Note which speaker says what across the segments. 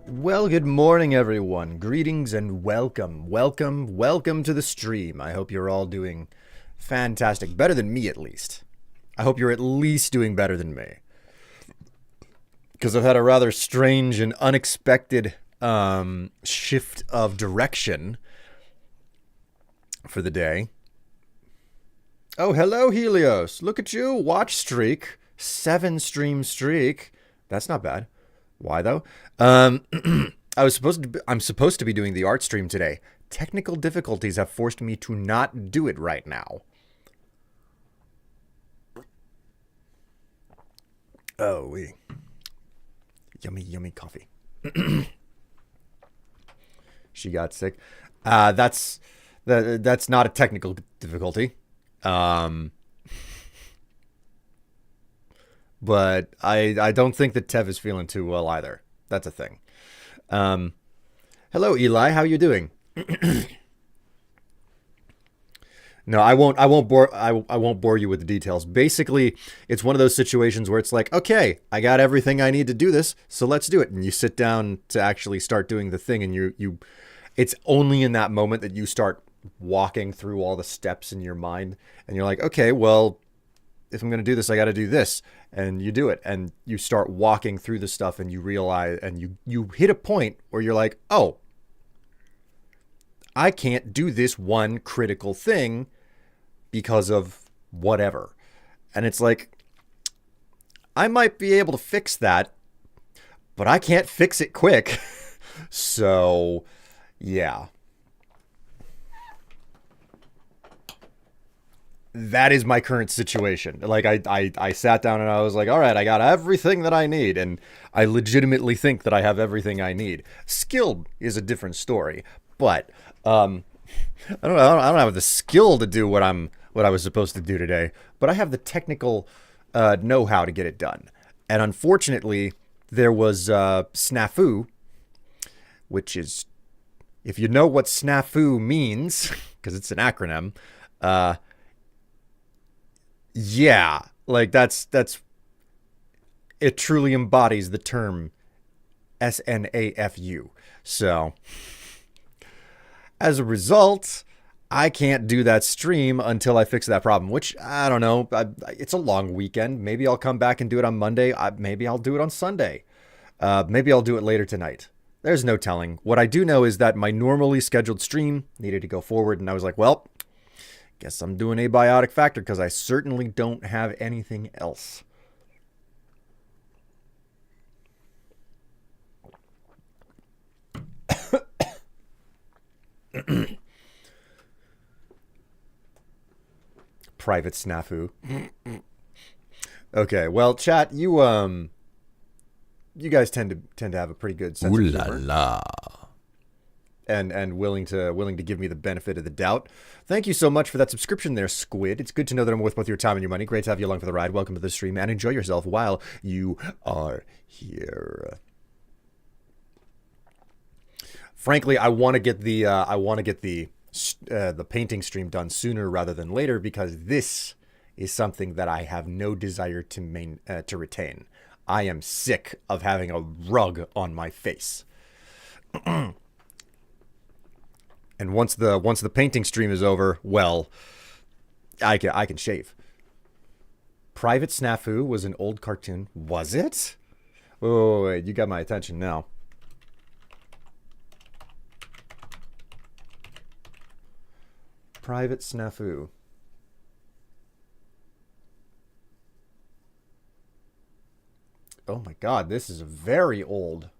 Speaker 1: Well, good morning, everyone. Greetings and welcome. Welcome to the stream. I hope you're all doing fantastic. Better than me, at least. I hope you're at least doing better than me. Because I've had a rather strange and unexpected shift of direction for the day. Oh, hello, Helios. Look at you. Watch streak. 7 stream streak. That's not bad. Why though? I'm supposed to be doing the art stream today. Technical difficulties have forced me to not do it right now. Oh, we yummy coffee. She got sick. That's not a technical difficulty. But I don't think that Tev is feeling too well either. That's a thing. Hello, Eli. How are you doing? No, I won't bore you with the details. Basically, it's one of those situations where it's like, okay, I got everything I need to do this, so let's do it. And you sit down to actually start doing the thing, and it's only in that moment that you start walking through all the steps in your mind, and you're like, okay, well, if I'm going to do this, I got to do this. And you do it, and you start walking through the stuff, and you realize, and you hit a point where you're like, oh, I can't do this one critical thing because of whatever. And it's like, I might be able to fix that, but I can't fix it quick. So, yeah. That is my current situation. Like, I sat down and I was like, all right, I got everything that I need. And I legitimately think that I have everything I need. Skilled is a different story. But I don't have the skill to do what I was supposed to do today. But I have the technical know-how to get it done. And unfortunately, there was snafu, which is, if you know what snafu means, because it's an acronym, yeah, like that's it truly embodies the term SNAFU. So, as a result, I can't do that stream until I fix that problem, which I don't know. It's a long weekend. Maybe I'll come back and do it on Monday. Maybe I'll do it on Sunday. Maybe I'll do it later tonight. There's no telling. What I do know is that my normally scheduled stream needed to go forward, and I was like, well, guess I'm doing abiotic factor because I certainly don't have anything else. Private snafu. Okay, well, chat, you guys tend to have a pretty good sense
Speaker 2: Ooh
Speaker 1: of
Speaker 2: la
Speaker 1: humor.
Speaker 2: la.
Speaker 1: And willing to give me the benefit of the doubt. Thank you so much for that subscription there, Squid. It's good to know that I'm worth both your time and your money. Great to have you along for the ride. Welcome to the stream, and enjoy yourself while you are here. Frankly, I want to get the painting stream done sooner rather than later, because this is something that I have no desire to retain. I am sick of having a rug on my face. And once the painting stream is over, well, I can shave. Private Snafu was an old cartoon. Was it? Oh, wait, you got my attention now. Private Snafu. Oh my god, this is very old.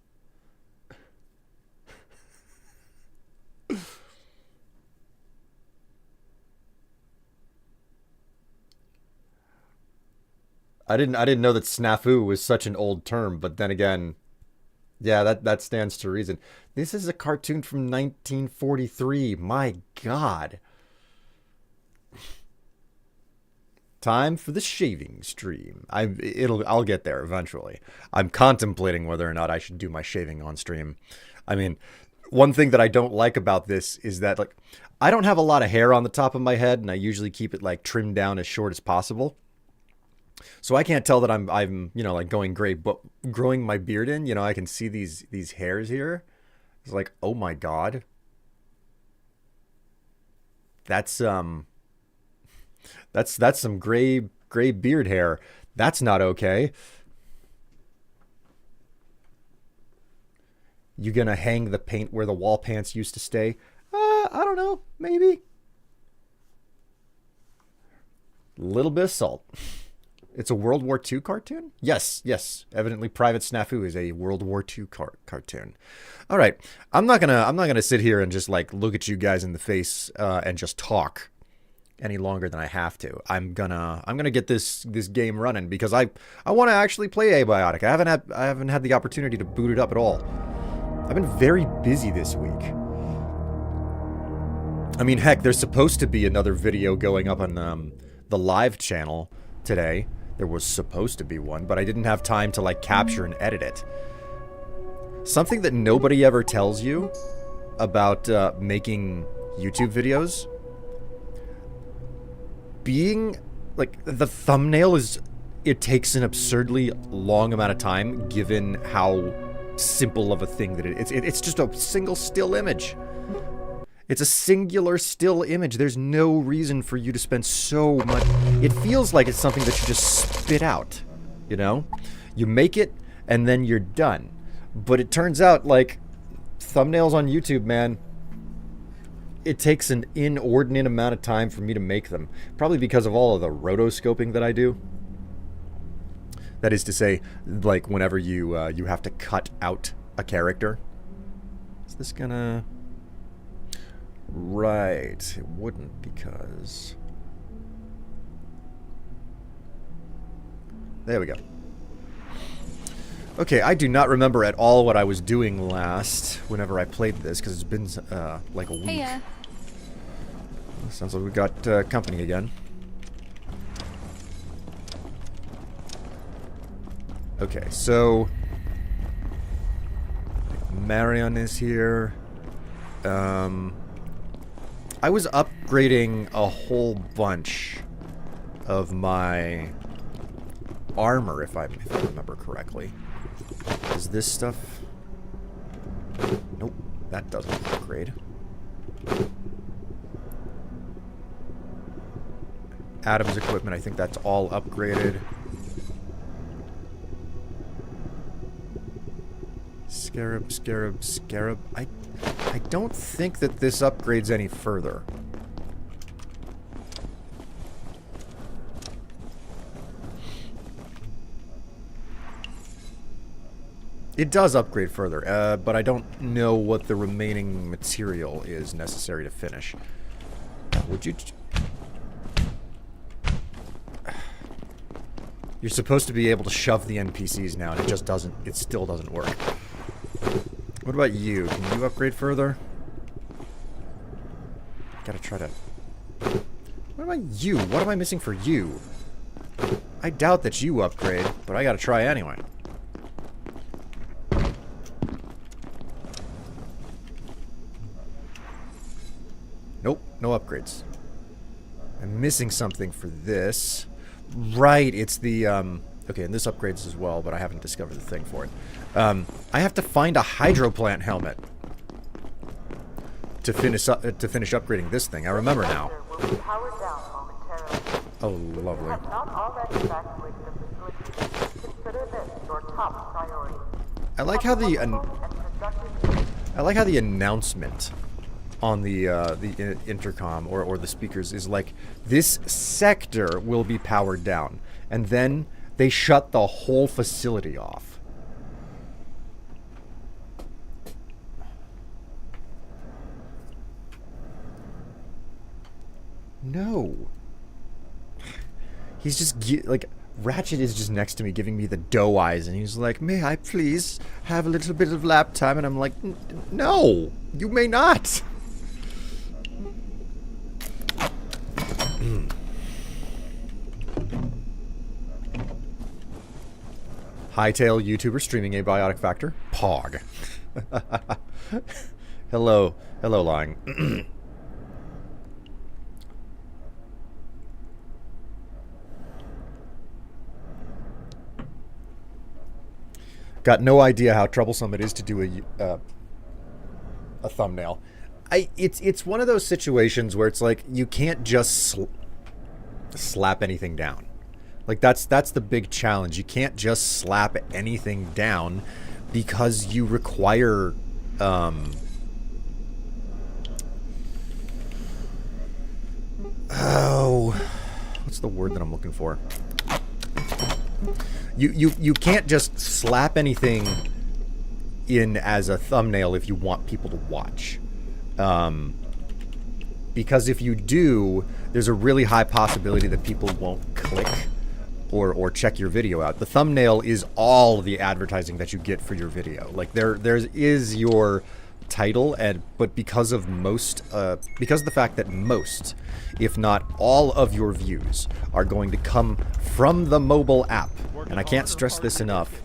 Speaker 1: I didn't know that snafu was such an old term, but then again, yeah, that stands to reason. This is a cartoon from 1943. My God. Time for the shaving stream. I'll get there eventually. I'm contemplating whether or not I should do my shaving on stream. I mean, one thing that I don't like about this is that, like, I don't have a lot of hair on the top of my head, and I usually keep it like trimmed down as short as possible. So I can't tell that I'm you know like going gray, but growing my beard in, you know, I can see these hairs here. It's like, oh my god, that's that's some gray beard hair. That's not okay. You gonna hang the paint where the wall pants used to stay? I don't know. Maybe. Little bit of salt. It's a World War II cartoon? Yes, yes. Evidently, Private Snafu is a World War II cartoon. All right, I'm not gonna sit here and just like look at you guys in the face and just talk any longer than I have to. I'm gonna get this game running because I want to actually play Abiotic. I haven't had the opportunity to boot it up at all. I've been very busy this week. I mean, heck, there's supposed to be another video going up on the live channel today. There was supposed to be one, but I didn't have time to like capture and edit it. Something that nobody ever tells you about making YouTube videos. Being like the thumbnail is, it takes an absurdly long amount of time given how simple of a thing that it is. It's just a single still image. It's a singular still image. There's no reason for you to spend so much. It feels like it's something that you just spit out, you know? You make it and then you're done. But it turns out like thumbnails on YouTube, man, it takes an inordinate amount of time for me to make them. Probably because of all of the rotoscoping that I do. That is to say, like whenever you have to cut out a character. Is this gonna... Right, it wouldn't because... There we go. Okay, I do not remember at all what I was doing last whenever I played this, because it's been like a week.
Speaker 2: Hey,
Speaker 1: Sounds like we got company again. Okay, so... Marion is here. I was upgrading a whole bunch of my armor, if I remember correctly. Is this stuff... Nope, that doesn't upgrade. Adam's equipment, I think that's all upgraded. Scarab, scarab, scarab. I don't think that this upgrades any further. It does upgrade further, but I don't know what the remaining material is necessary to finish. Would you... You're supposed to be able to shove the NPCs now, and it just doesn't... It still doesn't work. What about you? Can you upgrade further? Gotta try to... What about you? What am I missing for you? I doubt that you upgrade, but I gotta try anyway. Nope, no upgrades. I'm missing something for this. Right, it's the, okay, and this upgrades as well, but I haven't discovered the thing for it. I have to find a hydroplant helmet to finish upgrading this thing. I remember now. Oh, lovely. I like how the announcement on the intercom or the speakers is like, this sector will be powered down, and then they shut the whole facility off. No. He's just like, Ratchet is just next to me giving me the doe eyes, and he's like, may I please have a little bit of lap time? And I'm like, no, you may not. Hightail YouTuber streaming Abiotic Factor. Pog. Hello. Hello, Lying. Got no idea how troublesome it is to do a thumbnail. It's one of those situations where it's like you can't just slap anything down. Like that's the big challenge. You can't just slap anything down because you require what's the word that I'm looking for? You can't just slap anything in as a thumbnail if you want people to watch. Because if you do, there's a really high possibility that people won't click or check your video out. The thumbnail is all the advertising that you get for your video. Like there is your title, but because of the fact that most, if not all of your views are going to come from the mobile app, and I can't stress this enough,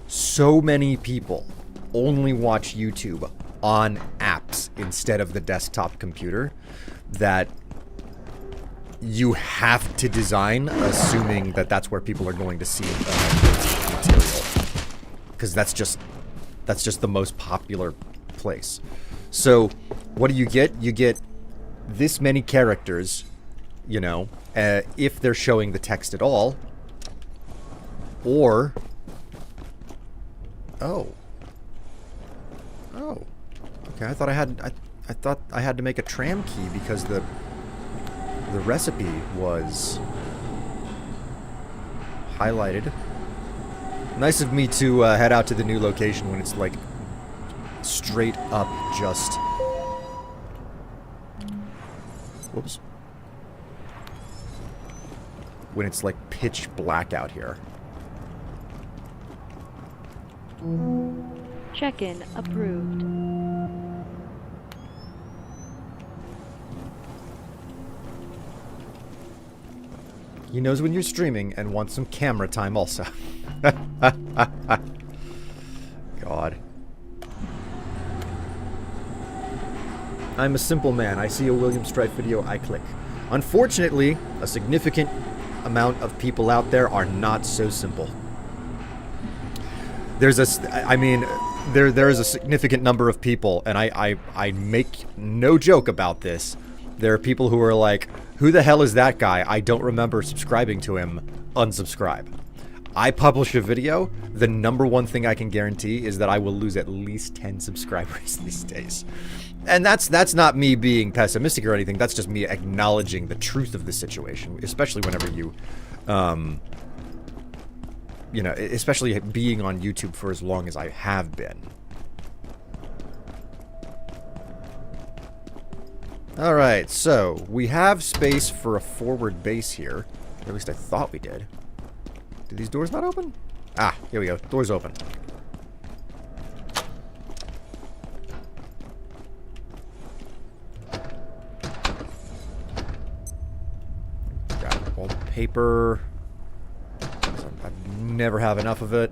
Speaker 1: so many people only watch YouTube on apps instead of the desktop computer that you have to design assuming that that's where people are going to see material, because that's just the most popular place. So what do you get? You get this many characters, you know, if they're showing the text at all, or okay, I thought I had to make a tram key because the recipe was highlighted. Nice of me to head out to the new location when it's like straight up just... Whoops. When it's like pitch black out here.
Speaker 2: Check-in approved.
Speaker 1: He knows when you're streaming and wants some camera time also. God. I'm a simple man. I see a William Strife video, I click. Unfortunately, a significant amount of people out there are not so simple. There's a significant number of people, and I make no joke about this. There are people who are like, who the hell is that guy? I don't remember subscribing to him. Unsubscribe. I publish a video, the number one thing I can guarantee is that I will lose at least 10 subscribers these days. And that's not me being pessimistic or anything. That's just me acknowledging the truth of the situation, especially whenever you, you know, especially being on YouTube for as long as I have been. Alright, so we have space for a forward base here. Or at least I thought we did. Did these doors not open? Ah, here we go. Doors open. Got wallpaper. I never have enough of it.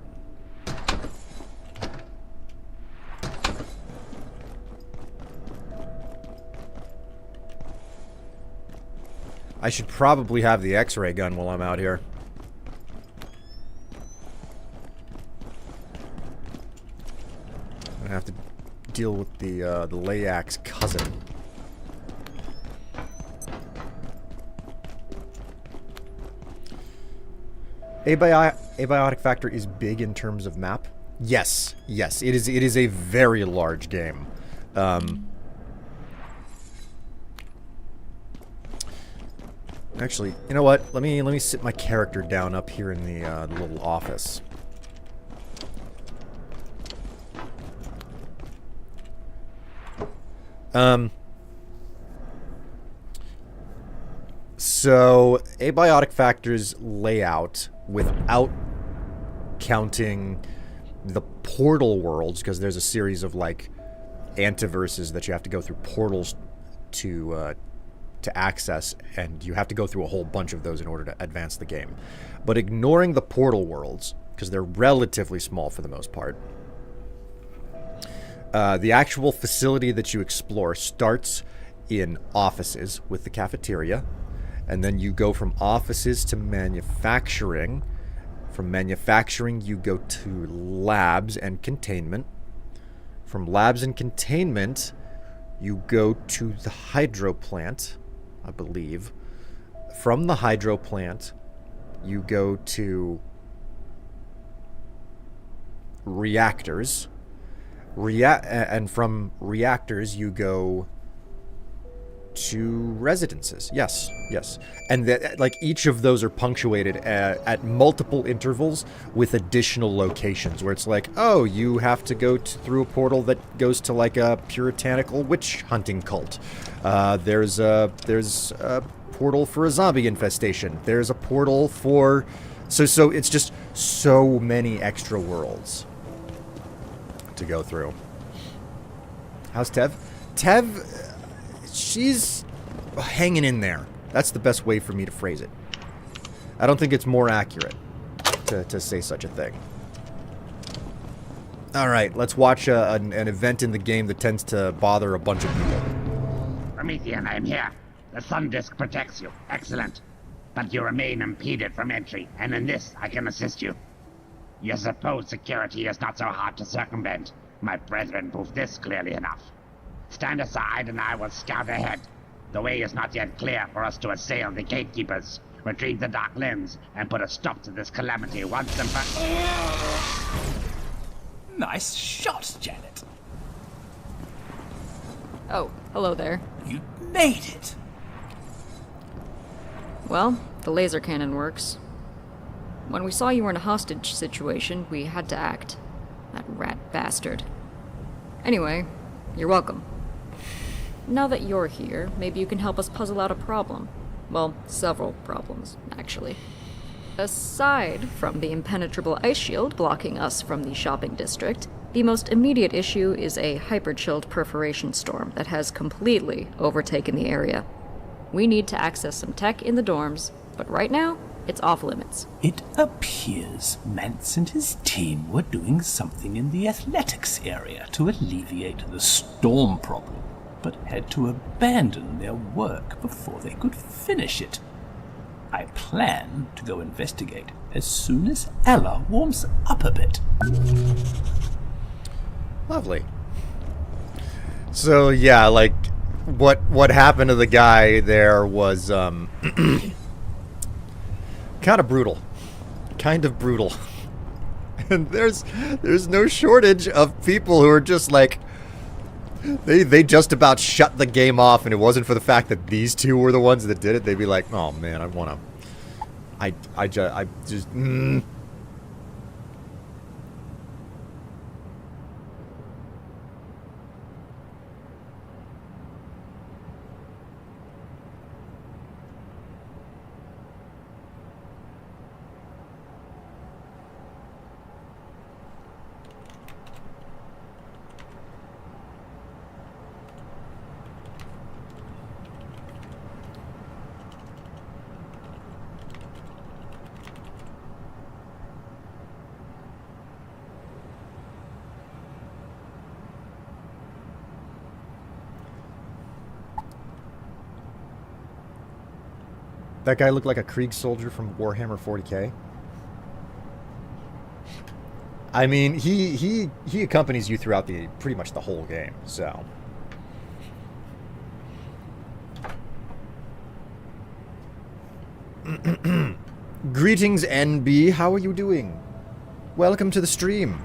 Speaker 1: I should probably have the X-ray gun while I'm out here. I'm gonna have to deal with the Layak's cousin. Abiotic Factor is big in terms of map. Yes, yes, it is a very large game. Actually, you know what? Let me sit my character down up here in the little office. So Abiotic Factor's layout, without counting the portal worlds, because there's a series of like antiverses that you have to go through portals to access, and you have to go through a whole bunch of those in order to advance the game. But ignoring the portal worlds, because they're relatively small for the most part, the actual facility that you explore starts in offices with the cafeteria, and then you go from offices to manufacturing, From manufacturing, you go to labs and containment. From labs and containment, you go to the hydro plant, I believe. From the hydro plant, you go to reactors. And from reactors, you go to residences. Yes. And each of those are punctuated at multiple intervals with additional locations where it's like, oh, you have to go through a portal that goes to like a puritanical witch hunting cult. There's a portal for a zombie infestation. There's a portal for... So it's just so many extra worlds to go through. How's Tev? She's hanging in there. That's the best way for me to phrase it. I don't think it's more accurate to say such a thing. Alright, let's watch an event in the game that tends to bother a bunch of people.
Speaker 2: Promethean, I am here. The sun disk protects you. Excellent. But you remain impeded from entry, and in this I can assist you. Your supposed security is not so hard to circumvent. My brethren proved this clearly enough. Stand aside and I will scout ahead. The way is not yet clear for us to assail the gatekeepers, retrieve the Dark Lens, and put a stop to this calamity once and for...
Speaker 3: Nice shot, Janet.
Speaker 4: Oh, hello there.
Speaker 3: You made it.
Speaker 4: Well, the laser cannon works. When we saw you were in a hostage situation, we had to act. That rat bastard. Anyway, you're welcome. Now that you're here, maybe you can help us puzzle out a problem. Well, several problems, actually. Aside from the impenetrable ice shield blocking us from the shopping district, the most immediate issue is a hyper-chilled perforation storm that has completely overtaken the area. We need to access some tech in the dorms, but right now, it's off limits.
Speaker 3: It appears Mance and his team were doing something in the athletics area to alleviate the storm problem, but had to abandon their work before they could finish it. I plan to go investigate as soon as Ella warms up a bit.
Speaker 1: Lovely. So yeah, like what happened to the guy there was kind of brutal. And there's no shortage of people who are just like they just about shut the game off, and it wasn't for the fact that these two were the ones that did it. They'd be like, "Oh man, I just That guy looked like a Krieg soldier from Warhammer 40K. I mean, he accompanies you throughout pretty much the whole game, so. Greetings, NB. How are you doing? Welcome to the stream.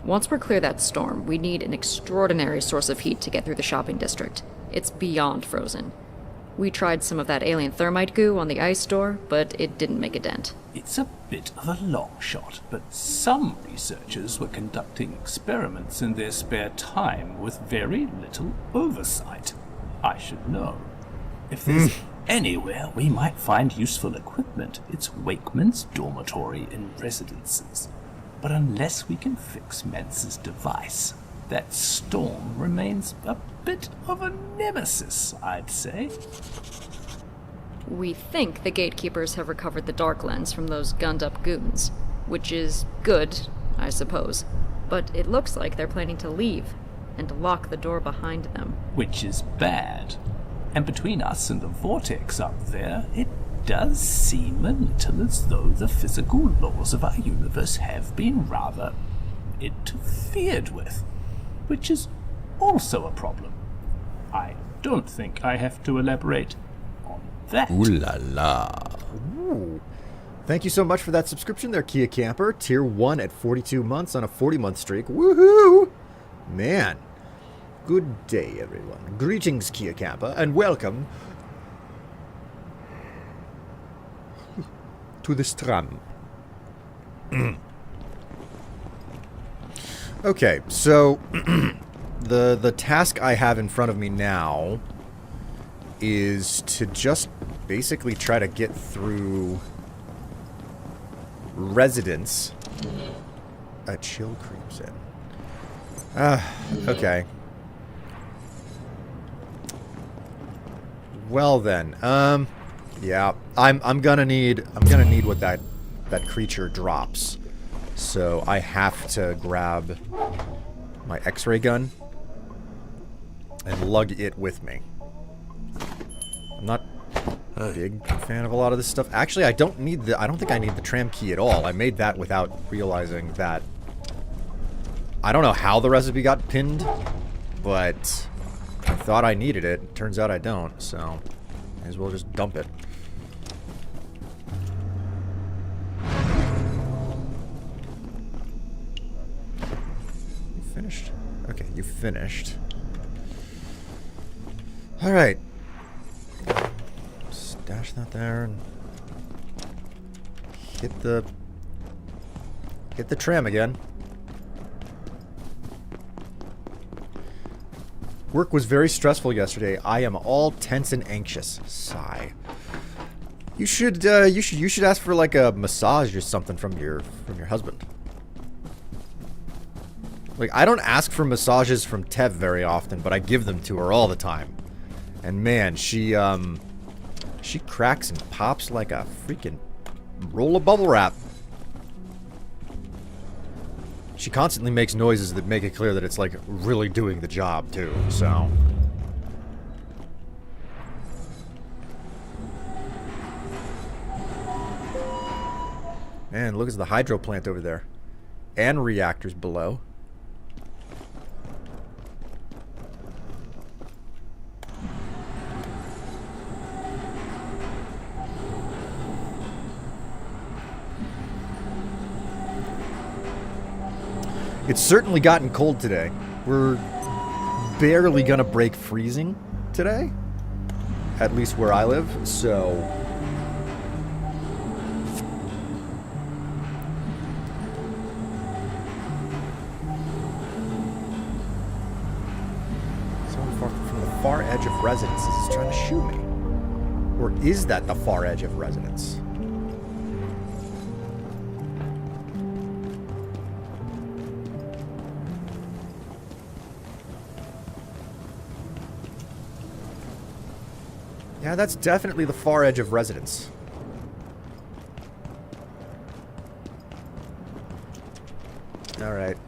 Speaker 4: Once we're clear that storm, we need an extraordinary source of heat to get through the shopping district. It's beyond frozen. We tried some of that alien thermite goo on the ice door, but it didn't make a dent.
Speaker 3: It's a bit of a long shot, but some researchers were conducting experiments in their spare time with very little oversight. I should know. If there's anywhere we might find useful equipment, it's Wakeman's dormitory in residences. But unless we can fix Mance's device, that storm remains a bit of a nemesis, I'd say.
Speaker 4: We think the gatekeepers have recovered the Dark Lens from those gunned-up goons, which is good, I suppose. But it looks like they're planning to leave and lock the door behind them.
Speaker 3: Which is bad. And between us and the vortex up there, it does seem a little as though the physical laws of our universe have been rather interfered with, which is also a problem. I don't think I have to elaborate on that.
Speaker 5: Ooh la la.
Speaker 1: Ooh. Thank you so much for that subscription there, Kia Camper. Tier 1 at 42 months on a 40-month streak. Woohoo! Man. Good day, everyone. Greetings, Kia Camper, and welcome to the Stram. Okay, so the task I have in front of me now is to just basically try to get through residence. A chill creeps in. Okay. Well then, yeah, I'm gonna need what that creature drops. So I have to grab my X-ray gun and lug it with me. I'm not a big fan of a lot of this stuff. Actually, I don't think I need the tram key at all. I made that without realizing that. I don't know how the recipe got pinned, but I thought I needed it. Turns out I don't, so may as well just dump it. You finished? Okay, you finished. Alright. Stash that there and hit the tram again. Work was very stressful yesterday. I am all tense and anxious. Sigh. You should ask for like a massage or something from your husband. Like, I don't ask for massages from Tev very often, but I give them to her all the time. And man, she cracks and pops like a freaking roll of bubble wrap. She constantly makes noises that make it clear that it's, like, really doing the job, too, so. Man, look at the hydro plant over there. And reactors below. It's certainly gotten cold today. We're barely gonna break freezing today. At least where I live, so... Someone from the far edge of residence is trying to shoot me. Or is that the far edge of residence? Yeah, that's definitely the far edge of residence. Alright.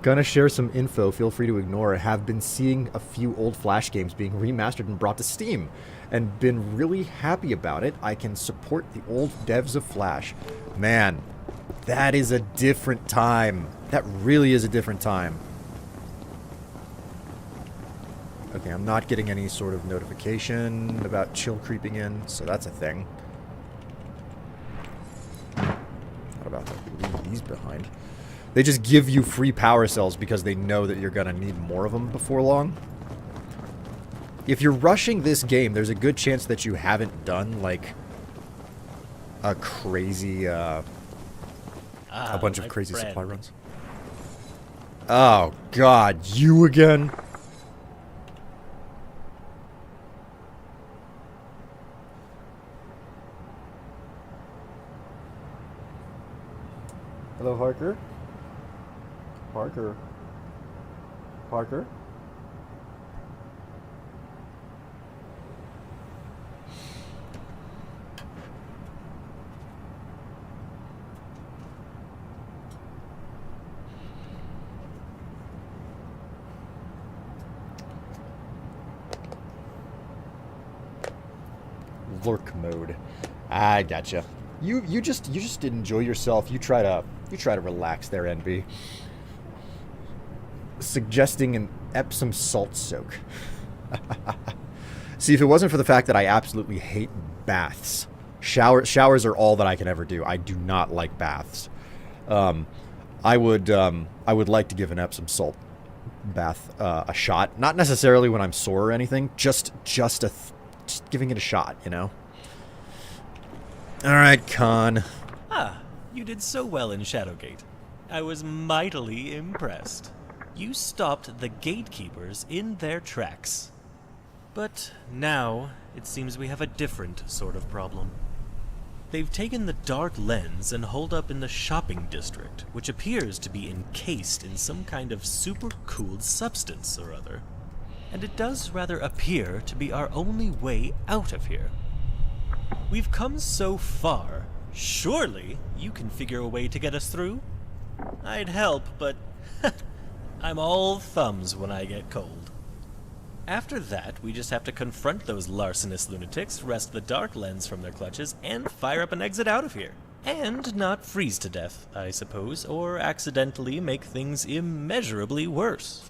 Speaker 1: Gonna share some info, feel free to ignore. Have been seeing a few old Flash games being remastered and brought to Steam, and been really happy about it. I can support the old devs of Flash. Man, that is a different time. That really is a different time. Okay, I'm not getting any sort of notification about chill creeping in, so that's a thing. Not about to leave these behind. They just give you free power cells because they know that you're gonna need more of them before long. If you're rushing this game, there's a good chance that you haven't done, like, a crazy, a bunch of crazy supply runs. Oh, God, you again? Hello, Harker? Parker. Parker? Lurk mode. I gotcha. You just enjoy yourself. You try to relax there, NB. Suggesting an Epsom salt soak. See, if it wasn't for the fact that I absolutely hate baths, showers are all that I can ever do. I do not like baths. I would like to give an Epsom salt bath a shot. Not necessarily when I'm sore or anything. Just giving it a shot, you know. All right, Khan.
Speaker 5: Ah, you did so well in Shadowgate. I was mightily impressed. You stopped the gatekeepers in their tracks. But now, it seems we have a different sort of problem. They've taken the dark lens and holed up in the shopping district, which appears to be encased in some kind of super-cooled substance or other. And it does rather appear to be our only way out of here. We've come so far. Surely you can figure a way to get us through? I'd help, but I'm all thumbs when I get cold. After that, we just have to confront those larcenous lunatics, wrest the dark lens from their clutches, and fire up an exit out of here. And not freeze to death, I suppose, or accidentally make things immeasurably worse.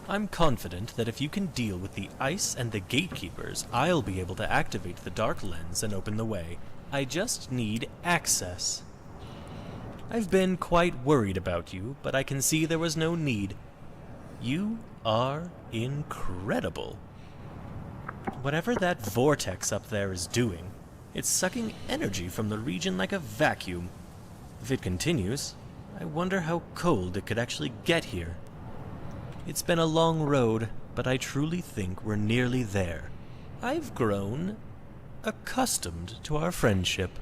Speaker 5: I'm confident that if you can deal with the ice and the gatekeepers, I'll be able to activate the dark lens and open the way. I just need access. I've been quite worried about you, but I can see there was no need. You are incredible. Whatever that vortex up there is doing, it's sucking energy from the region like a vacuum. If it continues, I wonder how cold it could actually get here. It's been a long road, but I truly think we're nearly there. I've grown accustomed to our friendship.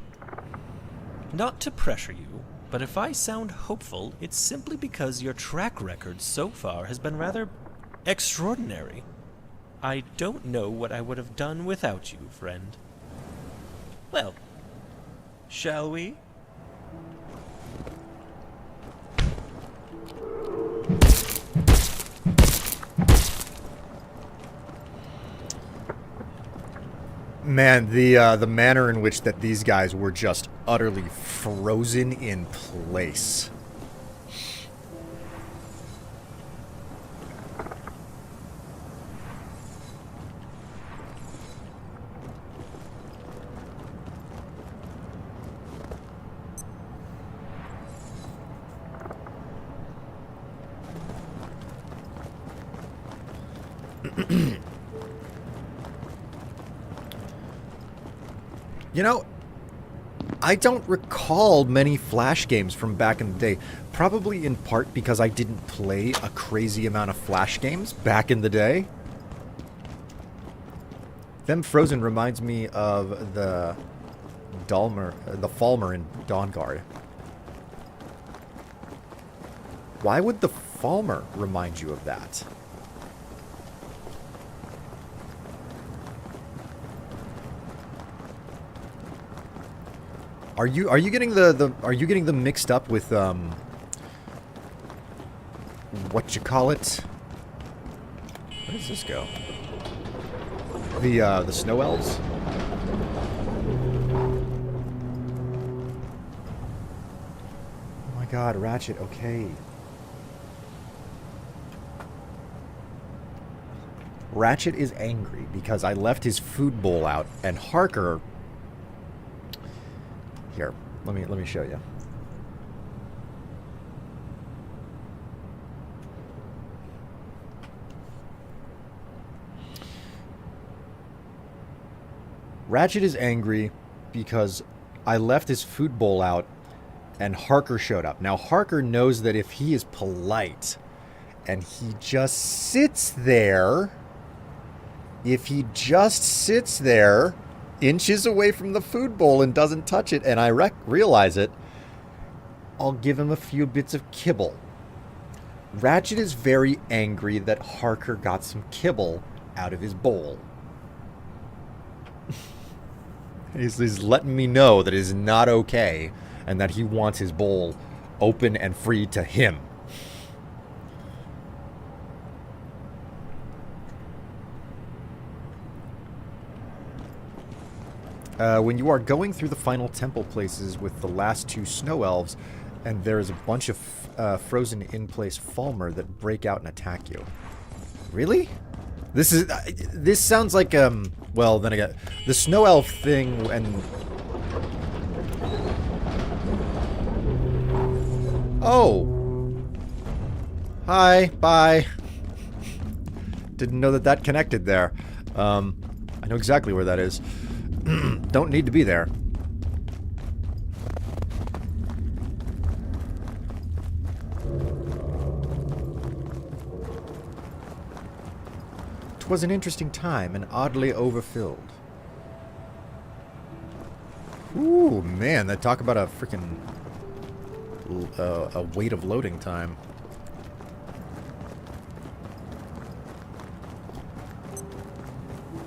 Speaker 5: Not to pressure you, but if I sound hopeful, it's simply because your track record so far has been rather extraordinary. I don't know what I would have done without you, friend. Well, shall we?
Speaker 1: Man, the manner in which that these guys were just utterly frozen in place. You know, I don't recall many Flash games from back in the day. Probably in part because I didn't play a crazy amount of Flash games back in the day. Them Frozen reminds me of the Falmer in Dawnguard. Why would the Falmer remind you of that? Are you getting them mixed up with what you call it? Where does this go? The snow elves? Oh my god, Ratchet, okay. Ratchet is angry because I left his food bowl out and Harker. Here, let me show you. Ratchet is angry because I left his food bowl out and Harker showed up. Now Harker knows that if he is polite and he just sits there, inches away from the food bowl and doesn't touch it, and I realize it, I'll give him a few bits of kibble. Ratchet is very angry that Harker got some kibble out of his bowl. He's letting me know that it is not okay and that he wants his bowl open and free to him. When you are going through the final temple places with the last 2 snow elves, and there is a bunch of frozen in-place Falmer that break out and attack you. Really? This sounds like, well, then again, the snow elf thing and... Oh! Hi, bye. Didn't know that that connected there. I know exactly where that is. Don't need to be there. Was an interesting time and oddly overfilled. Ooh, man, that talk about a freaking a weight of loading time.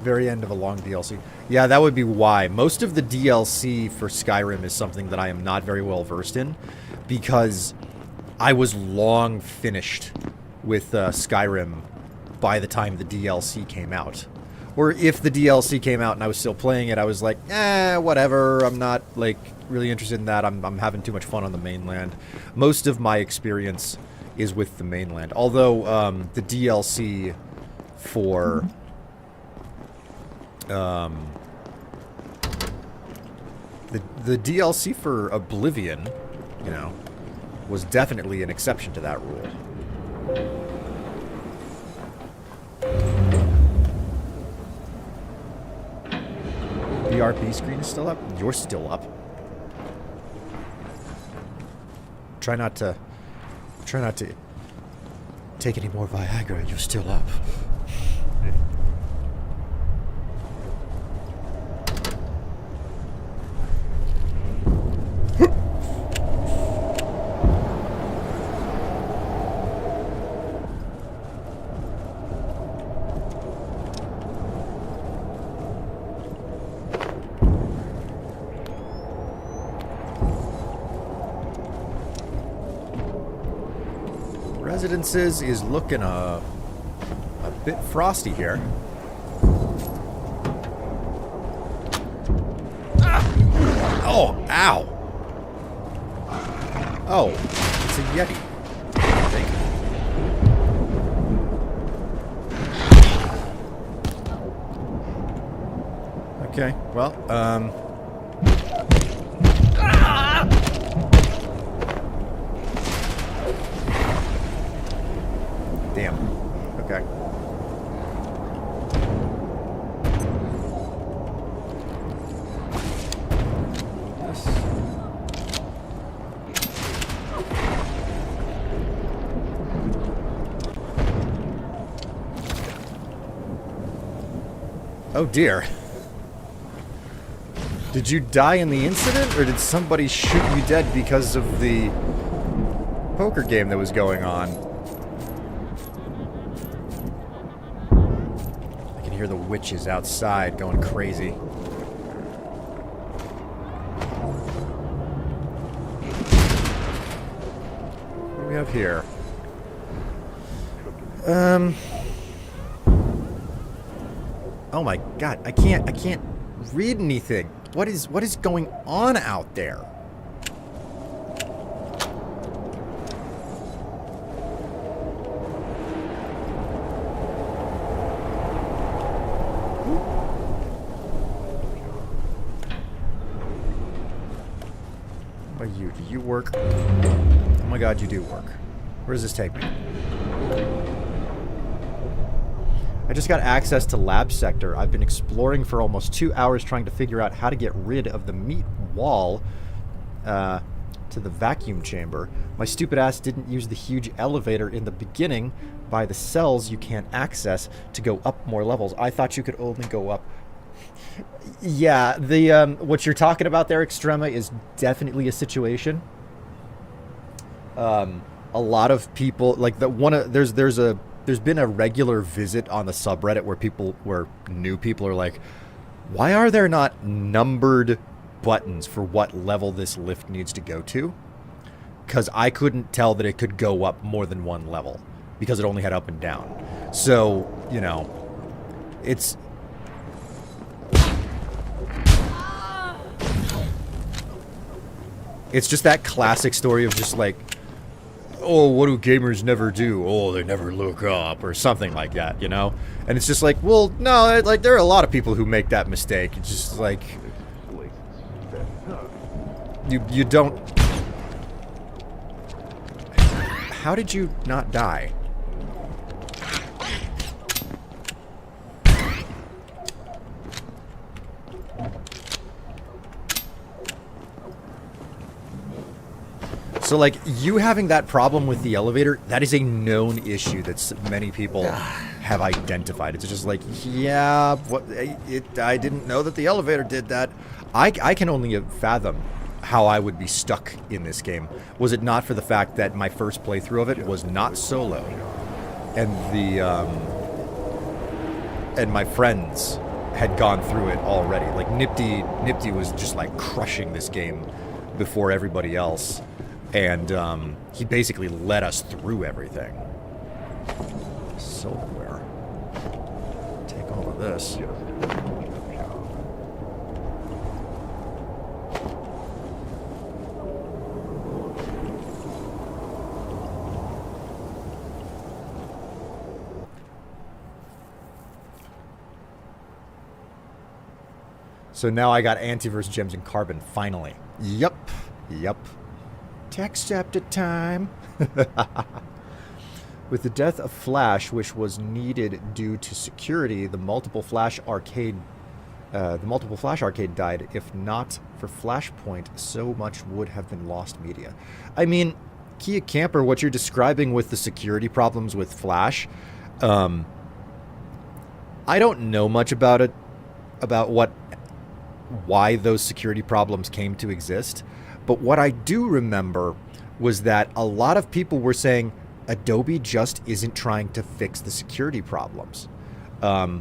Speaker 1: Very end of a long DLC. Yeah, that would be why. Most of the DLC for Skyrim is something that I am not very well versed in, because I was long finished with Skyrim by the time the DLC came out. Or if the DLC came out and I was still playing it, I was like, whatever, I'm not, like, really interested in that. I'm having too much fun on the mainland. Most of my experience is with the mainland. Although, the DLC for... the DLC for Oblivion, you know, was definitely an exception to that rule. BRB screen is still up? You're still up. Try not to take any more Viagra. You're still up. Residences is looking a bit frosty here. Oh, ow! Oh, it's a Yeti, I think. Okay, well, damn. Okay. Yes. Oh dear. Did you die in the incident, or did somebody shoot you dead because of the poker game that was going on? I can hear the witches outside going crazy. What do we have here? Oh my god, I can't read anything. What is going on out there? What about you? Do you work? Oh my god, you do work. Where does this take me? I just got access to Lab Sector. I've been exploring for almost 2 hours trying to figure out how to get rid of the meat wall to the vacuum chamber. My stupid ass didn't use the huge elevator in the beginning by the cells you can't access to go up more levels. I thought you could only go up. Yeah, the what you're talking about there, Extrema, is definitely a situation. A lot of people, like there's been a regular visit on the subreddit where new people are like, why are there not numbered buttons for what level this lift needs to go to? Because I couldn't tell that it could go up more than one level because it only had up and down. So, you know, it's... It's just that classic story of just like, oh, what do gamers never do? Oh, they never look up or something like that, you know? And it's just like, well, no, like there are a lot of people who make that mistake. It's just like you don't. How did you not die? So, like, you having that problem with the elevator, that is a known issue that many people have identified. It's just like, yeah, I didn't know that the elevator did that. I can only fathom how I would be stuck in this game. Was it not for the fact that my first playthrough of it was not solo, and and my friends had gone through it already. Like, Nipty was just, like, crushing this game before everybody else. And he basically led us through everything. Silverware. Take all of this. So now I got antiverse gems and carbon, finally. Yup. Text chapter time. With the death of Flash, which was needed due to security, the multiple Flash arcade died. If not for Flashpoint, so much would have been lost media. I mean, Kia Camper, what you're describing with the security problems with Flash, I don't know much about it, about why those security problems came to exist. But what I do remember was that a lot of people were saying Adobe just isn't trying to fix the security problems. We're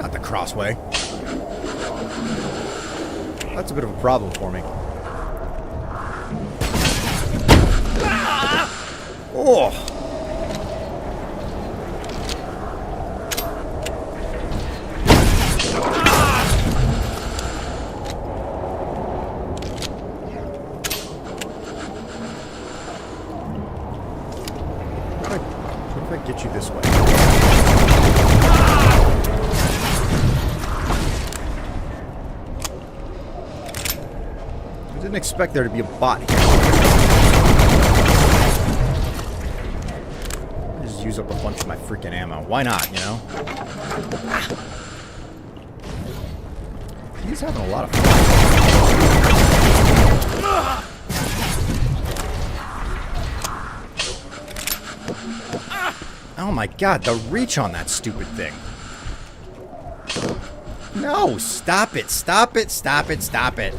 Speaker 1: not the Crossway. That's a bit of a problem for me. Oh! What if I get you this way? I didn't expect there to be a bot here. Use up a bunch of my freaking ammo. Why not, you know? He's having a lot of fun. Oh my god, the reach on that stupid thing. No, stop it, stop it, stop it, stop it.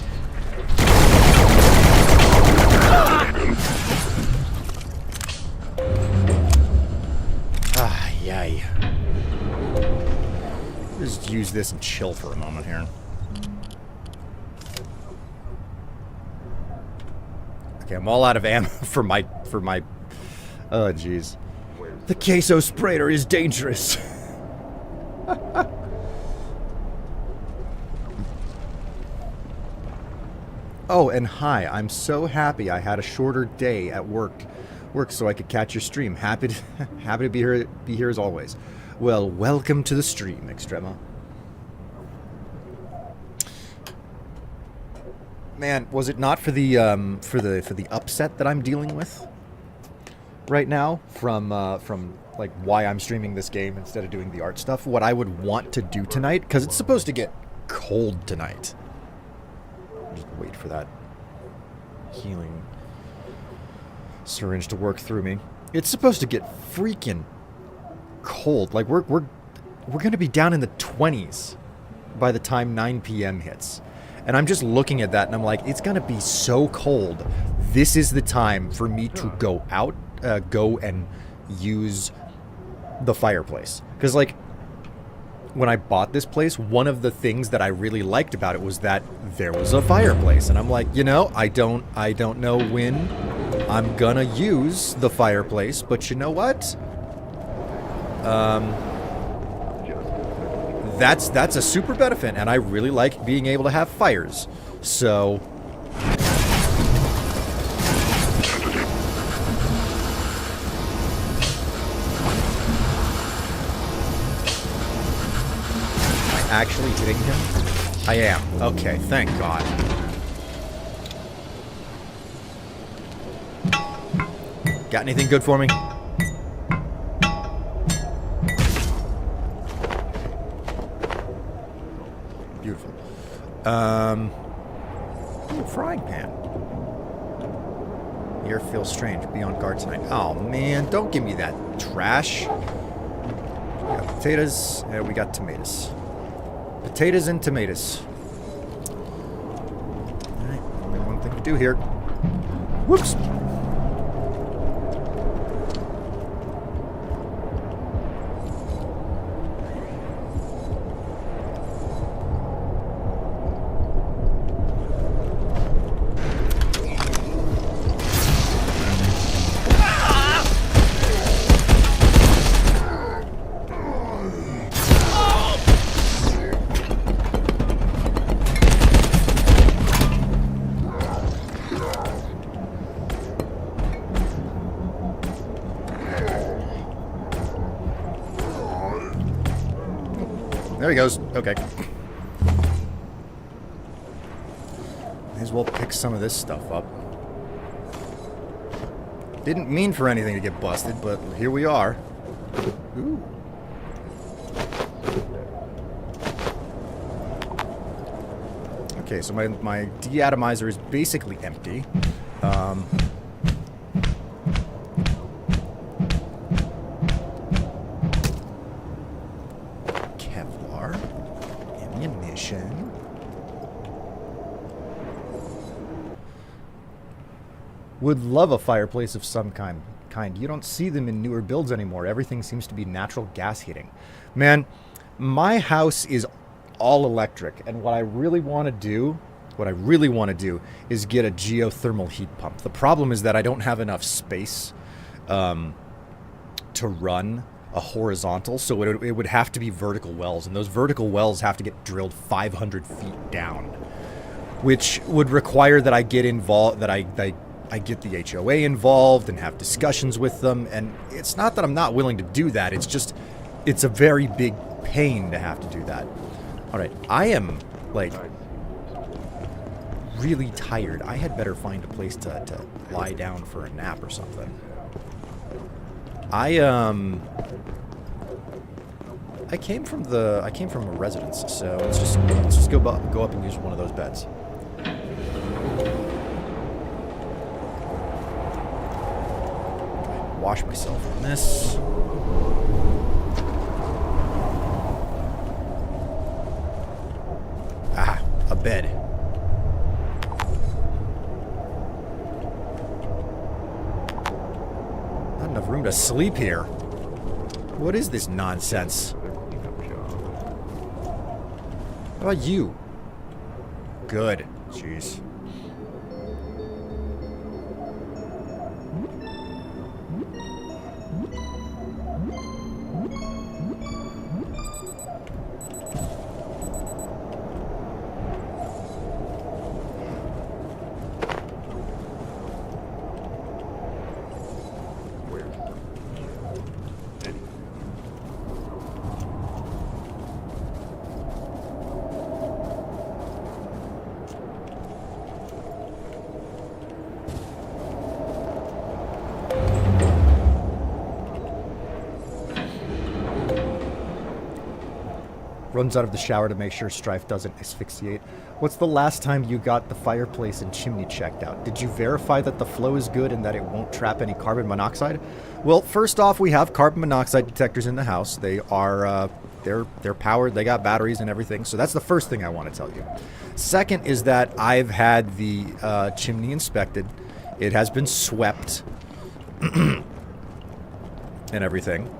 Speaker 1: Yay. Just use this and chill for a moment here. Okay, I'm all out of ammo for my oh jeez. The queso sprayer is dangerous. Oh, and hi, I'm so happy I had a shorter day at work so I could catch your stream. Happy to be here as always. Well, welcome to the stream, Extrema. Man, was it not for the upset that I'm dealing with right now from like why I'm streaming this game instead of doing the art stuff, what I would want to do tonight, because it's supposed to get cold tonight. Just wait for that healing syringe to work through me. It's supposed to get freaking cold. Like we're gonna be down in the 20s by the time 9 p.m. hits. And I'm just looking at that and I'm like, it's gonna be so cold. This is the time for me to go out, go and use the fireplace. Because like, when I bought this place, one of the things that I really liked about it was that there was a fireplace. And I'm like, you know, I don't know when I'm gonna use the fireplace, but you know what? That's a super benefit, and I really like being able to have fires. So actually hitting him? I am. Okay, thank God. Got anything good for me? Beautiful. Ooh, frying pan. The air feels strange. Be on guard tonight. Oh, man, don't give me that trash. We got potatoes, and we got tomatoes. Potatoes and tomatoes. Alright, only one thing to do here. Whoops! There he goes. Okay. May as well pick some of this stuff up. Didn't mean for anything to get busted, but here we are. Ooh. Okay, so my deatomizer is basically empty. Kevlar. Ammunition. Would love a fireplace of some kind. You don't see them in newer builds anymore. Everything seems to be natural gas heating. Man, my house is all electric, and what I really want to do is get a geothermal heat pump. The problem is that I don't have enough space to run a horizontal, so it would have to be vertical wells, and those vertical wells have to get drilled 500 feet down, which would require that I get involved, that I get the HOA involved and have discussions with them. And it's not that I'm not willing to do that. It's just, it's a very big pain to have to do that. All right, I am like really tired. I had better find a place to lie down for a nap or something. I came from a residence, so let's just go up and use one of those beds. Wash myself on this. Ah, a bed. Not enough room to sleep here. What is this nonsense? How about you? Good. Jeez. Runs out of the shower to make sure Strife doesn't asphyxiate. What's the last time you got the fireplace and chimney checked out? Did you verify that the flow is good and that it won't trap any carbon monoxide? Well, first off, we have carbon monoxide detectors in the house. They are, they're powered. They got batteries and everything. So that's the first thing I want to tell you. Second is that I've had the chimney inspected. It has been swept and everything.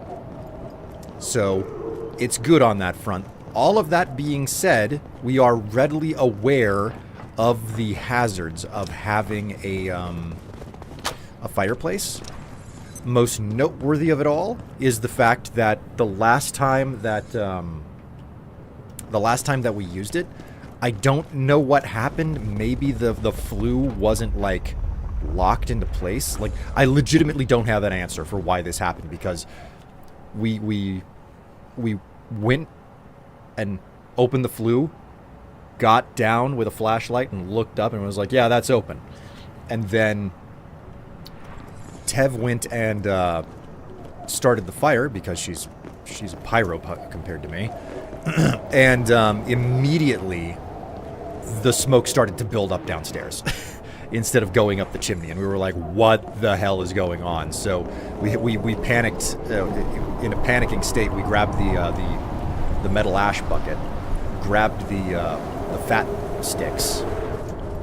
Speaker 1: So it's good on that front. All of that being said, we are readily aware of the hazards of having a fireplace. Most noteworthy of it all is the fact that the last time that we used it, I don't know what happened. Maybe the flue wasn't like locked into place. Like, I legitimately don't have an answer for why this happened, because we went and opened the flue, got down with a flashlight and looked up and was like, yeah, that's open. And then Tev went and started the fire, because she's a pyro compared to me. And immediately the smoke started to build up downstairs instead of going up the chimney. And we were like, what the hell is going on? So we panicked. In a panicking state, we grabbed the metal ash bucket, grabbed the fat sticks.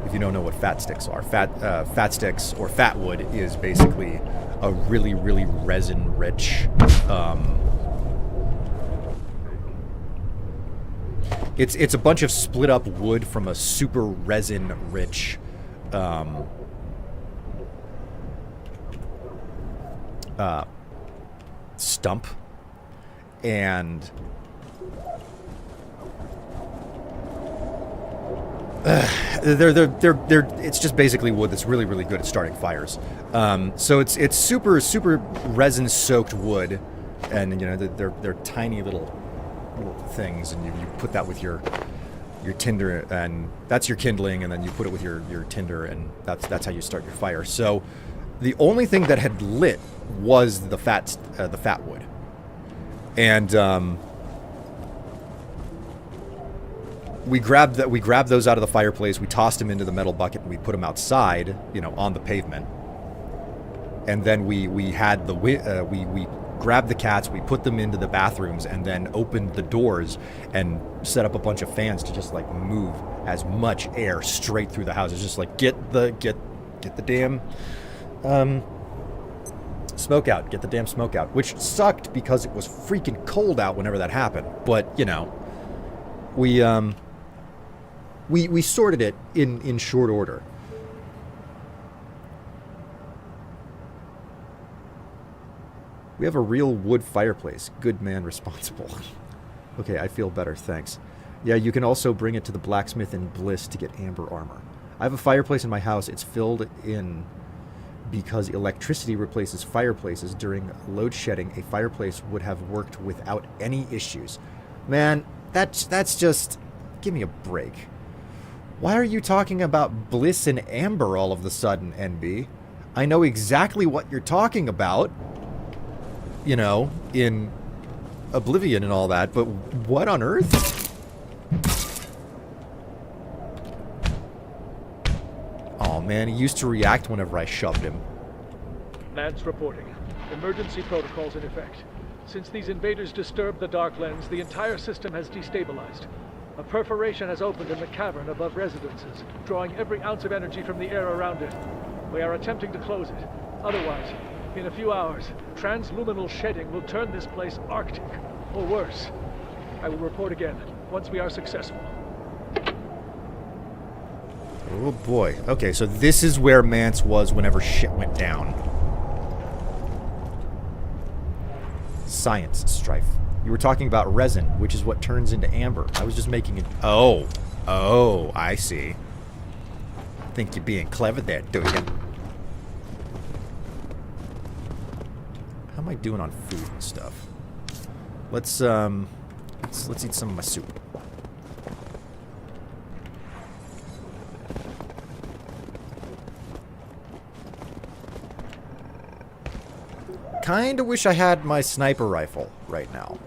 Speaker 1: If you don't know what fat sticks are, fat sticks or fat wood is basically a really, really resin-rich. It's a bunch of split up wood from a super resin-rich stump, and it's just basically wood that's really, really good at starting fires. So it's super, super resin-soaked wood, and you know they're tiny little things, and you put that with your tinder, and that's your kindling, and then you put it with your tinder, and that's how you start your fire. So the only thing that had lit was the fat wood, and we grabbed those out of the fireplace. We tossed them into the metal bucket, and we put them outside, you know, on the pavement. And then we grabbed the cats, we put them into the bathrooms, and then opened the doors and set up a bunch of fans to just like move as much air straight through the house. It's just like get the damn smoke out, get the damn smoke out, which sucked because it was freaking cold out whenever that happened. But you know, we sorted it in short order. We have a real wood fireplace. Good man, responsible. Okay, I feel better, thanks. Yeah, you can also bring it to the blacksmith in Bliss to get amber armor. I have a fireplace in my house. It's filled in because electricity replaces fireplaces. During load shedding, a fireplace would have worked without any issues. Man, that's just... Give me a break. Why are you talking about Bliss and amber all of a sudden, NB? I know exactly what you're talking about. You know, in Oblivion and all that, but what on earth? Oh man, he used to react whenever I shoved him.
Speaker 6: Mance reporting. Emergency protocols in effect. Since these invaders disturbed the Dark Lens, the entire system has destabilized. A perforation has opened in the cavern above residences, drawing every ounce of energy from the air around it. We are attempting to close it. Otherwise, in a few hours, transluminal shedding will turn this place Arctic, or worse. I will report again, once we are successful.
Speaker 1: Oh boy. Okay, so this is where Mance was whenever shit went down. Science, Strife. You were talking about resin, which is what turns into amber. I was just making it... Oh, I see. Think you're being clever there, do you? How am I doing on food and stuff? Let's eat some of my soup. Kinda wish I had my sniper rifle right now.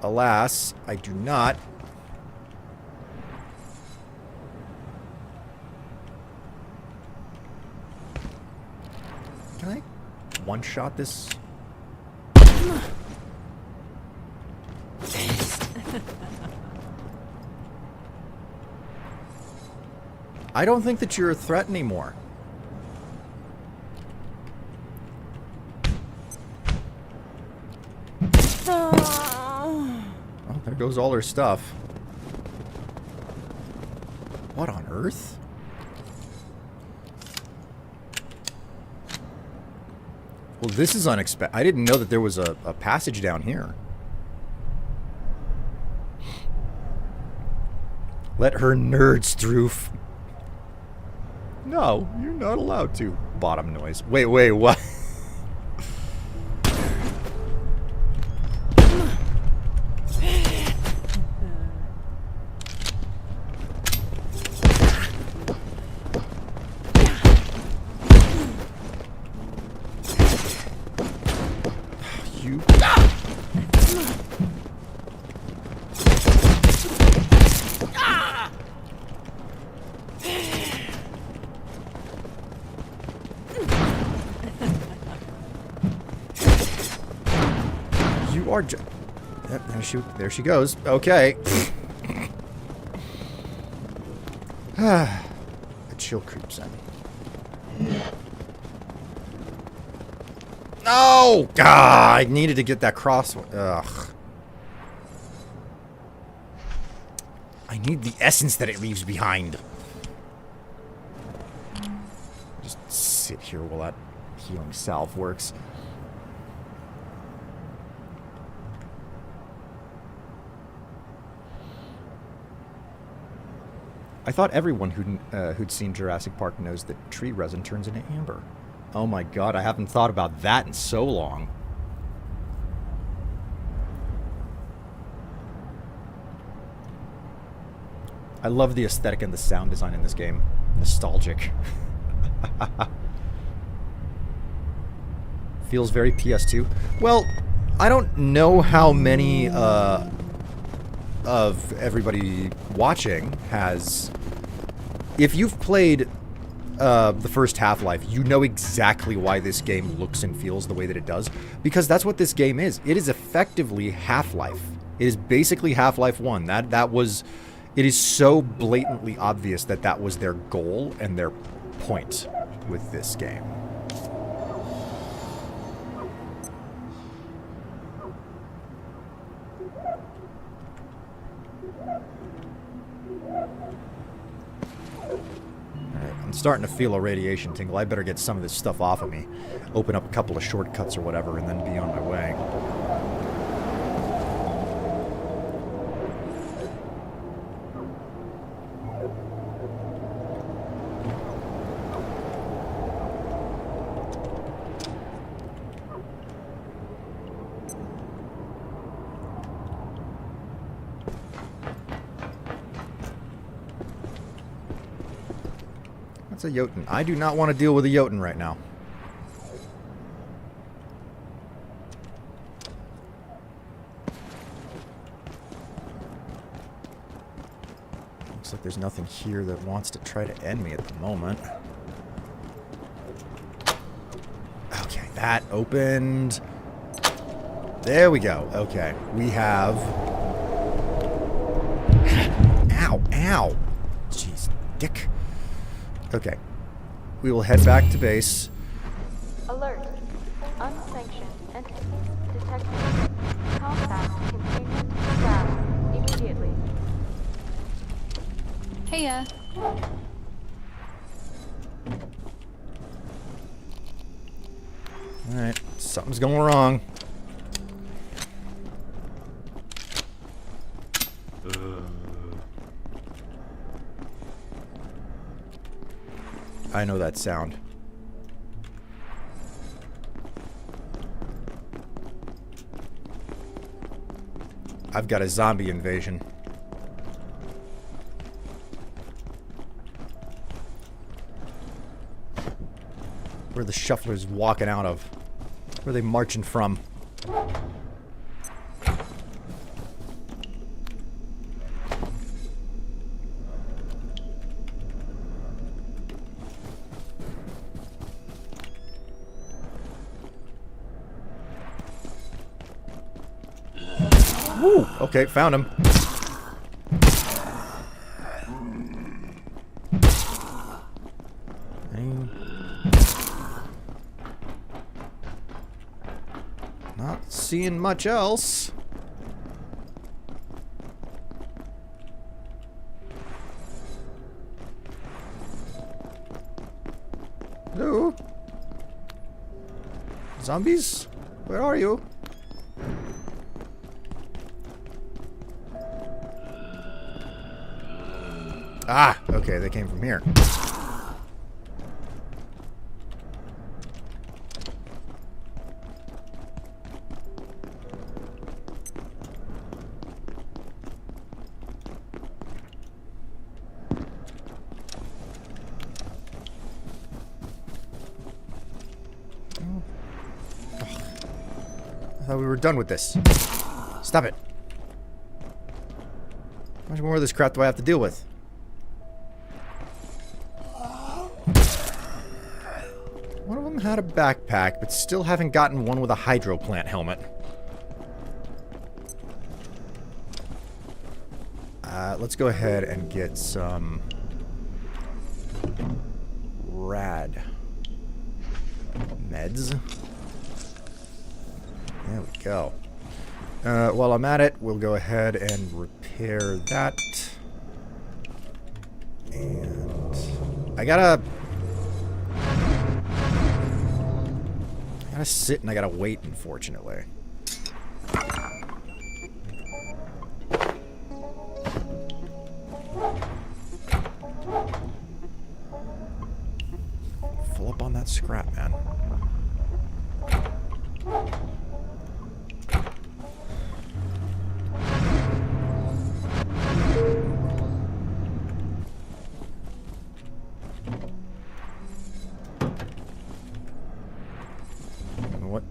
Speaker 1: Alas, I do not. Can I one-shot this? I don't think that you're a threat anymore. Oh, there goes all her stuff. What on earth? Well, this is unexpected. I didn't know that there was a passage down here. Let her nerds through. No, you're not allowed to. Bottom noise. Wait, what? You. You are yep, there she goes. Okay. A chill creeps in. No! Ah, I needed to get that cross. Ugh. I need the essence that it leaves behind. Just sit here while that healing salve works. I thought everyone who'd seen Jurassic Park knows that tree resin turns into amber. Oh my god, I haven't thought about that in so long. I love the aesthetic and the sound design in this game. Nostalgic. Feels very PS2. Well, I don't know how many of everybody watching has... If you've played the first Half-Life, you know exactly why this game looks and feels the way that it does. Because that's what this game is. It is effectively Half-Life. It is basically Half-Life 1. That was... It is so blatantly obvious that that was their goal and their point with this game. I'm starting to feel a radiation tingle. I better get some of this stuff off of me. Open up a couple of shortcuts or whatever and then be on my way. That's a Jotun. I do not want to deal with a Jotun right now. Looks like there's nothing here that wants to try to end me at the moment. Okay, that opened. There we go. Okay, we have... Ow, ow. Jeez, dick. Okay. We will head back to base.
Speaker 7: Alert. Unsanctioned entity detected. Contact containment staff immediately.
Speaker 8: Heya.
Speaker 1: Alright, something's going wrong. I know that sound. I've got a zombie invasion. Where are the shufflers walking out of? Where are they marching from? Woo! Okay, found him. Not seeing much else. Hello? Zombies? Where are you? Ah, okay, they came from here. I thought we were done with this. Stop it. How much more of this crap do I have to deal with? One of them had a backpack, but still haven't gotten one with a hydro plant helmet. Let's go ahead and get some rad meds. There we go. While I'm at it, we'll go ahead and repair that. And I gotta sit and I gotta wait, unfortunately. Full up on that scrap, man. What?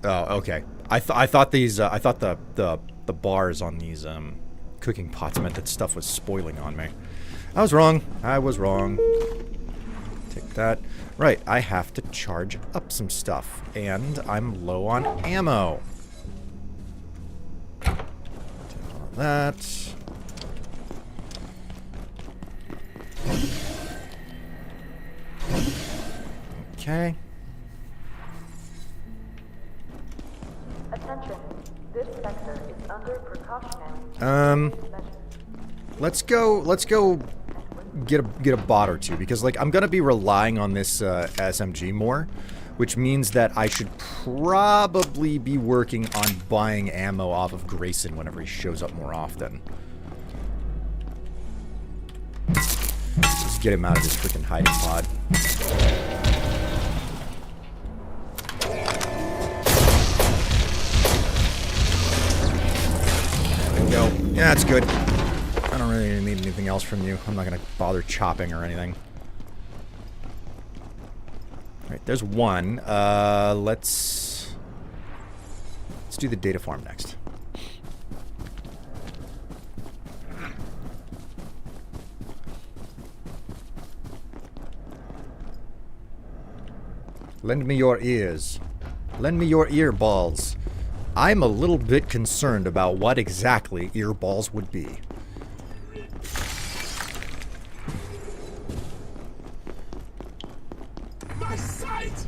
Speaker 1: Oh, okay. I thought these I thought the bars on these cooking pots meant that stuff was spoiling on me. I was wrong. I was wrong. Take that. Right, I have to charge up some stuff, and I'm low on ammo. Take all that. Okay.
Speaker 7: Attention. This sector is under precautionary measures.
Speaker 1: Let's go get a bot or two, because like I'm gonna be relying on this SMG more, which means that I should probably be working on buying ammo off of Grayson whenever he shows up more often. Just get him out of his freaking hiding pod. There we go. Yeah, that's good. I don't really need anything else from you. I'm not gonna bother chopping or anything. Alright, there's one. Let's do the data farm next. Lend me your ears. Lend me your ear balls. I'm a little bit concerned about what exactly ear balls would be.
Speaker 8: My sight!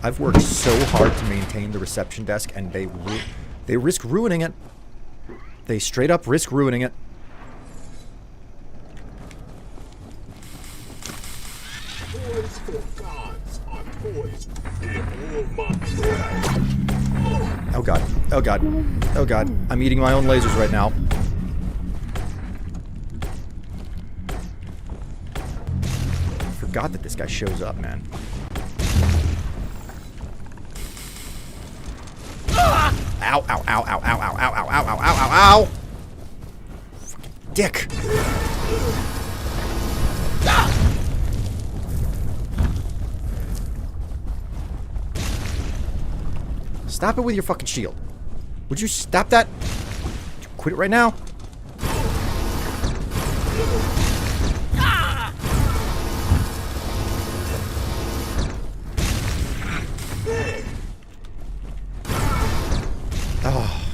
Speaker 1: I've worked so hard to maintain the reception desk, and they risk ruining it. They straight up risk ruining it.
Speaker 8: Toys for gods are toys for my.
Speaker 1: Oh god. Oh god. Oh god. I'm eating my own lasers right now. I forgot that this guy shows up, man. Ow, ow, ow, ow, ow, ow, ow, ow, ow, ow, ow, ow, ow! Fucking dick! Stop it with your fucking shield. Would you stop that? Would you quit it right now? Oh.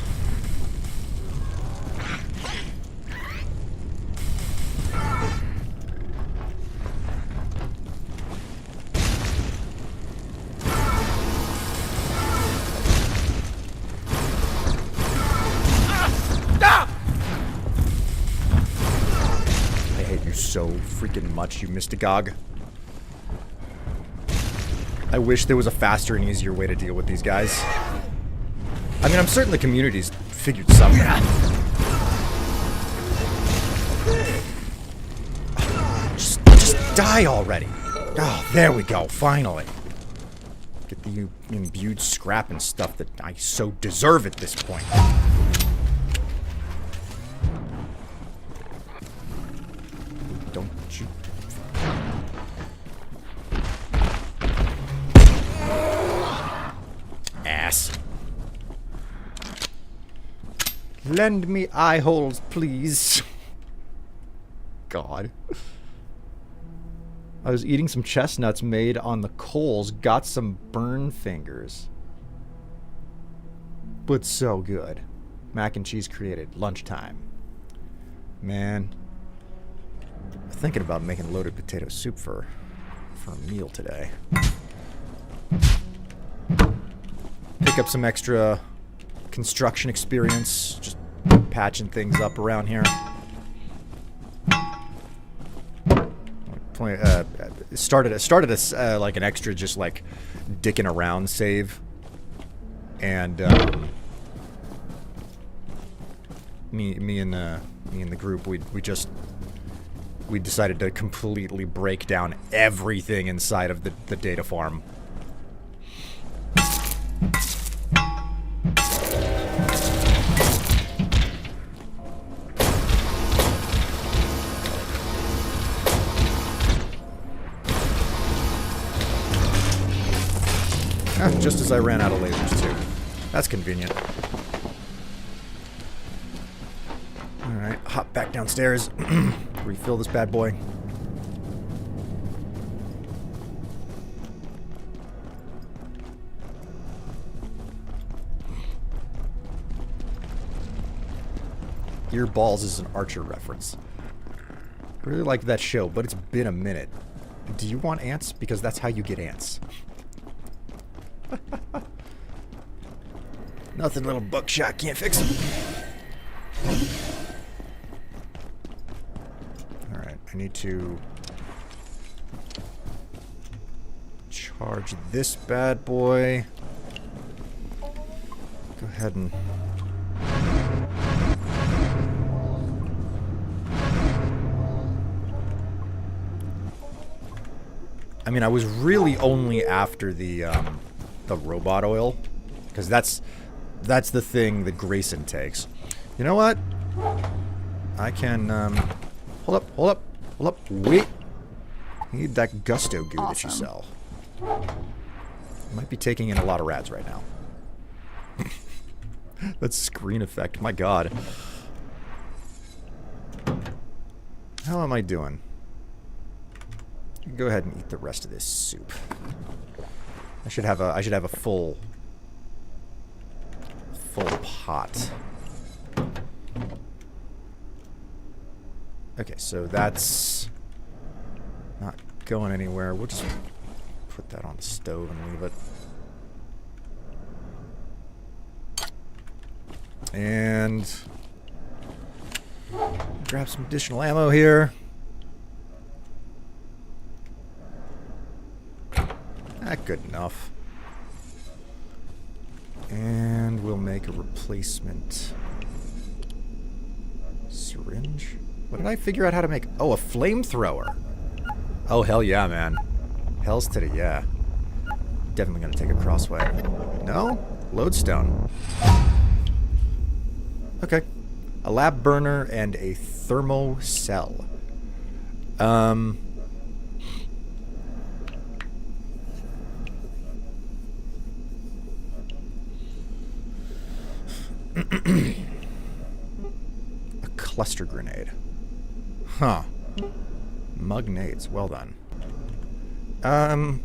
Speaker 1: so freaking much, you mystagogue. I wish there was a faster and easier way to deal with these guys. I mean, I'm certain the community's figured something out. Just die already. Oh, there we go, finally. Get the imbued scrap and stuff that I so deserve at this point. Don't you... Ass. Lend me eye holes, please. God. I was eating some chestnuts made on the coals, got some burn fingers. But so good. Mac and cheese created. Lunchtime. Man. I'm thinking about making loaded potato soup for a meal today. Pick up some extra construction experience. Just patching things up around here. Started a like an extra just like dicking around save, and me and the group we decided to completely break down everything inside of the data farm. Just as I ran out of lasers, too. That's convenient. Alright, hop back downstairs. Refill this bad boy. Ear balls is an Archer reference. I really like that show, but it's been a minute. Do you want ants? Because that's how you get ants. Nothing little buckshot can't fix them. Alright, I need to charge this bad boy. Go ahead and... I mean, I was really only after the robot oil, because that's the thing that Grayson takes. You know what? I can hold up, wait. I need that gusto goo that you sell. Might be taking in a lot of rads right now. That screen effect, my god. How am I doing? Go ahead and eat the rest of this soup. I should have a full pot. Okay, so that's not going anywhere. We'll just put that on the stove and leave it. And grab some additional ammo here. Good enough. And we'll make a replacement syringe. What did I figure out how to make? Oh, a flamethrower. Oh, hell yeah, man. Hell's to the yeah. Definitely gonna take a crossway. No? Lodestone. Okay. A lab burner and a thermo cell. A cluster grenade. Huh. Mugnades. Well done. I'm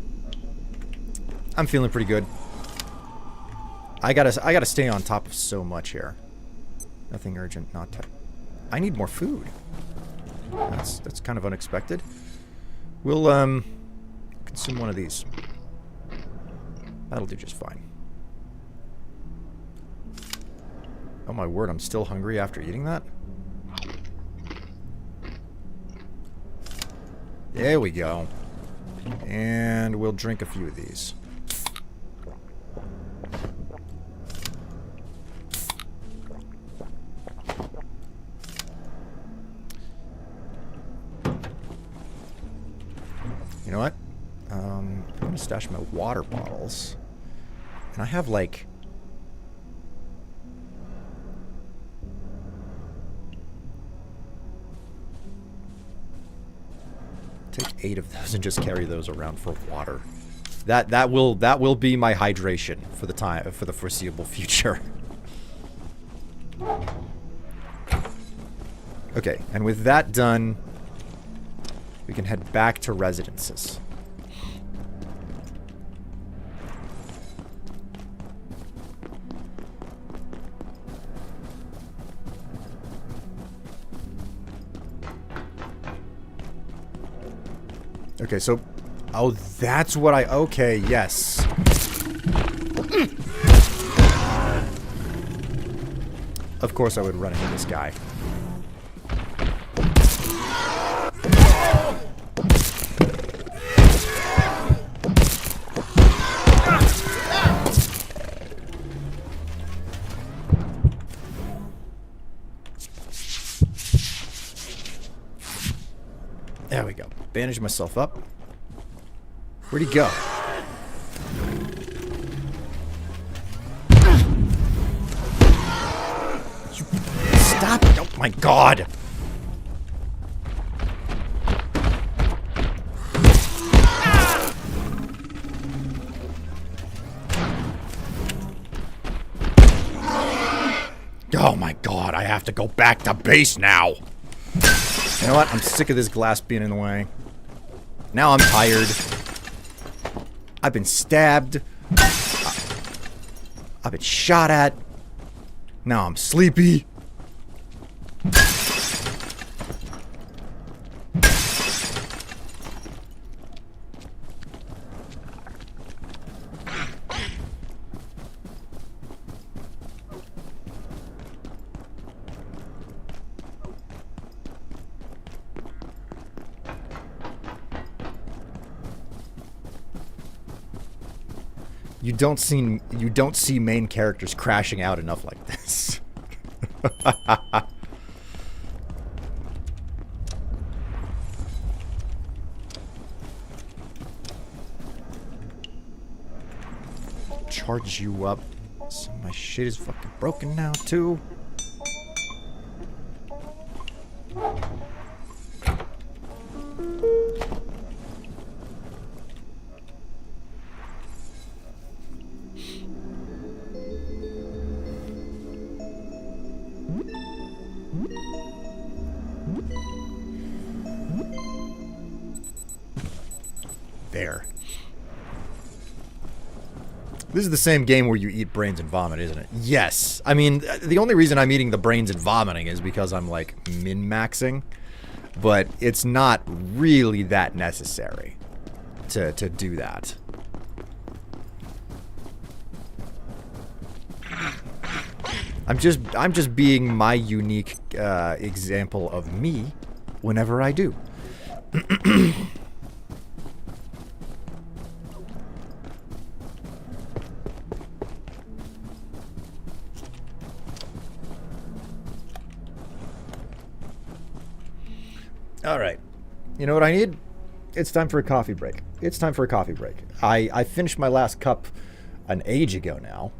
Speaker 1: feeling pretty good. I gotta stay on top of so much here. Nothing urgent, not I need more food. That's kind of unexpected. We'll consume one of these. That'll do just fine. Oh my word, I'm still hungry after eating that? There we go. And we'll drink a few of these. You know what? I'm gonna stash my water bottles. And I have like... Take 8 of those and just carry those around for water. That will be my hydration for the foreseeable future. Okay, and with that done, we can head back to residences. Okay, so... Oh, that's what I... Okay, yes. Of course I would run into this guy. There we go. Bandage myself up. Where'd he go? You stop it! Oh my god! Oh my god, I have to go back to base now! You know what? I'm sick of this glass being in the way. Now I'm tired. I've been stabbed. I've been shot at. Now I'm sleepy. You don't see main characters crashing out enough like this. Charge you up. So my shit is fucking broken now too. There. This is the same game where you eat brains and vomit, isn't it? Yes. I mean, the only reason I'm eating the brains and vomiting is because I'm, like, min-maxing. But it's not really that necessary to do that. I'm just being my unique example of me whenever I do. All right. You know what I need? It's time for a coffee break. It's time for a coffee break. I finished my last cup an age ago now.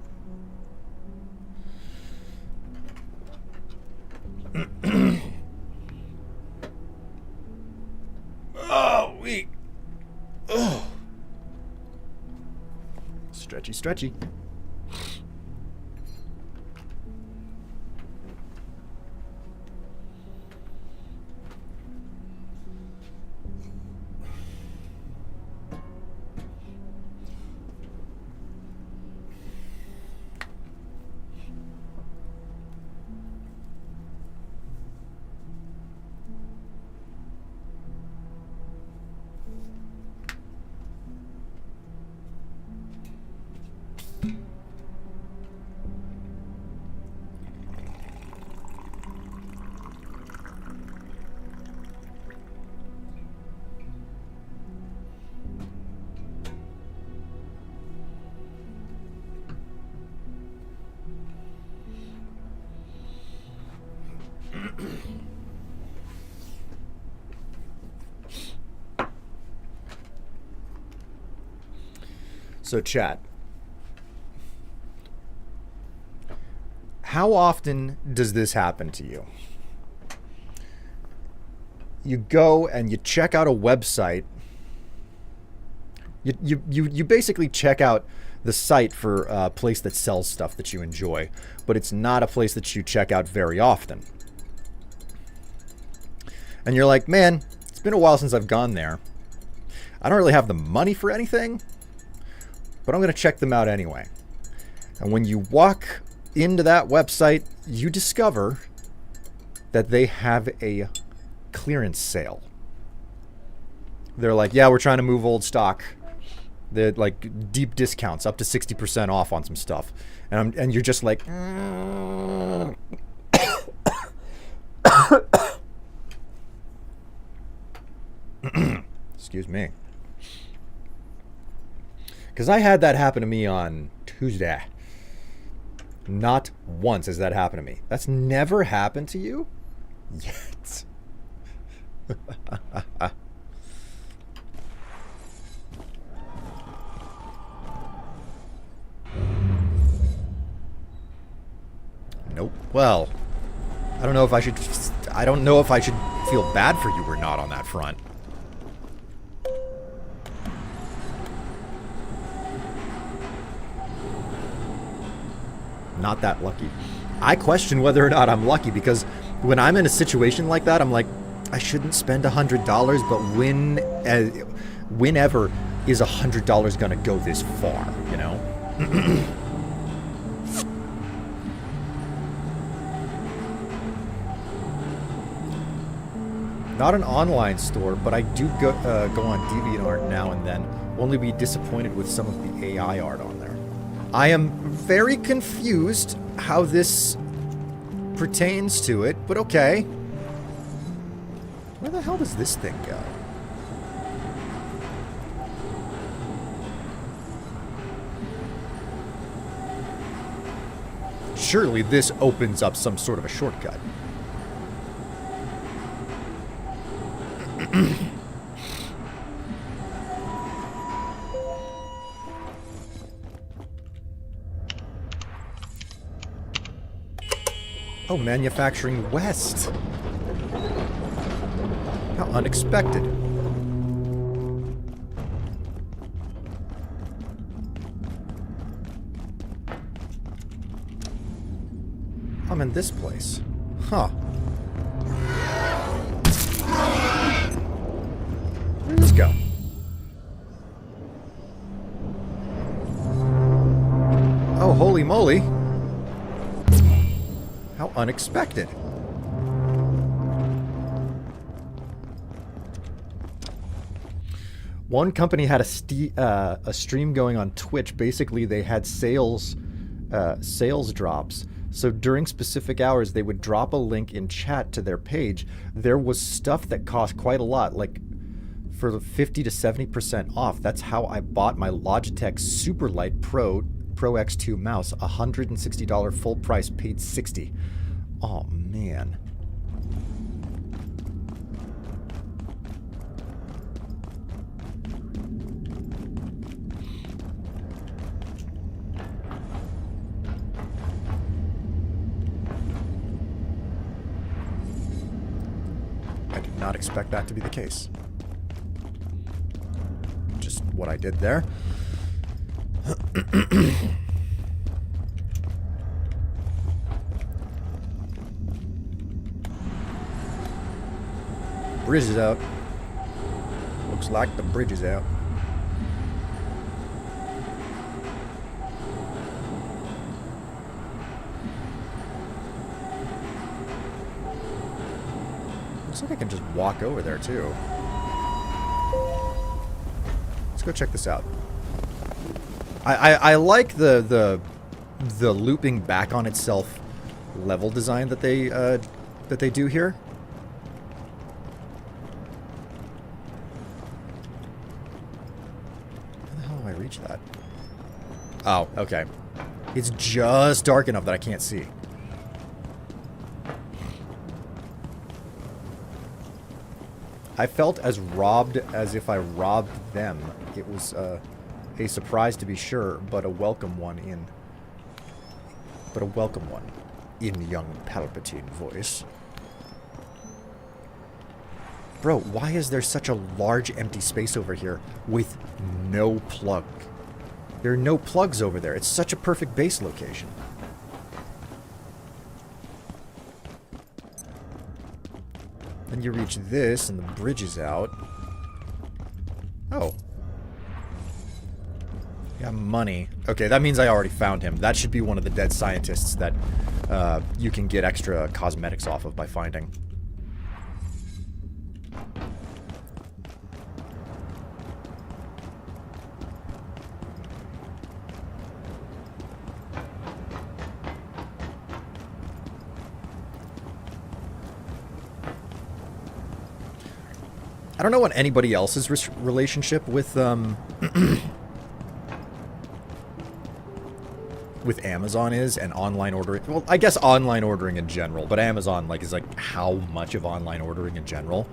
Speaker 1: Oh, we. Oh. Stretchy, stretchy. So, chat. How often does this happen to you? You go and you check out a website. You basically check out the site for a place that sells stuff that you enjoy, but it's not a place that you check out very often. And you're like, man, it's been a while since I've gone there. I don't really have the money for anything, but I'm going to check them out anyway. And when you walk into that website, you discover that they have a clearance sale. They're like, yeah, we're trying to move old stock. They're like deep discounts, up to 60% off on some stuff. And you're just like, excuse me. Because I had that happen to me on Tuesday. Not once has that happened to me. That's never happened to you? Yet. Nope. Well, I don't know if I should feel bad for you or not on that front. Not that lucky. I question whether or not I'm lucky, because when I'm in a situation like that, I'm like, I shouldn't spend $100, but whenever is $100 gonna go this far, you know? Not an online store, but I do go on DeviantArt now and then. Only be disappointed with some of the AI art on there. I am very confused how this pertains to it, but okay. Where the hell does this thing go? Surely this opens up some sort of a shortcut. Oh, Manufacturing West. How unexpected. I'm in this place. Huh. Where did this go? Oh, holy moly. How unexpected. One company had a stream going on Twitch. Basically, they had sales drops. So during specific hours, they would drop a link in chat to their page. There was stuff that cost quite a lot, like for 50 to 70% off. That's how I bought my Logitech Superlight Pro X2 mouse. $160 full price, paid $60. Oh man. I did not expect that to be the case. Just what I did there. Bridge is out. Looks like the bridge is out. Looks like I can just walk over there too. Let's go check this out. I like the looping back on itself level design that they do here. That. Oh, okay. It's just dark enough that I can't see. I felt as robbed as if I robbed them. It was a surprise to be sure, but a welcome one in young Palpatine voice. Bro, why is there such a large empty space over here with no plug? There are no plugs over there. It's such a perfect base location. Then you reach this, and the bridge is out. Oh. Yeah, money. Okay, that means I already found him. That should be one of the dead scientists that you can get extra cosmetics off of by finding. I don't know what anybody else's relationship with with Amazon is and online ordering. Well, I guess online ordering in general, but Amazon is like how much of online ordering in general.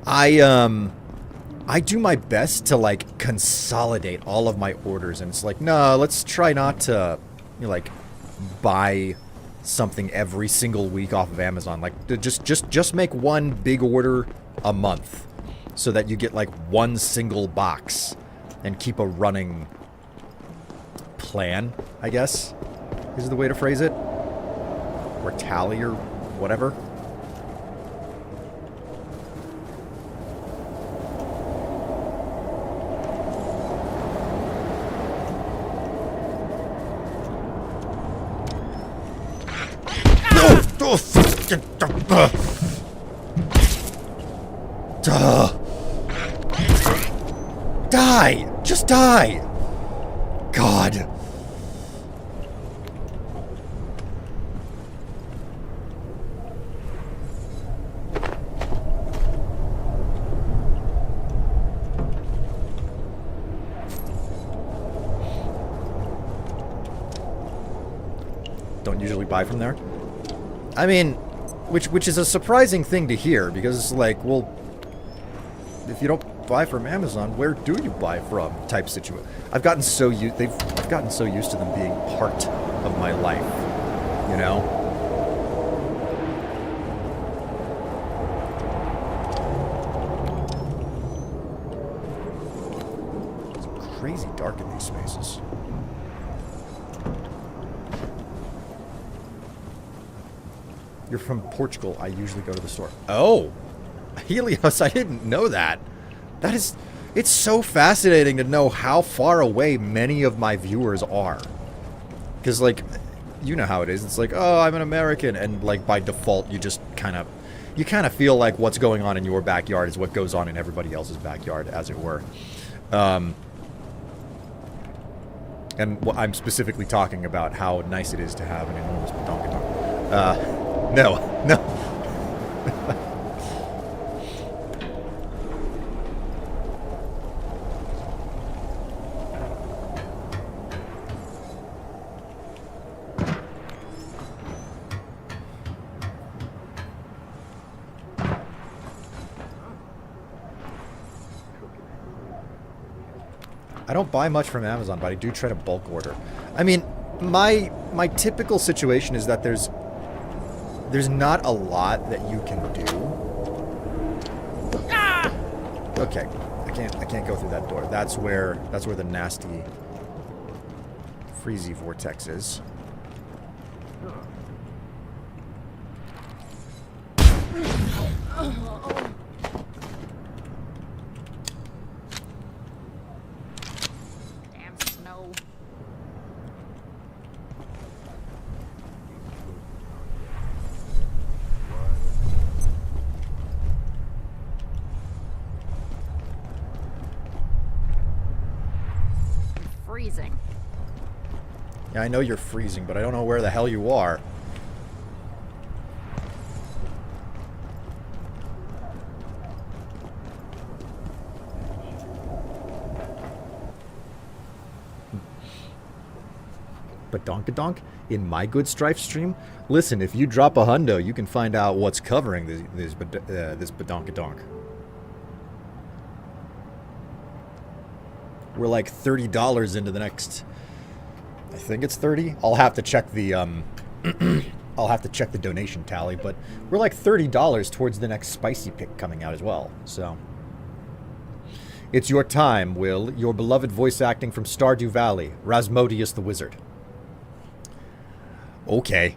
Speaker 1: I do my best to like consolidate all of my orders, and it's like, no, let's try not to buy something every single week off of Amazon. Like just make one big order a month so that you get like one single box and keep a running plan, I guess is the way to phrase it, or tally or whatever. Die! Just die! God. Don't usually buy from there. I mean, which is a surprising thing to hear, because it's like, well, if you don't buy from Amazon, where do you buy from? Type situation. I've gotten so used to them being part of my life, you know? It's crazy dark in these spaces. You're from Portugal. I usually go to the store. Oh! Helios, I didn't know that. It's so fascinating to know how far away many of my viewers are. Because, like, you know how it is. It's like, oh, I'm an American. And, like, by default, you just kind of feel like what's going on in your backyard is what goes on in everybody else's backyard, as it were. And I'm specifically talking about how nice it is to have an enormous badonkadonk. No. I don't buy much from Amazon, but I do try to bulk order. I mean, my typical situation is that there's not a lot that you can do. Ah! Okay, I can't go through that door. That's where the nasty freezy vortex is.
Speaker 4: Freezing.
Speaker 1: Yeah, I know you're freezing, but I don't know where the hell you are. badonkadonk in my good Strife stream? Listen, if you drop a hundo, you can find out what's covering this badonkadonk. We're like $30 into the next... I think it's 30. I'll have to check the I'll have to check the donation tally, but we're like $30 towards the next spicy pick coming out as well. So it's your time, Will. Your beloved voice acting from Stardew Valley, Rasmodius the Wizard. Okay.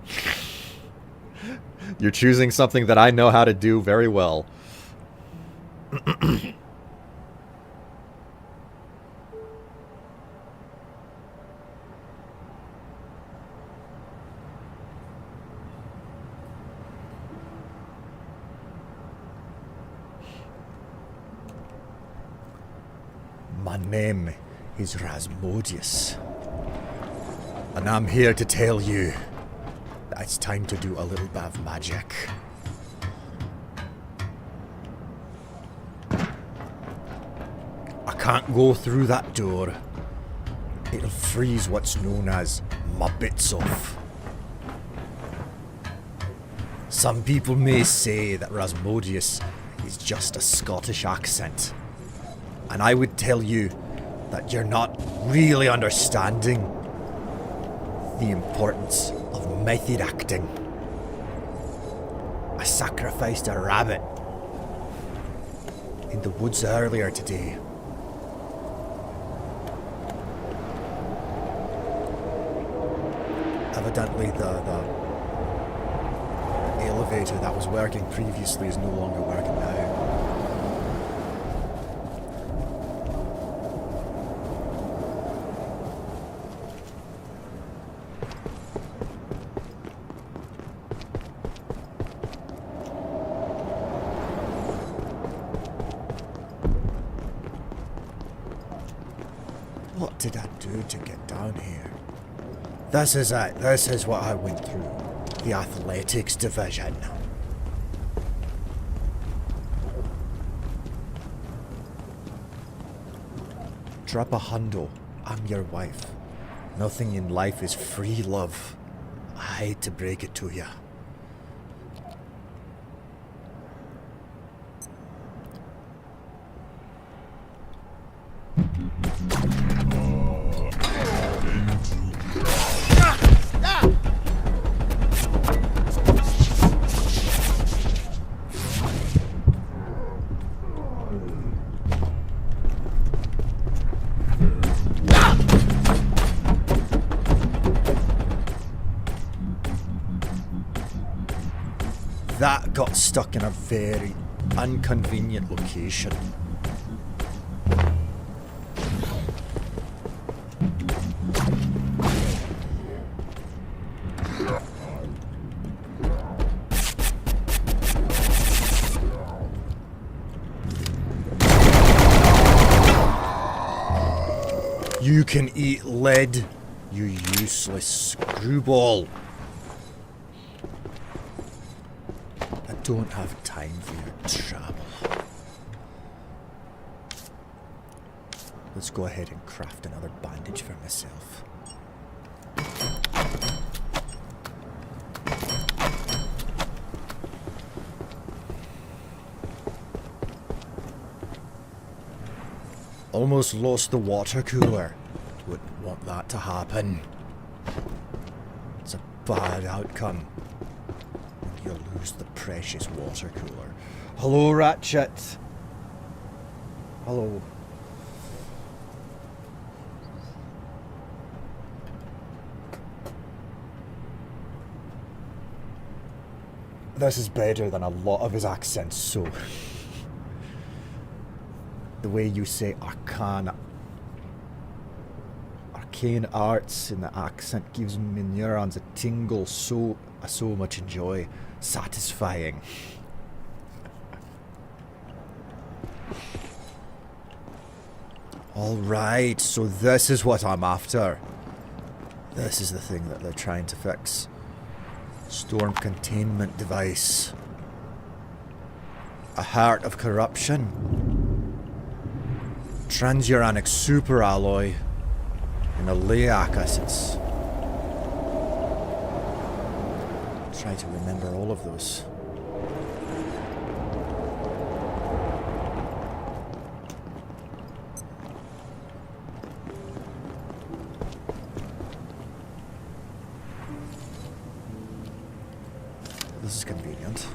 Speaker 1: You're choosing something that I know how to do very well. My name is Rasmodius, and I'm here to tell you that it's time to do a little bit of magic. I can't go through that door. It'll freeze what's known as my bits off. Some people may say that Rasmodius is just a Scottish accent. And I would tell you that you're not really understanding the importance of method acting. I sacrificed a rabbit in the woods earlier today. Evidently the elevator that was working previously is no longer working now. What did I do to get down here? This is it. This is what I went through. The athletics division. Drop a hundo. I'm your wife. Nothing in life is free, love. I hate to break it to you. That got stuck in a very inconvenient location. You can eat lead, you useless screwball. I don't have time for your trouble. Let's go ahead and craft another bandage for myself. Almost lost the water cooler. Wouldn't want that to happen. It's a bad outcome when you lose the precious water cooler. Hello, Ratchet. Hello. This is better than a lot of his accents, so... The way you say arcane arts in the accent gives my neurons a tingle I so much enjoy. Satisfying. Alright, so this is what I'm after. This is the thing that they're trying to fix. Storm containment device. A heart of corruption. Transuranic superalloy and a Leac acids. Try to remember all of those. This is convenient.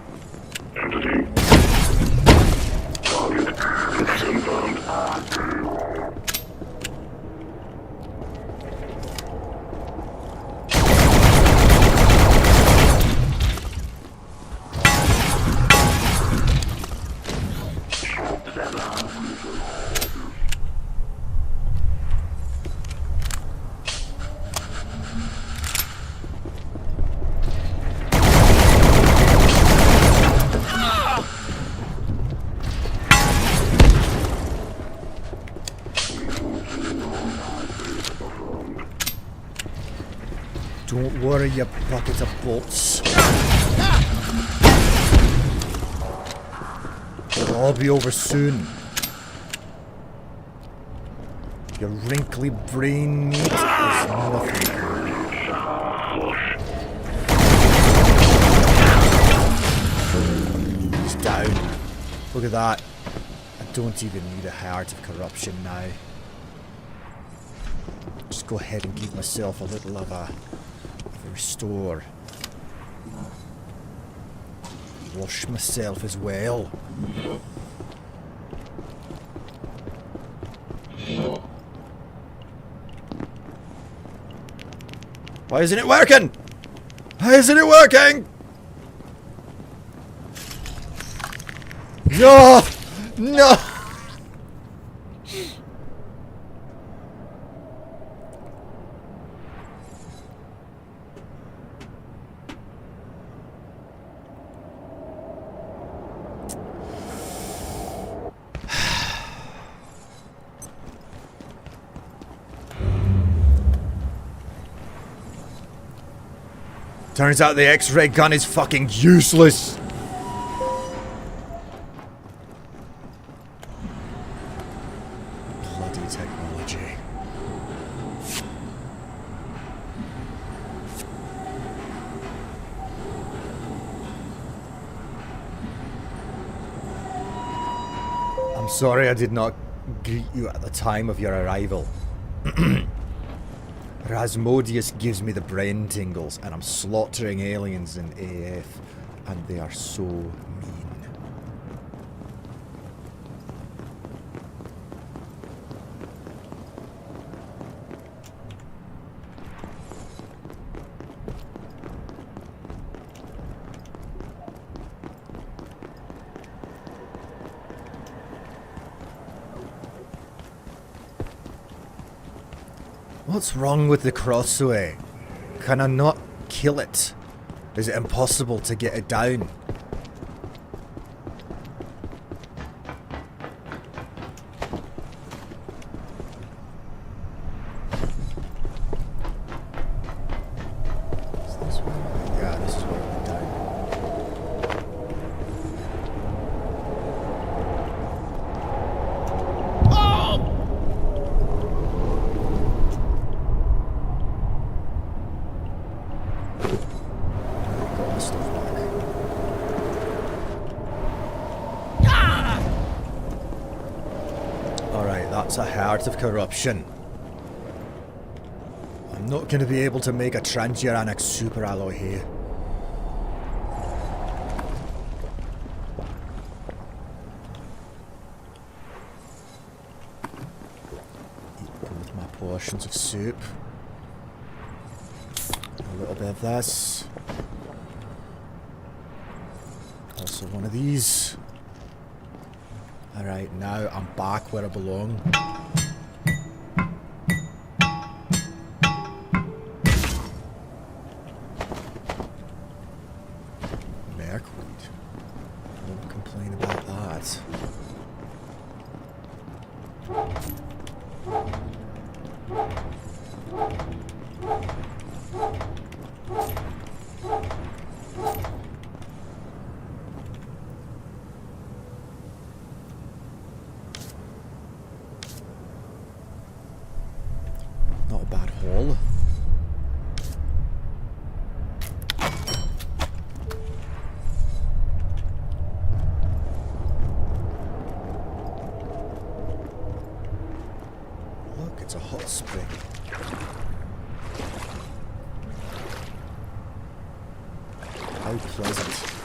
Speaker 1: Don't worry, you bucket of bolts. It'll all be over soon. Your wrinkly brain meat is nothing. He's down. Look at that. I don't even need a heart of corruption now. Just go ahead and give myself a little of a restore. Wash myself as well. Why isn't it working? Why isn't it working? No! No! Turns out the X-ray gun is fucking useless. Bloody technology. I'm sorry I did not greet you at the time of your arrival. Rasmodius gives me the brain tingles, and I'm slaughtering aliens in AF, and they are so mean. What's wrong with the crossway? Can I not kill it? Is it impossible to get it down? Is this where? Yeah, this is where it went down. Got my stuff back. Alright, that's a heart of corruption. I'm not going to be able to make a transuranic super alloy here. Eat both my portions of soup. A little bit of this. Also one of these. Alright, now I'm back where I belong. Merkweed. Won't complain about that. Not a bad haul. isn't.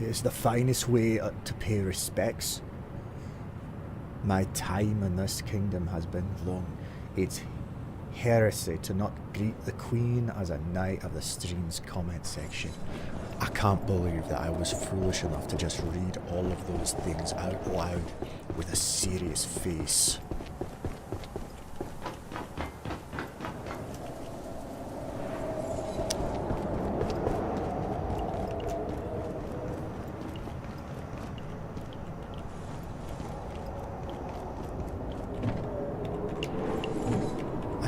Speaker 1: It is the finest way to pay respects. My time in this kingdom has been long. It's heresy to not greet the Queen as a knight of the stream's comment section. I can't believe that I was foolish enough to just read all of those things out loud with a serious face.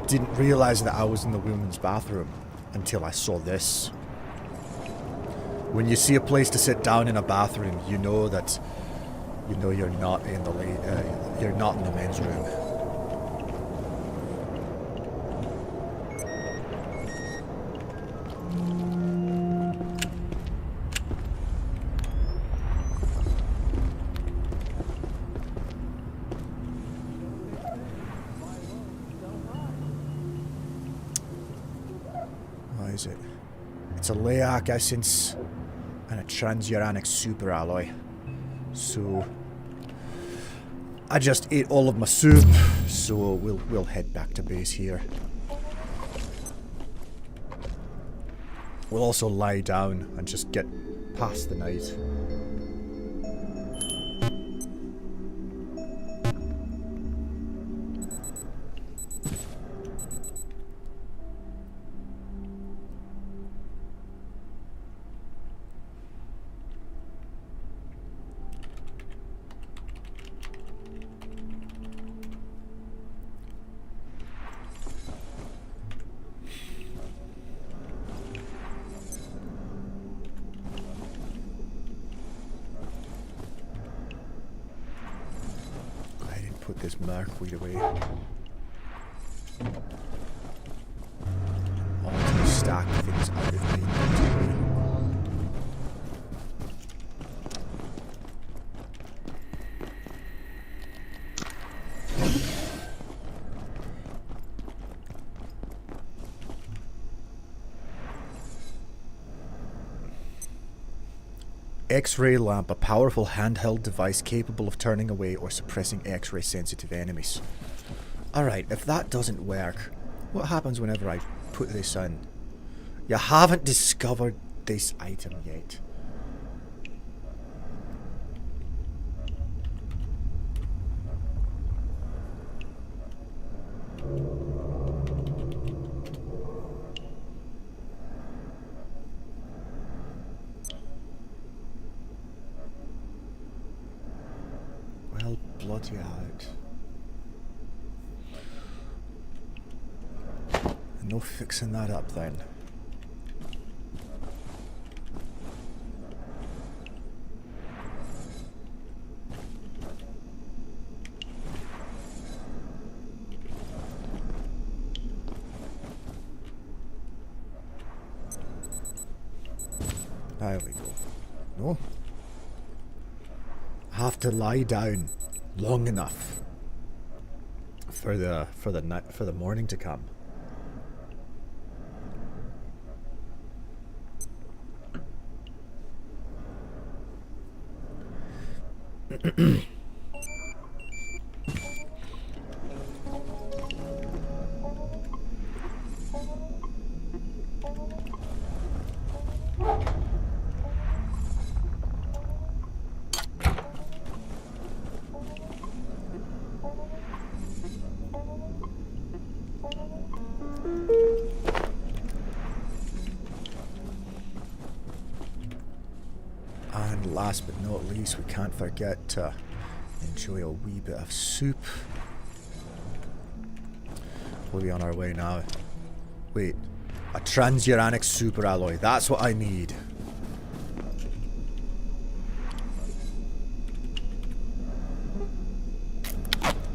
Speaker 1: Didn't realize that I was in the women's bathroom until I saw this. When you see a place to sit down in a bathroom, you know that you're not in the men's room. It's a Layak essence and a transuranic superalloy. So I just ate all of my soup, so we'll head back to base here. We'll also lie down and just get past the night. Put this markweed away. All to stack things out of me. X-ray lamp, a powerful handheld device capable of turning away or suppressing X-ray sensitive enemies. Alright, if that doesn't work, what happens whenever I put this in? You haven't discovered this item yet. Bloody out. No fixing that up then. There we go. No. Have to lie down long enough for the morning to come. And last but not least, we can't forget to enjoy a wee bit of soup. We'll be on our way now. Wait, a transuranic superalloy. That's what I need.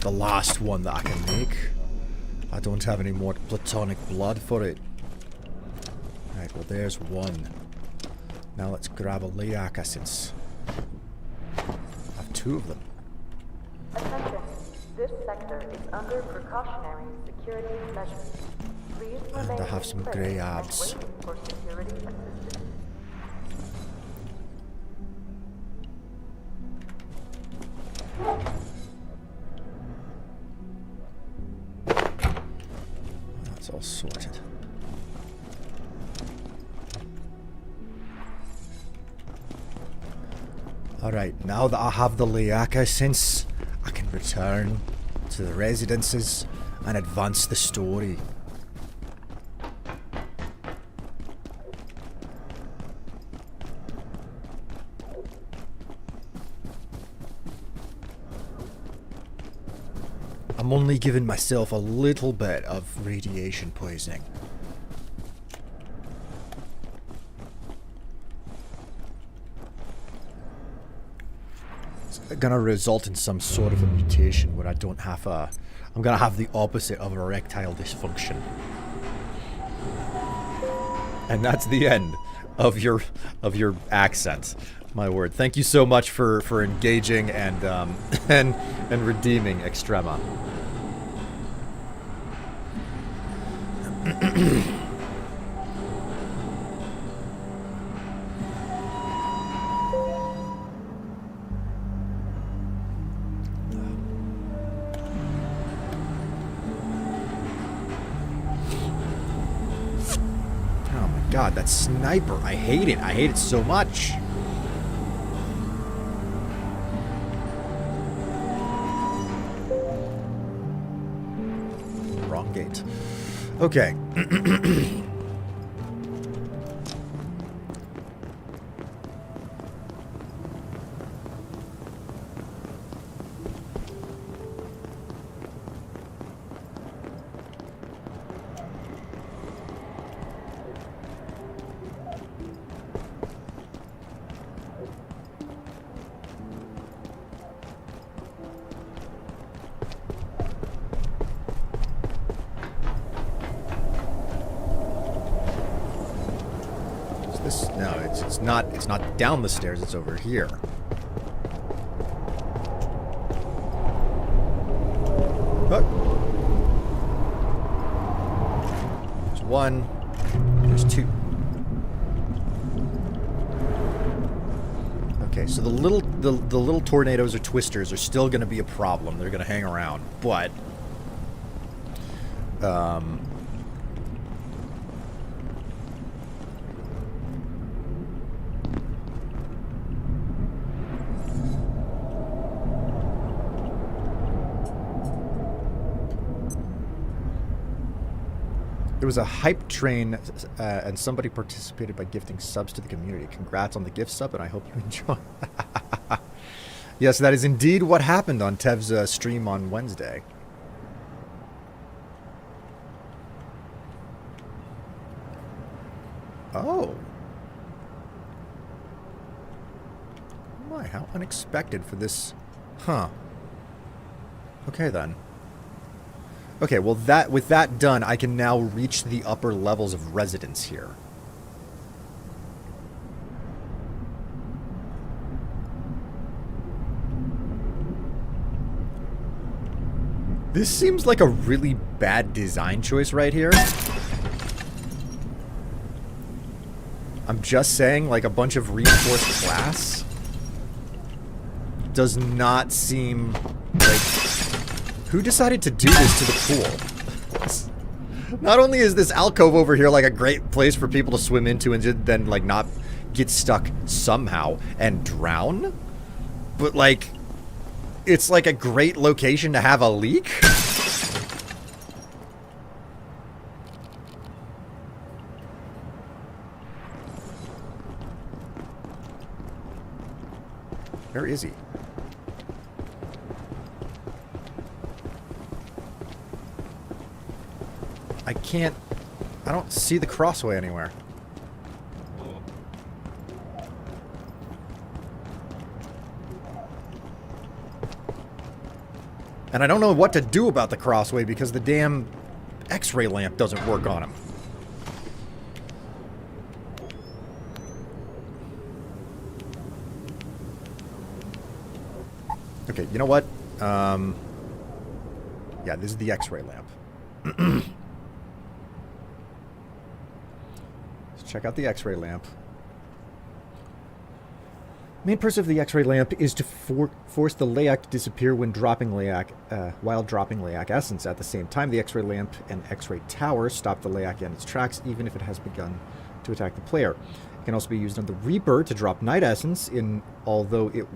Speaker 1: The last one that I can make. I don't have any more platonic blood for it. Right, well there's one. Now let's grab a Leak essence. I have 2 of them.
Speaker 7: Attention. This sector is under precautionary security measures. Please
Speaker 1: And
Speaker 7: remain
Speaker 1: I have some
Speaker 7: in place
Speaker 1: grey
Speaker 7: and
Speaker 1: abs.
Speaker 7: wait for security assistance.
Speaker 1: That's all sorted. Alright, now that I have the Leak essence, I can return to the residences and advance the story. I'm only giving myself a little bit of radiation poisoning. It's gonna result in some sort of a mutation where I don't have a... I'm gonna have the opposite of erectile dysfunction. And that's the end of your accent. My word. Thank you so much for engaging and and redeeming Extrema. Oh my god, that sniper. I hate it. I hate it so much. Wrong gate. Okay. This, no, it's not down the stairs, it's over here. Oh. There's 1. There's 2. Okay, so the little tornadoes or twisters are still going to be a problem. They're going to hang around, but there was a hype train, and somebody participated by gifting subs to the community. Congrats on the gift sub, and I hope you enjoy. Yes, that is indeed what happened on Tev's stream on Wednesday. Oh. My, how unexpected for this. Huh. Okay, then. Okay, well with that done, I can now reach the upper levels of residence here. This seems like a really bad design choice right here. I'm just saying, like, a bunch of reinforced glass does not seem like... Who decided to do this to the pool? Not only is this alcove over here like a great place for people to swim into and then like not get stuck somehow and drown, but like it's like a great location to have a leak. Where is he? I can't... I don't see the crossway anywhere. And I don't know what to do about the crossway because the damn X-ray lamp doesn't work on him. Okay, you know what? Yeah, this is the X-ray lamp. Let's check out the X-ray lamp. Main purpose of the X-ray lamp is to force the Layak to disappear when dropping Layak, while dropping Layak essence. At the same time, the X-ray lamp and X-ray tower stop the Layak in its tracks, even if it has begun to attack the player. It can also be used on the Reaper to drop Night Essence, although it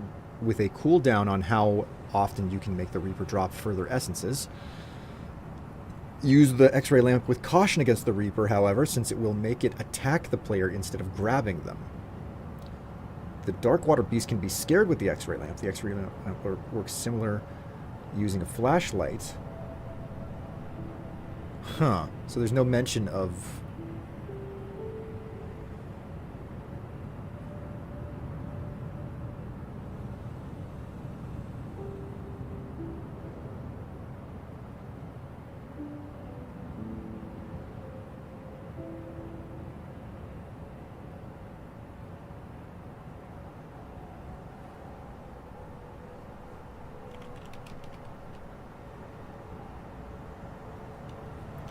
Speaker 1: with a cooldown on how often you can make the Reaper drop further essences. Use the X-ray lamp with caution against the Reaper, however, since it will make it attack the player instead of grabbing them. The Darkwater Beast can be scared with the X-ray lamp. The X-ray lamp works similar using a flashlight. Huh. So there's no mention of...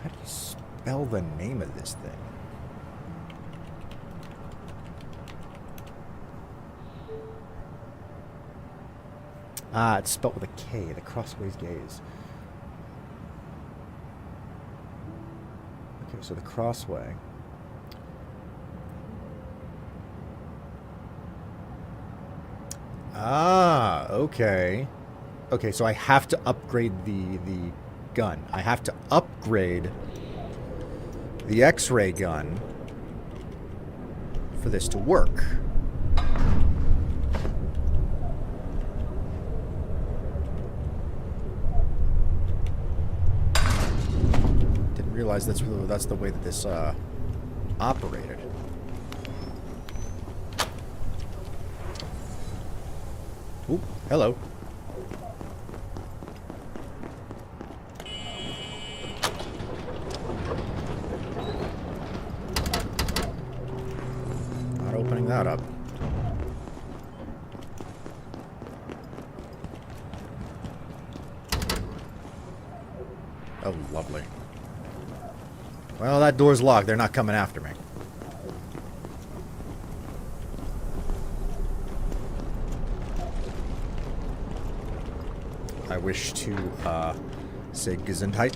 Speaker 1: How do you spell the name of this thing? Ah, it's spelled with a K, the Crossways Gaze. Okay, so the Crossway. Ah, okay. Okay, so I have to upgrade the gun. I have to upgrade the X-ray gun for this to work. Didn't realize that's the way that this operated. Oop, hello. Not opening that up. Oh, lovely. Well, that door's locked. They're not coming after me. I wish to say Gesundheit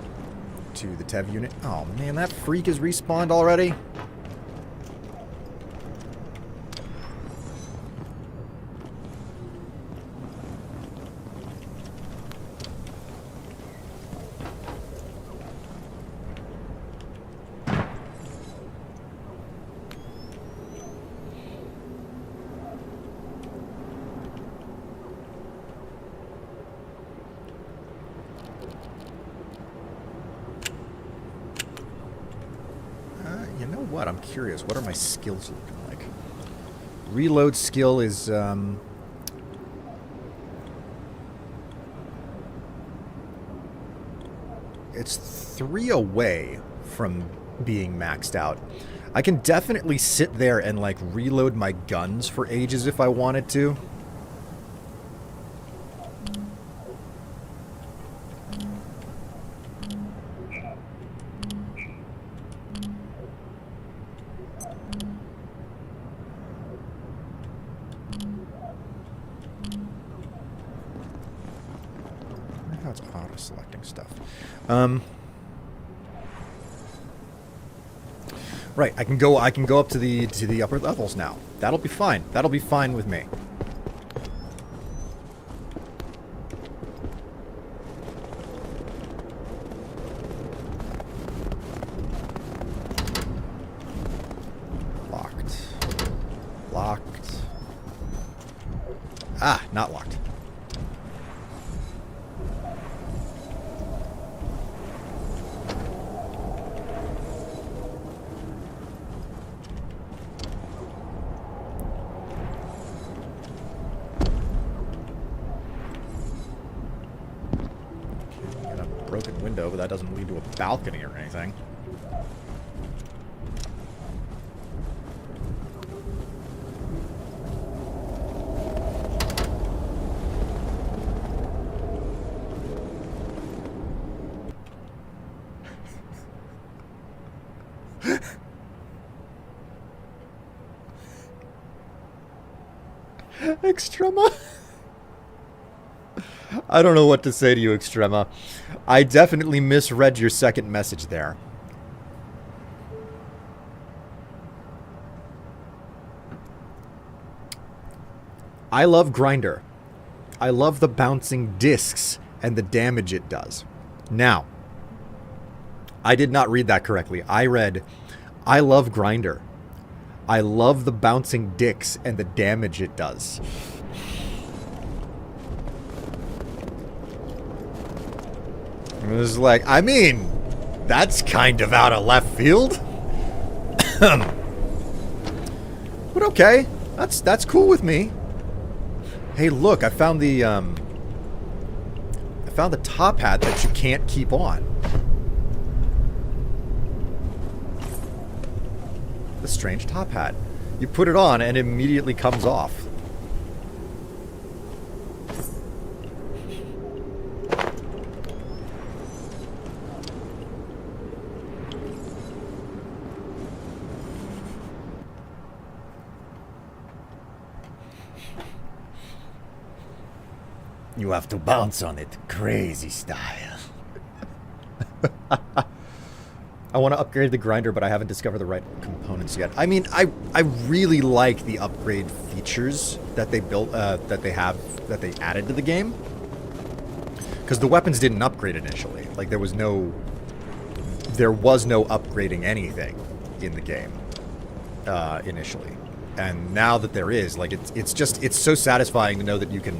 Speaker 1: to the Tev unit. Oh man, that freak is respawned already? You know what? I'm curious. What are my skills looking like? Reload skill is, it's 3 away from being maxed out. I can definitely sit there and, like, reload my guns for ages if I wanted to. It's auto-selecting stuff. Right, I can go up to the upper levels now. That'll be fine. That'll be fine with me. Locked. Locked. Ah, not locked. broken window, but that doesn't lead to a balcony or anything. Extrema? I don't know what to say to you, Extrema. I definitely misread your second message there. I love Grinder. I love the bouncing discs and the damage it does. Now, I did not read that correctly. I read, I love Grinder. I love the bouncing dicks and the damage it does. It was like, I mean, that's kind of out of left field. But okay, that's cool with me. Hey, look, I found the top hat that you can't keep on. The strange top hat. You put it on and it immediately comes off. You have to bounce on it, crazy style. I want to upgrade the grinder, but I haven't discovered the right components yet. I mean, I really like the upgrade features that they built, that they added to the game. Because the weapons didn't upgrade initially. Like there was no upgrading anything in the game initially, and now that there is, like it's so satisfying to know that you can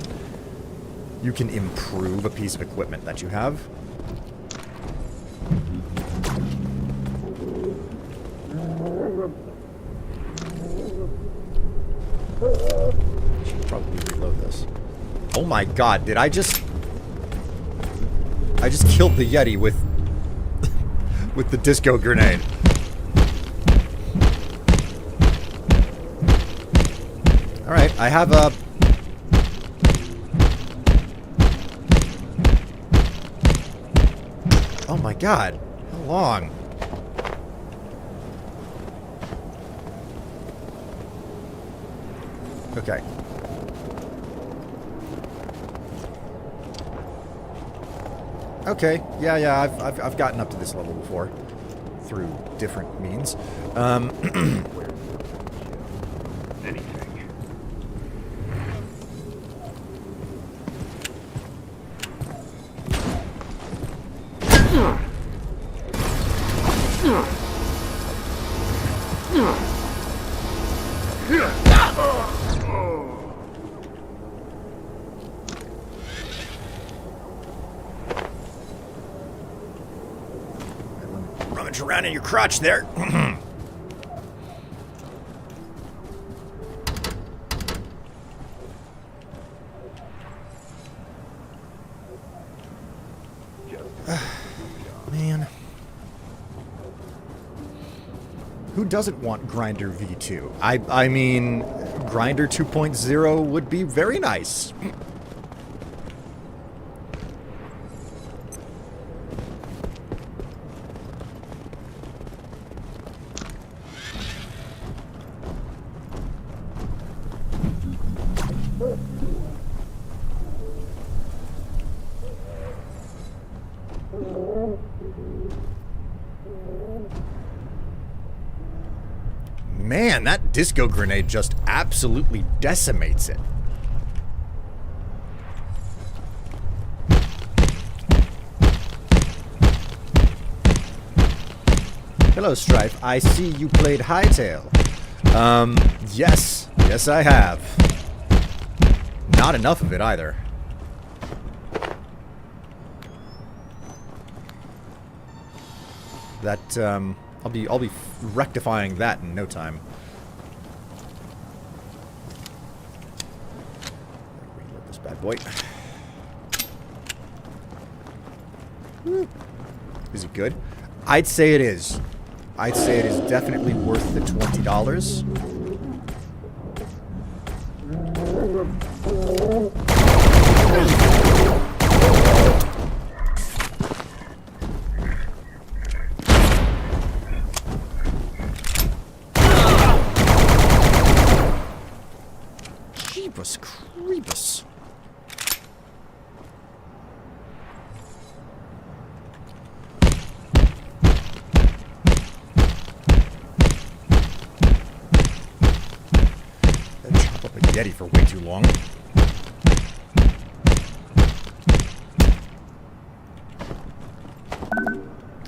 Speaker 1: improve a piece of equipment that you have. Should probably reload this. Oh my god, did I just killed the Yeti with with the disco grenade. Alright, I have a oh my god, how long? Okay. Okay, yeah, I've gotten up to this level before through different means. Rummage around in your crotch there. Man. Who doesn't want Grinder V2? I mean, Grinder 2.0 would be very nice. Man, that disco grenade just absolutely decimates it. Hello, Strife. I see you played Hightail. Yes. Yes, I have. Not enough of it, either. That, I'll be rectifying that in no time. Reload this bad boy. Is it good? I'd say it is. I'd say it is definitely worth the $20. Jeebus creepus. Chop up a Yeti for way too long.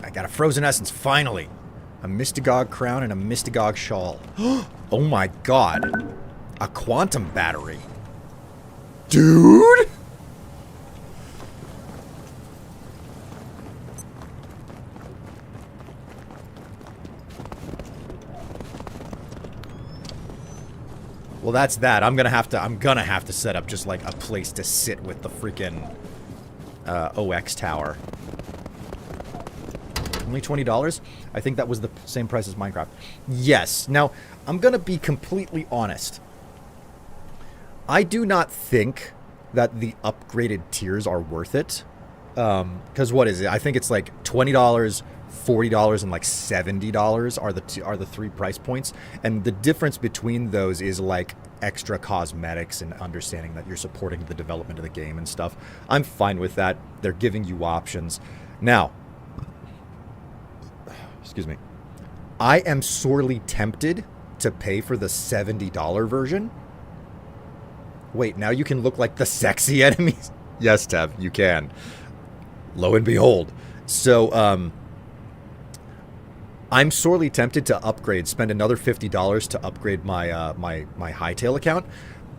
Speaker 1: I got a frozen essence, finally. A Mystagogue crown and a Mystagogue shawl. Oh my god. A quantum battery. Dude! Well, that's that. I'm gonna have to set up just like a place to sit with the freaking OX tower. Only $20? I think that was the same price as Minecraft. Yes. Now, I'm gonna be completely honest. I do not think that the upgraded tiers are worth it. Because what is it? I think it's like $20, $40, and like $70 are the three price points. And the difference between those is like extra cosmetics and understanding that you're supporting the development of the game and stuff. I'm fine with that. They're giving you options. Now, excuse me. I am sorely tempted to pay for the $70 version. Wait, now you can look like the sexy enemies? Yes, Tev, you can. Lo and behold. So, I'm sorely tempted to upgrade, spend another $50 to upgrade my my Hightail account,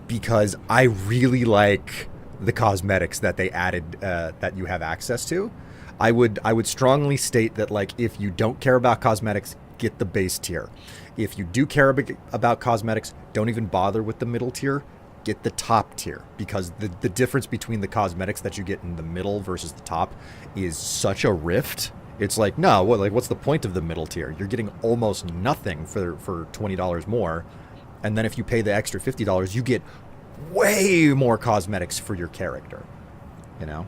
Speaker 1: because I really like the cosmetics that they added that you have access to. I would strongly state that, like, if you don't care about cosmetics, get the base tier. If you do care about cosmetics, don't even bother with the middle tier. Get the top tier, because the difference between the cosmetics that you get in the middle versus the top is such a rift. It's like, no, what's the point of the middle tier? You're getting almost nothing for $20 more. And then if you pay the extra $50, you get way more cosmetics for your character. You know?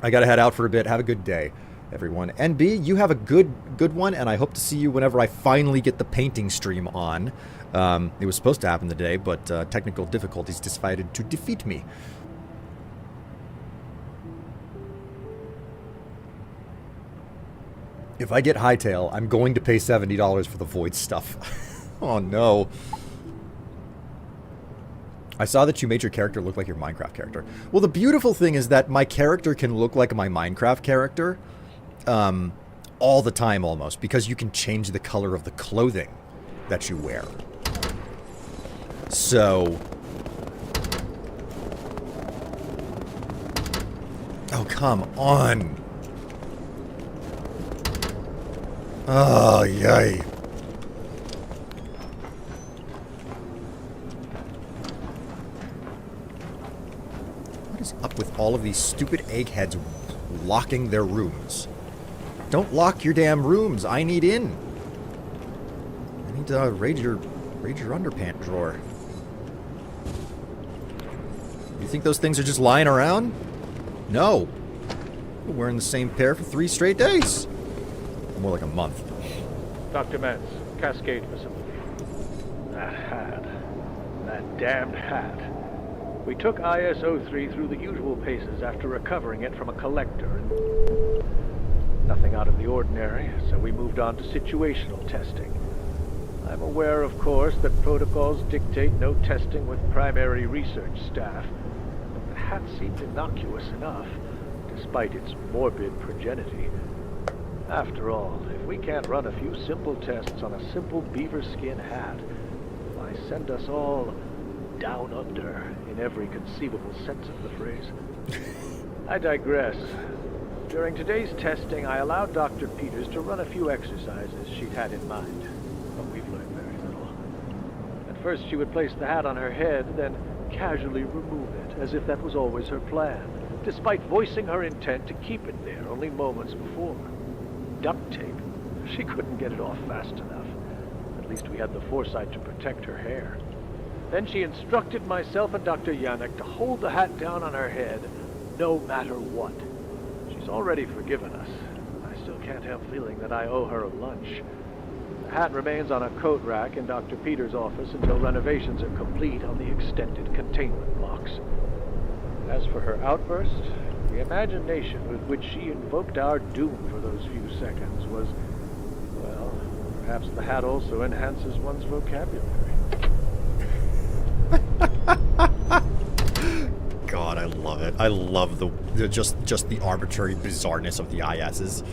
Speaker 1: I gotta head out for a bit. Have a good day, everyone. NB, you have a good one, and I hope to see you whenever I finally get the painting stream on. It was supposed to happen today, but technical difficulties decided to defeat me. If I get Hightail, I'm going to pay $70 for the Void stuff. Oh no. I saw that you made your character look like your Minecraft character. Well, the beautiful thing is that my character can look like my Minecraft character all the time almost, because you can change the color of the clothing that you wear. So... Oh, come on. Oh, yay. What is up with all of these stupid eggheads locking their rooms? Don't lock your damn rooms. I need in. I need to raid your underpant drawer. You think those things are just lying around? No. We're wearing the same pair for 3 straight days. More like a month.
Speaker 6: Dr. Mance, Cascade facility. That hat. That damned hat. We took IS-03 through the usual paces after recovering it from a collector. Nothing out of the ordinary, so we moved on to situational testing. I'm aware, of course, that protocols dictate no testing with primary research staff, but the hat seemed innocuous enough, despite its morbid progeny. After all, if we can't run a few simple tests on a simple beaver skin hat, why send us all down under in every conceivable sense of the phrase? I digress. During today's testing, I allowed Dr. Peters to run a few exercises she'd had in mind, but we've learned very little. At first she would place the hat on her head, then casually remove it, as if that was always her plan. despite voicing her intent to keep it there only moments before. Duct tape. She couldn't get it off fast enough. At least we had the foresight to protect her hair. Then she instructed myself and Dr. Yannick to hold the hat down on her head, no matter what. She's already forgiven us. I still can't help feeling that I owe her a lunch. The hat remains on a coat rack in Dr. Peters' office until renovations are complete on the extended containment blocks. As for her outburst, the imagination with which she invoked our doom for those few seconds was, well, perhaps the hat also enhances one's vocabulary.
Speaker 1: God, I love it. I love the just the arbitrary bizarreness of the ISs.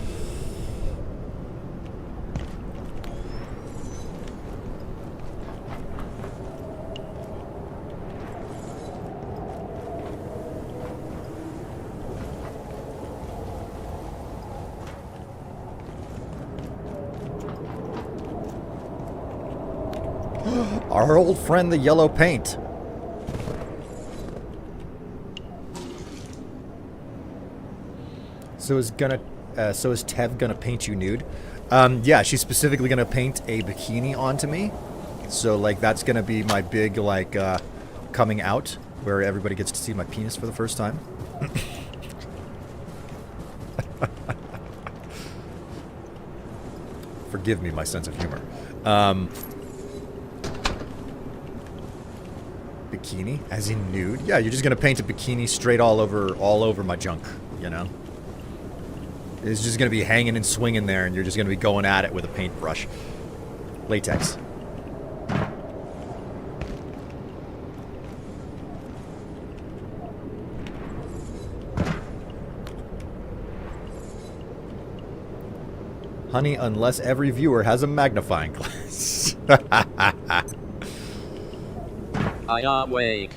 Speaker 1: Our old friend, the yellow paint. So is Tev gonna paint you nude? Yeah, she's specifically gonna paint a bikini onto me. So like that's gonna be my big like coming out, where everybody gets to see my penis for the first time. Forgive me my sense of humor. Bikini, as in nude? Yeah, you're just gonna paint a bikini straight all over my junk, you know? It's just gonna be hanging and swinging there, and you're just gonna be going at it with a paintbrush. Latex. Honey, unless every viewer has a magnifying glass.
Speaker 9: I awake.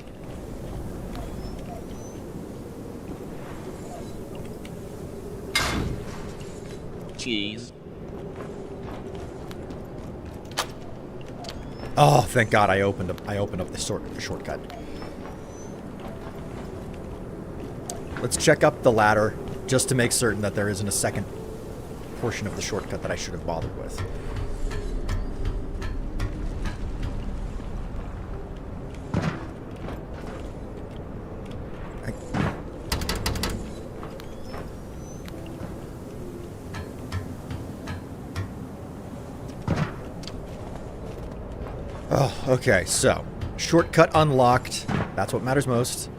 Speaker 9: Cheese.
Speaker 1: Oh, thank God! I opened up the shortcut. Let's check up the ladder just to make certain that there isn't a second portion of the shortcut that I should have bothered with. Oh, okay, so shortcut unlocked. That's what matters most.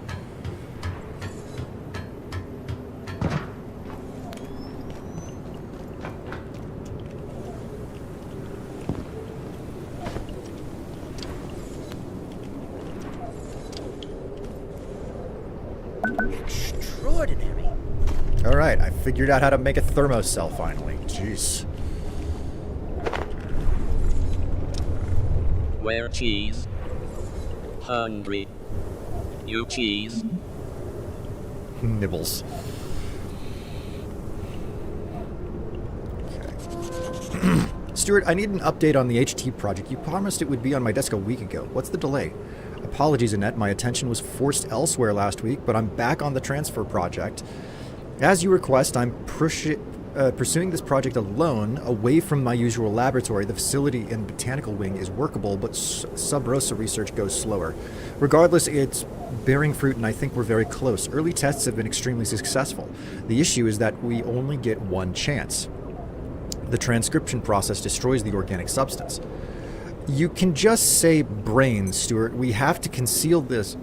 Speaker 9: Extraordinary.
Speaker 1: All right, I figured out how to make a thermocell finally. Jeez.
Speaker 9: Where cheese? Hungry. You cheese?
Speaker 1: Nibbles. Okay. Stuart, I need an update on the HT project. You promised it would be on my desk a week ago. What's the delay? Apologies, Annette. My attention was forced elsewhere last week, but I'm back on the transfer project. As you request, I'm pursuing this project alone, away from my usual laboratory. The facility in Botanical Wing is workable, but Sub Rosa research goes slower. Regardless, it's bearing fruit, and I think we're very close. Early tests have been extremely successful. The issue is that we only get one chance. The transcription process destroys the organic substance. You can just say brains, Stuart. We have to conceal this.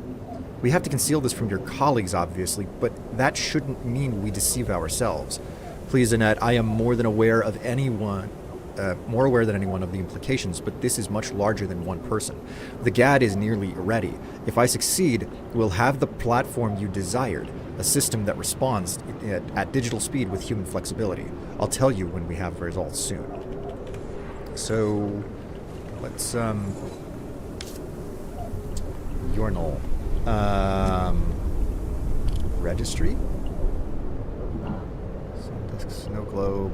Speaker 1: We have to conceal this from your colleagues, obviously, but that shouldn't mean we deceive ourselves. Please, Annette, I am more aware than anyone of the implications, but this is much larger than one person. The GAD is nearly ready. If I succeed, we'll have the platform you desired, a system that responds at digital speed with human flexibility. I'll tell you when we have results soon. So, let's, Urinal. Registry? Sundisk, Snow Globe,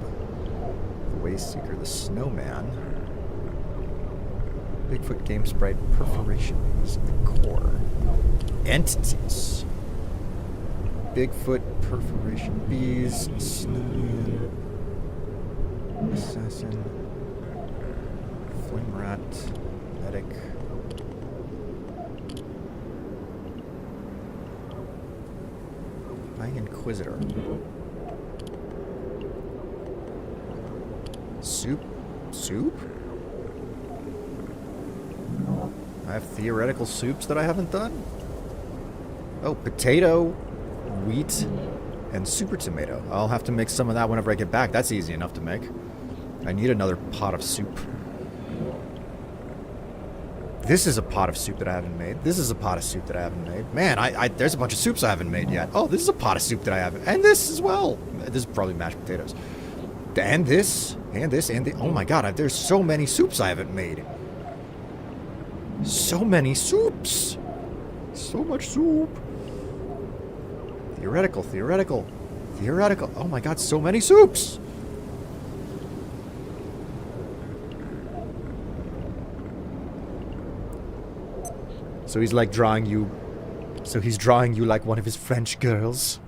Speaker 1: the Waste Seeker, the Snowman, Bigfoot Game Sprite, Perforations, the Core, Entities. Bigfoot, perforation bees, snowman, assassin, flame rat, medic. Inquisitor. Soup? Soup? I have theoretical soups that I haven't done? Oh, potato, wheat, and super tomato. I'll have to make some of that whenever I get back. That's easy enough to make. I need another pot of soup. This is a pot of soup that I haven't made. This is a pot of soup that I haven't made. Man, there's a bunch of soups I haven't made yet. Oh, this is a pot of soup that I haven't. And this as well. This is probably mashed potatoes. And this. And this. And the. Oh my god, there's so many soups I haven't made. So many soups. So much soup. Theoretical, theoretical, theoretical. Oh my god, so many soups. So he's like drawing you. So he's drawing you like one of his French girls.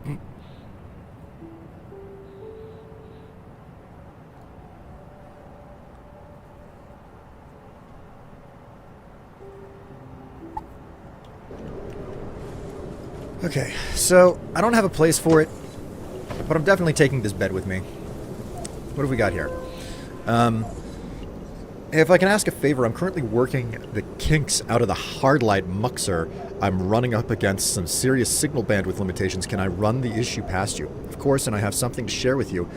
Speaker 1: Okay, so I don't have a place for it, but I'm definitely taking this bed with me. What have we got here? If I can ask a favor, I'm currently working the kinks out of the hardlight muxer. I'm running up against some serious signal bandwidth limitations. Can I run the issue past you? Of course, and I have something to share with you.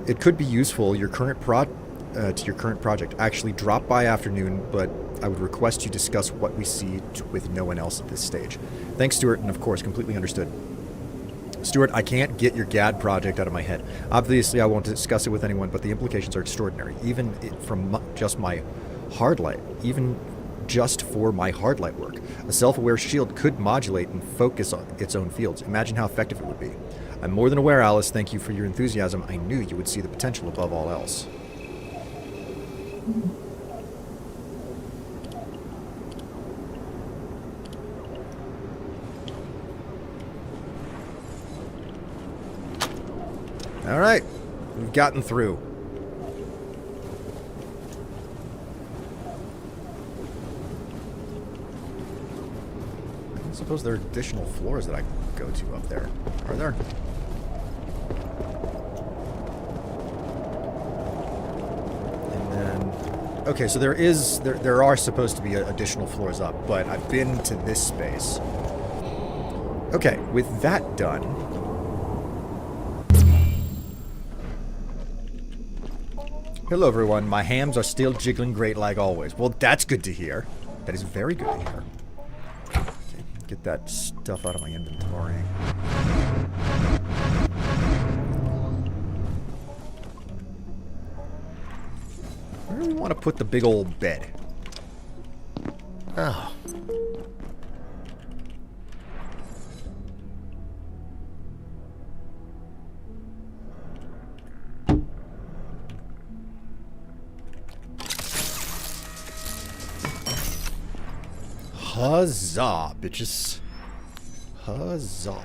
Speaker 1: It could be useful to your current project. Actually, drop by afternoon, but I would request you discuss what we see with no one else at this stage. Thanks, Stuart, and of course, completely understood. Stuart, I can't get your GAD project out of my head. Obviously, I won't discuss it with anyone, but the implications are extraordinary. Even from just my hardlight, even just for my hardlight work. A self-aware shield could modulate and focus on its own fields. Imagine how effective it would be. I'm more than aware, Alice. Thank you for your enthusiasm. I knew you would see the potential above all else. All right, we've gotten through. I suppose there are additional floors that I can go to up there. Are there? And then, okay, so there are supposed to be additional floors up, but I've been to this space. Okay, with that done. Hello everyone, my hams are still jiggling great like always. Well, that's good to hear. That is very good to hear. Okay, get that stuff out of my inventory. Where do we want to put the big old bed? Oh. Huzzah, bitches. Huzzah.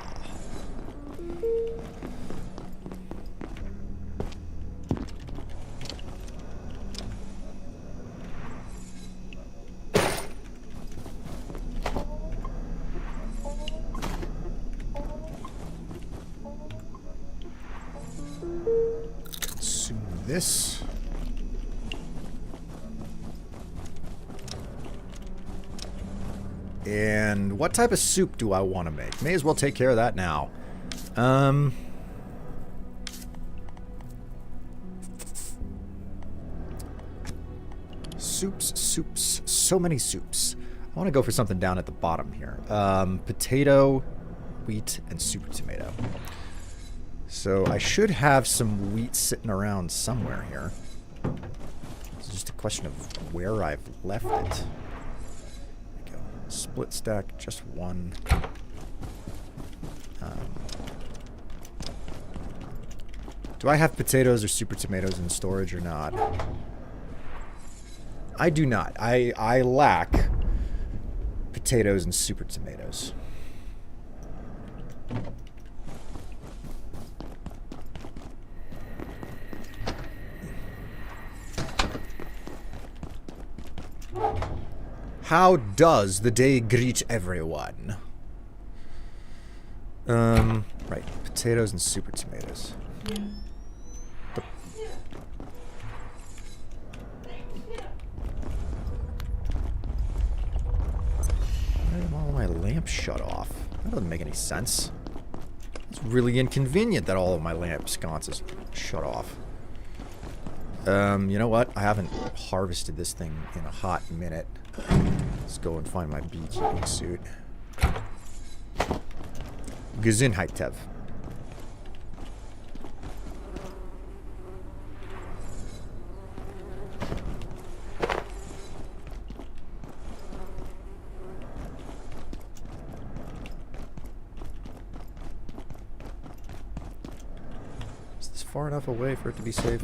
Speaker 1: Consume this. And what type of soup do I want to make? May as well take care of that now. Soups. So many soups. I want to go for something down at the bottom here. Potato, wheat, and super tomato. So I should have some wheat sitting around somewhere here. It's just a question of where I've left it. Split stack, just one. Do I have potatoes or super tomatoes in storage or not? I do not. I lack potatoes and super tomatoes. how does the day greet everyone? Right. Potatoes and super tomatoes. Why are all my lamps shut off? That doesn't make any sense. It's really inconvenient that all of my lamp sconces shut off. You know what? I haven't harvested this thing in a hot minute. Let's go and find my beekeeping suit. Gesundheit, Tev. Is this far enough away for it to be safe?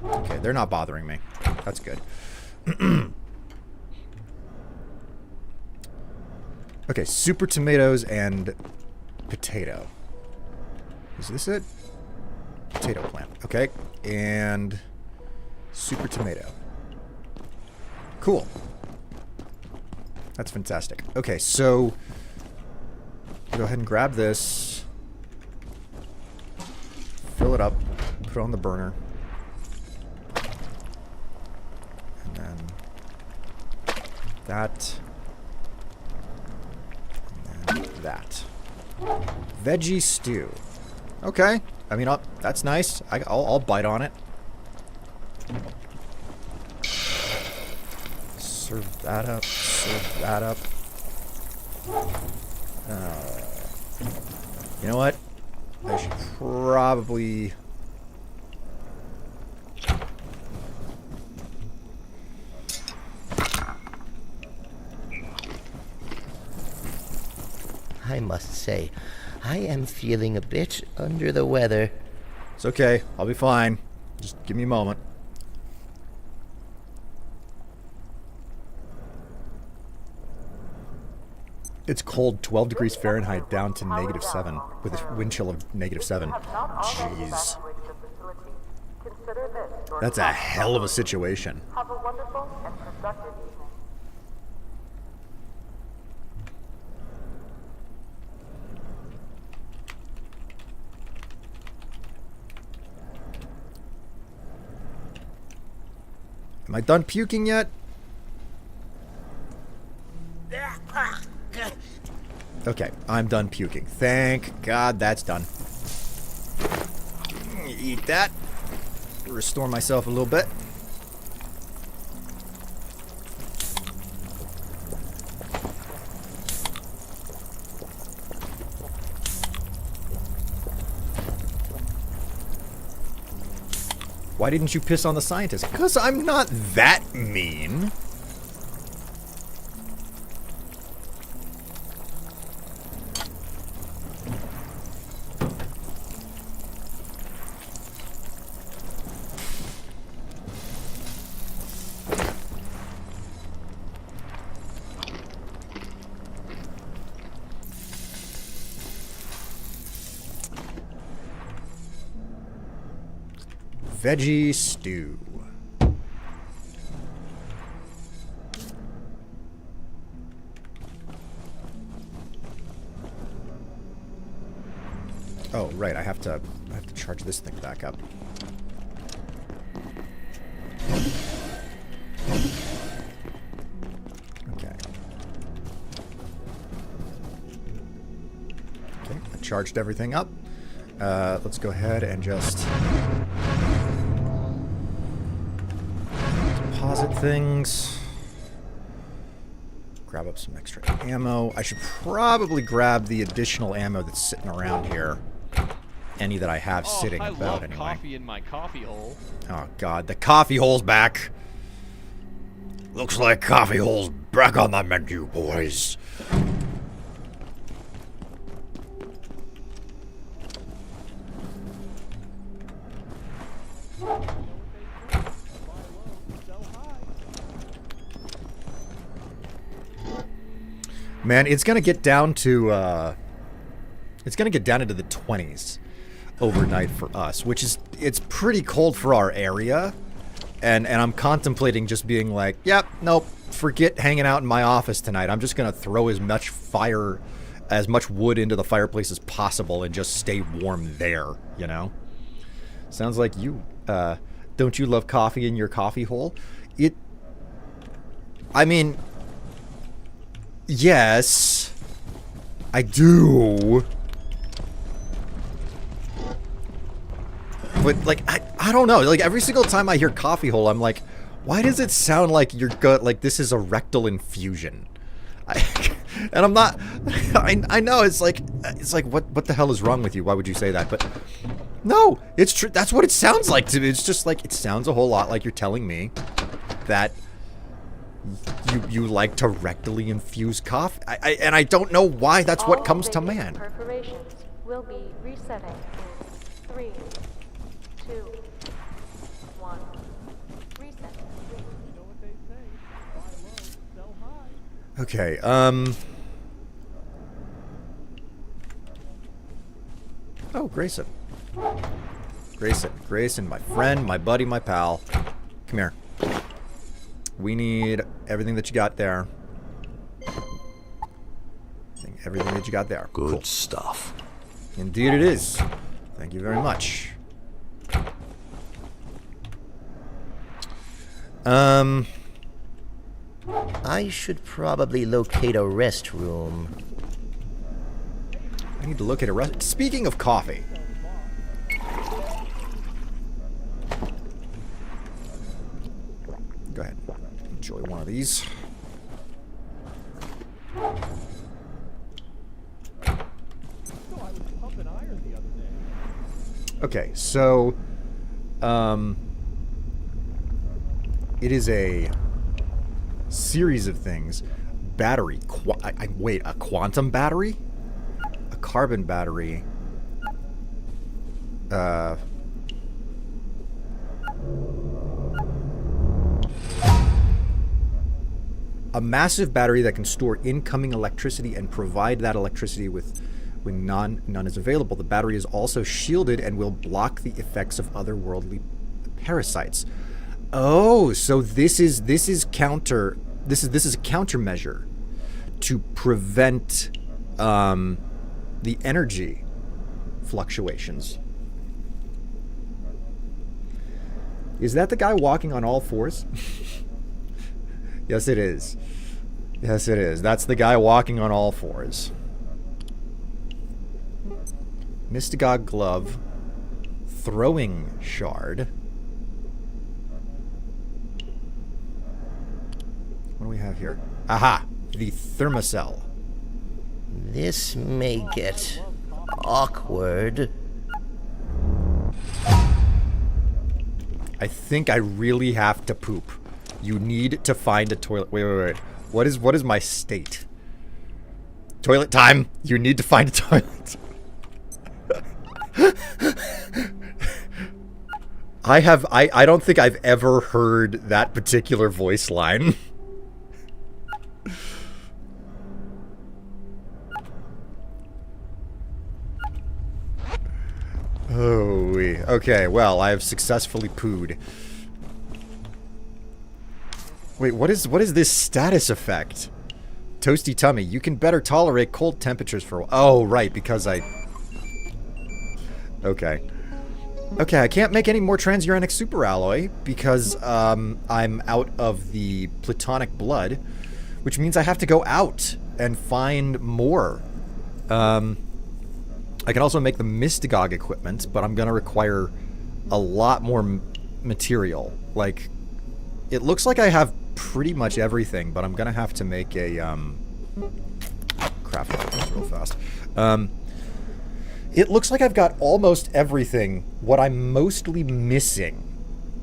Speaker 1: Okay, they're not bothering me. That's good. Okay, super tomatoes and potato. Is this it? Potato plant. Okay, and super tomato. Cool. That's fantastic. Okay, so go ahead and grab this. Fill it up. Put it on the burner. And then that. That. Veggie stew. Okay. I mean, that's nice. I'll bite on it. Serve that up. Serve that up. You know what? I should probably...
Speaker 10: I must say, I am feeling a bit under the weather.
Speaker 1: It's okay. I'll be fine. Just give me a moment. It's cold, 12 degrees Fahrenheit down to -7 with a wind chill of -7. Jeez. That's a hell of a situation.
Speaker 7: Have a wonderful and productive evening.
Speaker 1: Am I done puking yet? Okay, I'm done puking. Thank God that's done. Eat that. Restore myself a little bit. Why didn't you piss on the scientist? Because I'm not that mean. Veggie stew. Oh, right, I have to charge this thing back up. Okay. Okay, I charged everything up. Let's go ahead and just deposit things. Grab up some extra ammo. I should probably grab the additional ammo that's sitting around here. Any that I have sitting
Speaker 11: I
Speaker 1: about
Speaker 11: love
Speaker 1: anyway.
Speaker 11: coffee in my coffee hole.
Speaker 1: Oh God, the coffee hole's back. Looks like coffee hole's back on the menu, boys. Man, it's gonna get down to into the 20s overnight for us, which is, it's pretty cold for our area, and I'm contemplating just being like, yep, nope, forget hanging out in my office tonight. I'm just gonna throw as much wood into the fireplace as possible and just stay warm there, you know? Sounds like you, don't you love coffee in your coffee hole? I mean, yes, I do. But, like, I don't know. Like, every single time I hear coffee hole, I'm like, why does it sound like your gut, like this is a rectal infusion? And I'm not, I know, it's like, what the hell is wrong with you? Why would you say that? But, no, it's true. That's what it sounds like to me. It's just like, it sounds a whole lot like you're telling me that you like to rectally infuse coffee. And I don't know why that's what comes to man.
Speaker 7: Perforations will be resetting in 3, 2, 1. Reset.
Speaker 1: Okay, oh, Grayson. Grayson, my friend, my buddy, my pal. Come here. We need everything that you got there. Everything that you got there.
Speaker 11: Good
Speaker 1: Cool.
Speaker 11: stuff.
Speaker 1: Indeed it is. Thank you very much.
Speaker 10: I should probably locate a restroom.
Speaker 1: I need to look at a rest. Speaking of coffee. Go ahead. Enjoy one of these. Okay, so it is a series of things. Battery. Wait, a quantum battery? A carbon battery. A massive battery that can store incoming electricity and provide that electricity when none is available. The battery is also shielded and will block the effects of otherworldly parasites. Oh, so this is a countermeasure to prevent the energy fluctuations. Is that the guy walking on all fours? Yes, it is. Yes, it is. That's the guy walking on all fours. Mystagogue glove. Throwing shard. What do we have here? Aha! The thermocell.
Speaker 10: This may get awkward.
Speaker 1: I think I really have to poop. You need to find a toilet. Wait. What is my state? Toilet time. You need to find a toilet. I don't think I've ever heard that particular voice line. Oh, okay, well, I have successfully pooed. Wait, what is this status effect? Toasty tummy. You can better tolerate cold temperatures for a while. Oh, right, because I... Okay. Okay, I can't make any more transuranic superalloy because I'm out of the platonic blood, which means I have to go out and find more. I can also make the Mystagogue equipment, but I'm going to require a lot more material. Like, it looks like I have pretty much everything, but I'm going to have to make a, craft this real fast. It looks like I've got almost everything. What I'm mostly missing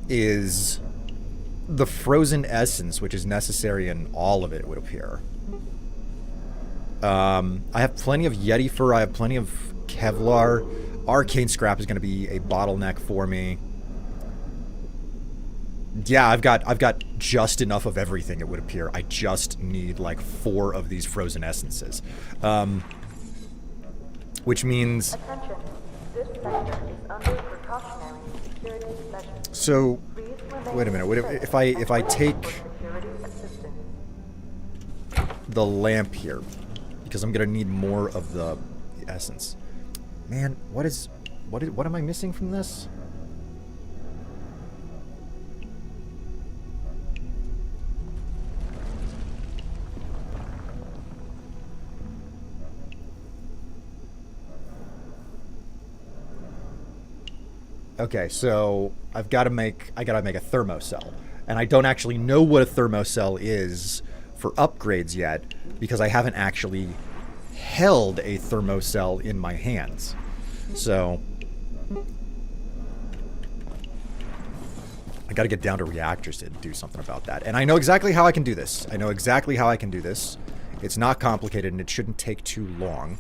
Speaker 1: is the frozen essence, which is necessary in all of it, would appear. I have plenty of Yeti fur. I have plenty of Kevlar. Arcane scrap is going to be a bottleneck for me. Yeah, I've got just enough of everything, it would appear. I just need like 4 of these frozen essences. Which means...
Speaker 7: Attention. This sector is under precautionary security measures.
Speaker 1: So,
Speaker 7: Please remain
Speaker 1: Wait a minute. If I take the lamp here, because I'm gonna need more of the essence. Man, what am I missing from this? Okay, so I gotta make a thermocell, and I don't actually know what a thermocell is for upgrades yet because I haven't actually held a thermocell in my hands. So I gotta get down to reactors to do something about that, and I know exactly how I can do this. It's not complicated, and it shouldn't take too long.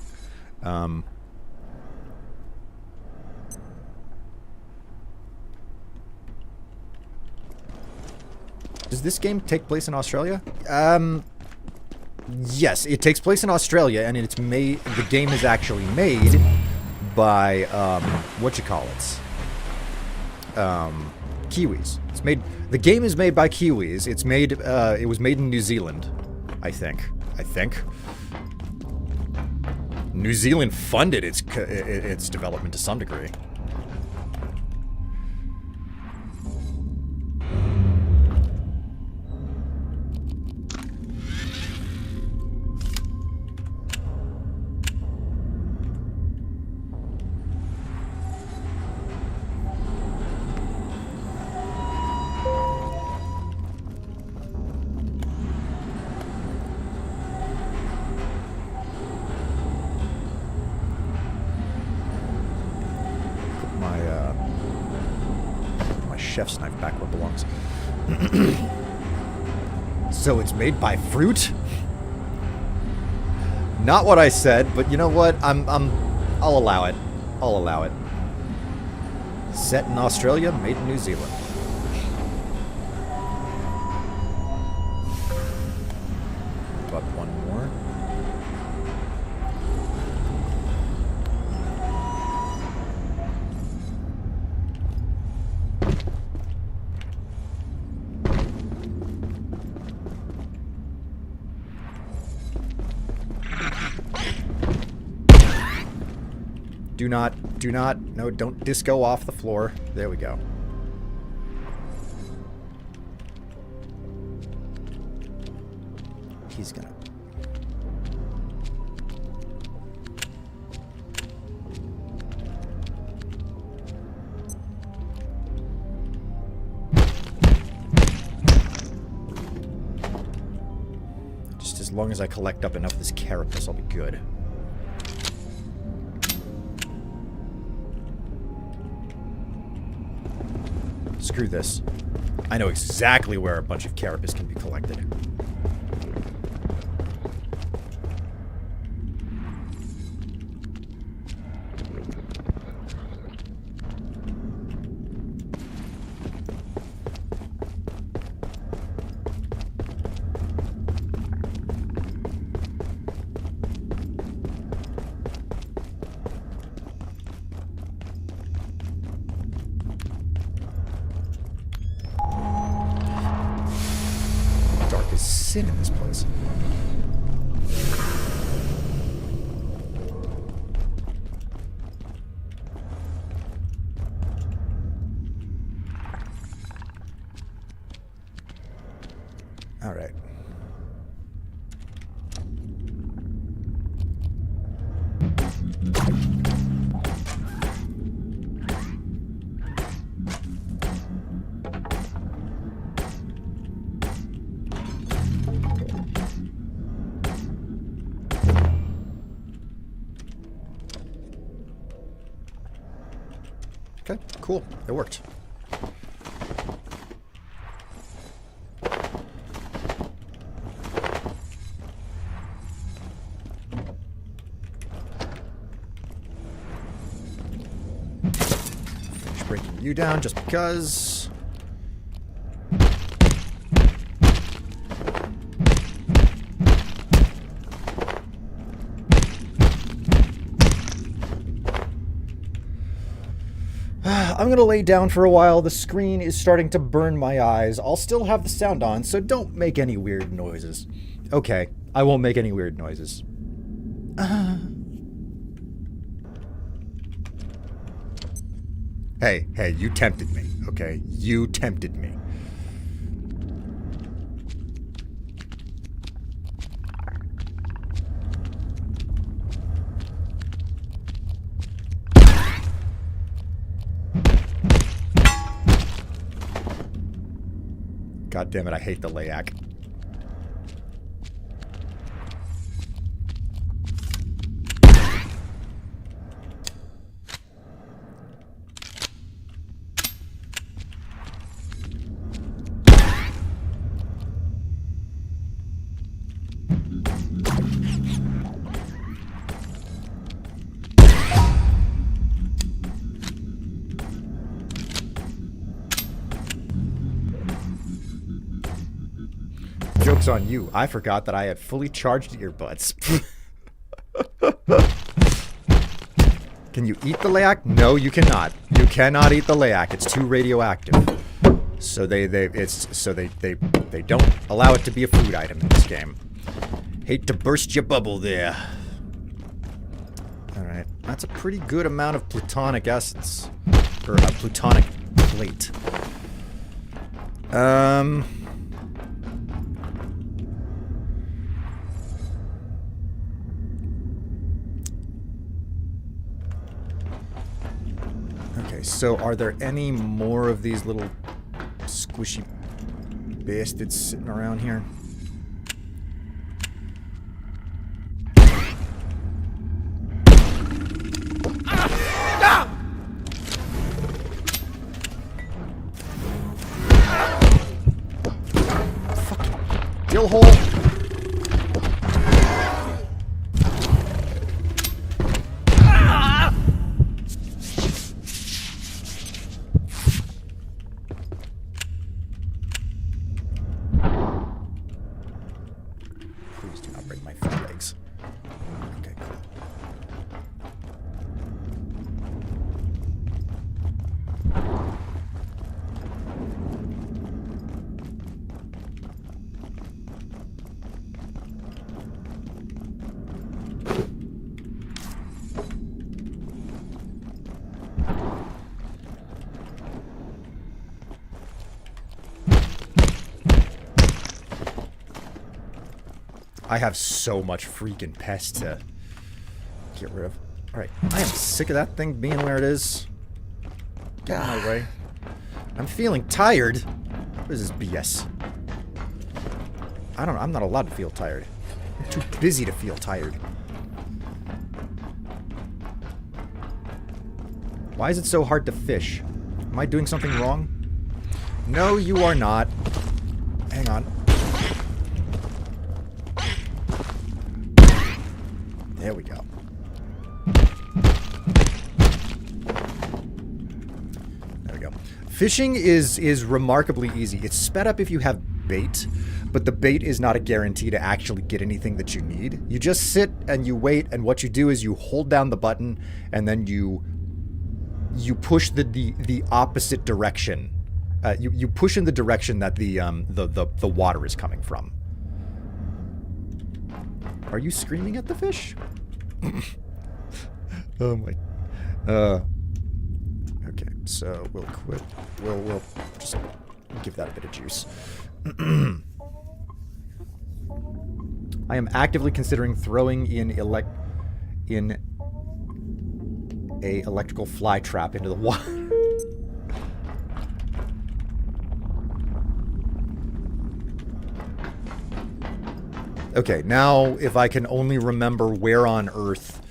Speaker 1: Does this game take place in Australia? Yes, it takes place in Australia, and it's made. The game is actually made by Kiwis. It's made. The game is made by Kiwis. It's made. It was made in New Zealand, I think. New Zealand funded its development to some degree. Chef's knife back where it belongs. So it's made by fruit? Not what I said, but you know what? I'll allow it. Set in Australia, made in New Zealand. But one more. Do not, no, don't disco off the floor. There we go. He's gonna... Just as long as I collect up enough of this carapace, I'll be good. Screw this. I know exactly where a bunch of carapace can be collected. Sin in this place. All right. Okay, cool. It worked. Finish breaking you down just because. I'm gonna lay down for a while. The screen is starting to burn my eyes. I'll still have the sound on, so don't make any weird noises. Okay, I won't make any weird noises. Hey, you tempted me, okay? You tempted me. God damn it, I hate the layak. Joke's on you. I forgot that I had fully charged earbuds. Can you eat the layak? No, you cannot. You cannot eat the layak. It's too radioactive. So they don't allow it to be a food item in this game. Hate to burst your bubble there. All right, that's a pretty good amount of plutonic essence, or a plutonic plate. Okay, so are there any more of these little squishy bastards sitting around here? Fucking dill hole. Please do not break my foot legs. Okay, cool. I have so much freaking pest to get rid of. Alright, I am sick of that thing being where it is. Get out of my way. I'm feeling tired. What is this BS? I don't know, I'm not allowed to feel tired. I'm too busy to feel tired. Why is it so hard to fish? Am I doing something wrong? No, you are not. Hang on. There we go. There we go. Fishing is remarkably easy. It's sped up if you have bait, but the bait is not a guarantee to actually get anything that you need. You just sit and you wait, and what you do is you hold down the button, and then you push the opposite direction. You push in the direction that the water is coming from. Are you screaming at the fish? Oh my. Okay, so we'll quit. We'll just give that a bit of juice. I am actively considering throwing in a electrical fly trap into the water. Okay, now if I can only remember where on Earth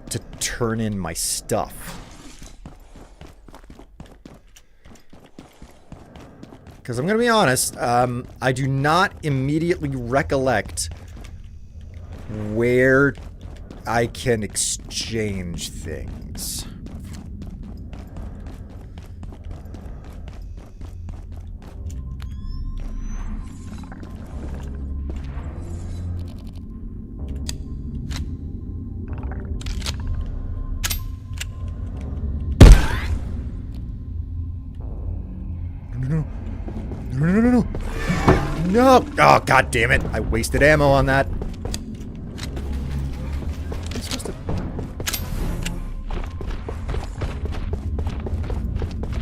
Speaker 1: to turn in my stuff. Because I'm going to be honest, I do not immediately recollect where I can exchange things. No. No, no, no, no. No! Oh, god damn it. I wasted ammo on that. I'm supposed to...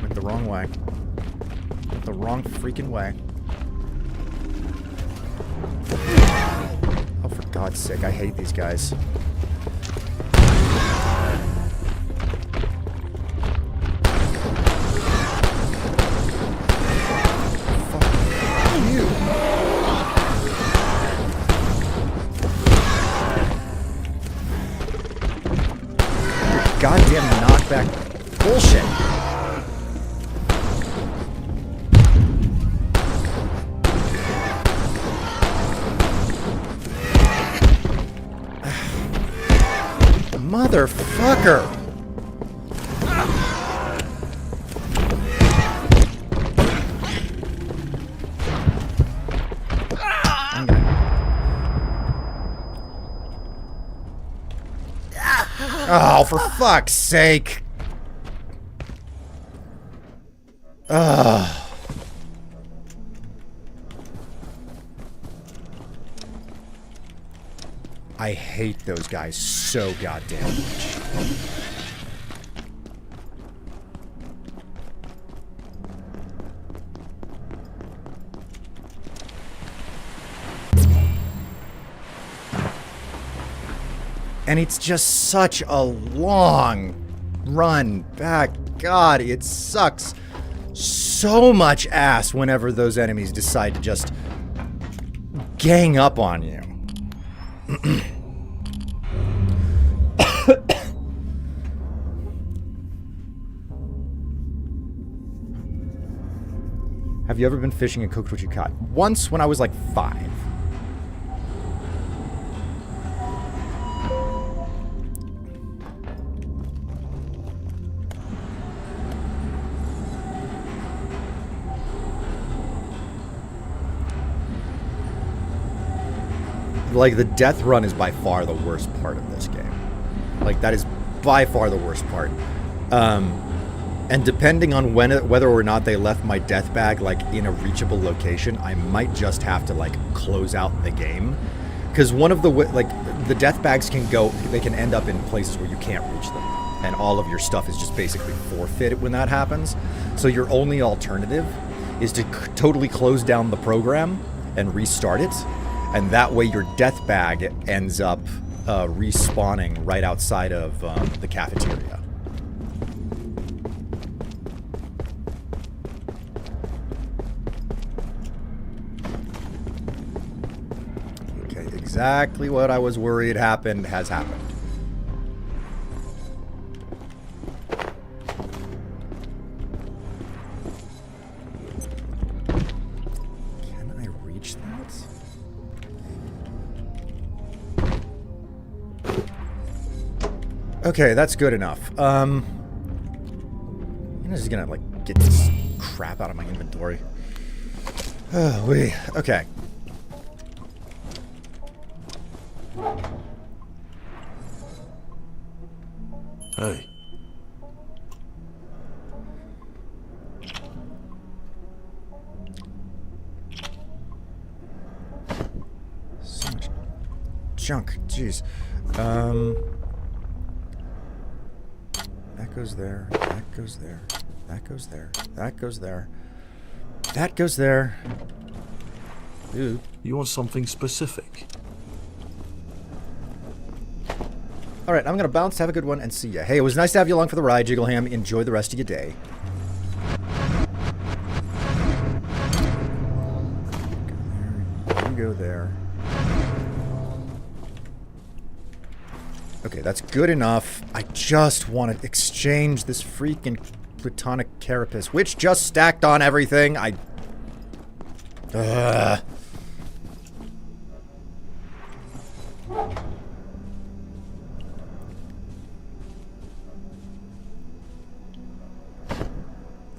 Speaker 1: Went the wrong way. Went the wrong freaking way. Oh, for God's sake, I hate these guys. Goddamn knockback bullshit. Motherfucker. Oh, for fuck's sake. Ugh. I hate those guys so goddamn much. And it's just such a long run back. God, it sucks so much ass whenever those enemies decide to just gang up on you. Have you ever been fishing and cooked what you caught? Once when I was like 5. Like, the death run is by far the worst part of this game. Like, that is by far the worst part. And depending on whether or not they left my death bag, like, in a reachable location, I might just have to, like, close out the game. Because one of the, like, the death bags can go, they can end up in places where you can't reach them. And all of your stuff is just basically forfeited when that happens. So your only alternative is to totally close down the program and restart it. And that way your death bag ends up respawning right outside of the cafeteria. Okay, exactly what I was worried happened has happened. Can I reach that? Okay, that's good enough. I'm just gonna, like, get this crap out of my inventory. Oh, okay.
Speaker 8: Hey.
Speaker 1: So much junk, jeez. That goes there, that goes there, that goes there, that goes there, that goes there. Ooh.
Speaker 8: You want something specific?
Speaker 1: Alright, I'm gonna bounce, have a good one, and see ya. Hey, it was nice to have you along for the ride, Jiggleham. Enjoy the rest of your day. You go there. Okay, that's good enough. I just want to exchange this freaking plutonic carapace, which just stacked on everything.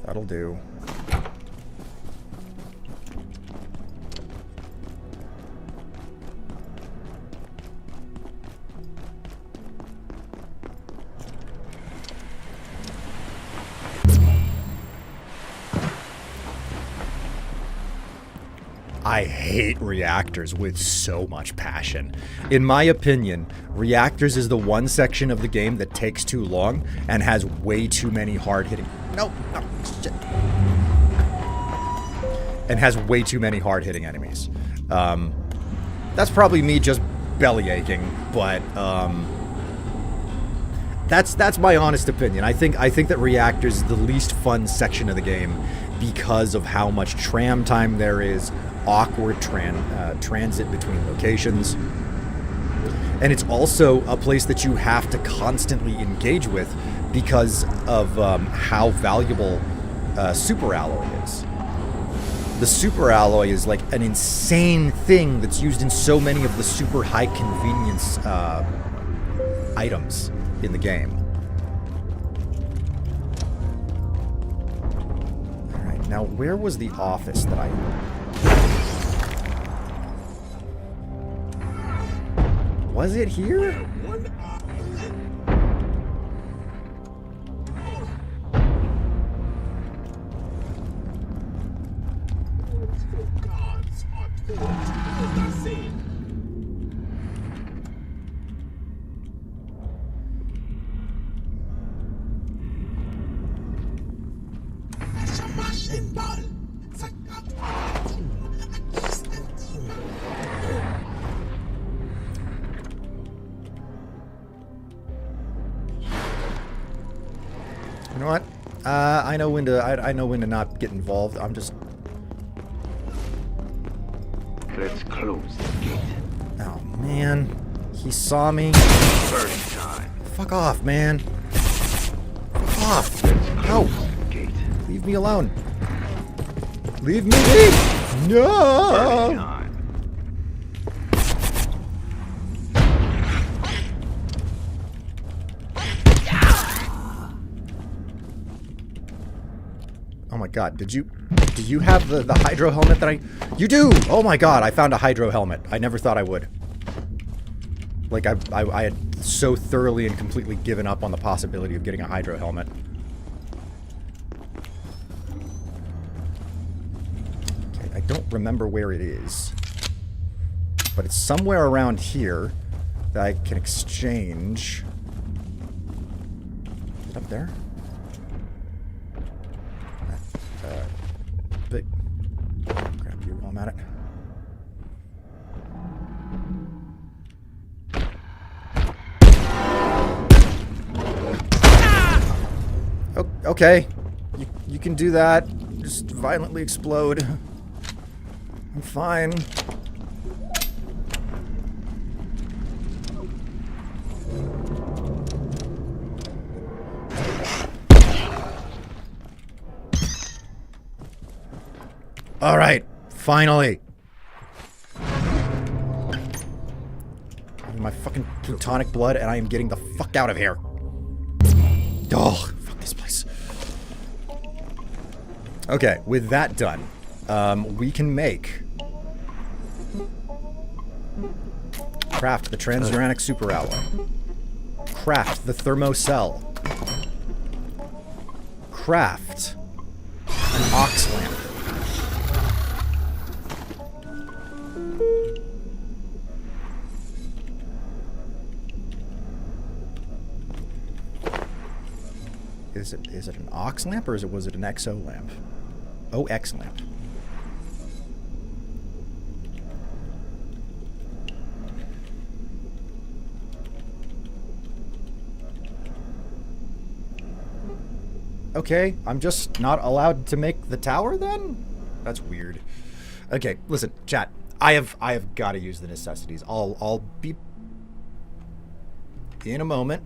Speaker 1: That'll do. I hate reactors with so much passion. In my opinion, reactors is the one section of the game that takes too long and has way too many hard-hitting... No, shit. And has way too many hard-hitting enemies. That's probably me just belly aching, but that's my honest opinion. I think that reactors is the least fun section of the game because of how much tram time there is, awkward transit between locations, and it's also a place that you have to constantly engage with because of how valuable super alloy is. The super alloy is like an insane thing that's used in so many of the super high convenience items in the game. Alright, now where was the office that I... Was it here? You know what? I know when to. I know when to not get involved. I'm just.
Speaker 11: Let's close the gate.
Speaker 1: Oh man, he saw me.
Speaker 11: Burning time.
Speaker 1: Fuck off, man. Fuck off. No. Leave me alone. Leave me be. No.
Speaker 11: Burning time.
Speaker 1: Oh my god, do you have the hydro helmet that you do? Oh my god, I found a hydro helmet. I never thought I would. Like, I had so thoroughly and completely given up on the possibility of getting a hydro helmet. Okay, I don't remember where it is. But it's somewhere around here that I can exchange. Is it up there? But grab you while I'm at it. Oh, okay. You can do that. Just violently explode. I'm fine. All right, finally. My fucking plutonic blood, and I am getting the fuck out of here. Oh, fuck this place. Okay, with that done, we can craft the transuranic superalloy. Craft the thermocell. Craft an ox lamp. Is it an ox lamp or was it an XO lamp? OX lamp. Okay, I'm just not allowed to make the tower then? That's weird. Okay, listen, chat. I have got to use the necessities. I'll be in a moment.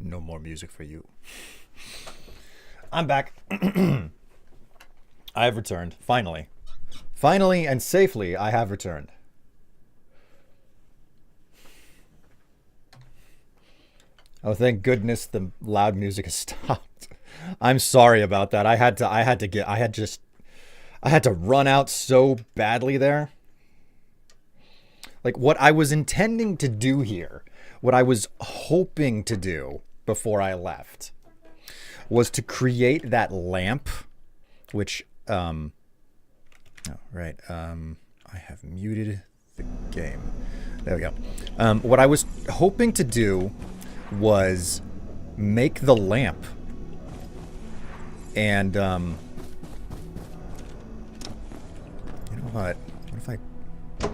Speaker 1: No more music for you. I'm back. I have returned. Finally. Finally and safely, I have returned. Oh, thank goodness the loud music has stopped. I'm sorry about that. I had to run out so badly there. Like, what I was intending to do here, what I was hoping to do before I left, was to create that lamp, which, I have muted the game. There we go. What I was hoping to do was make the lamp. And, you know what? What if I... Can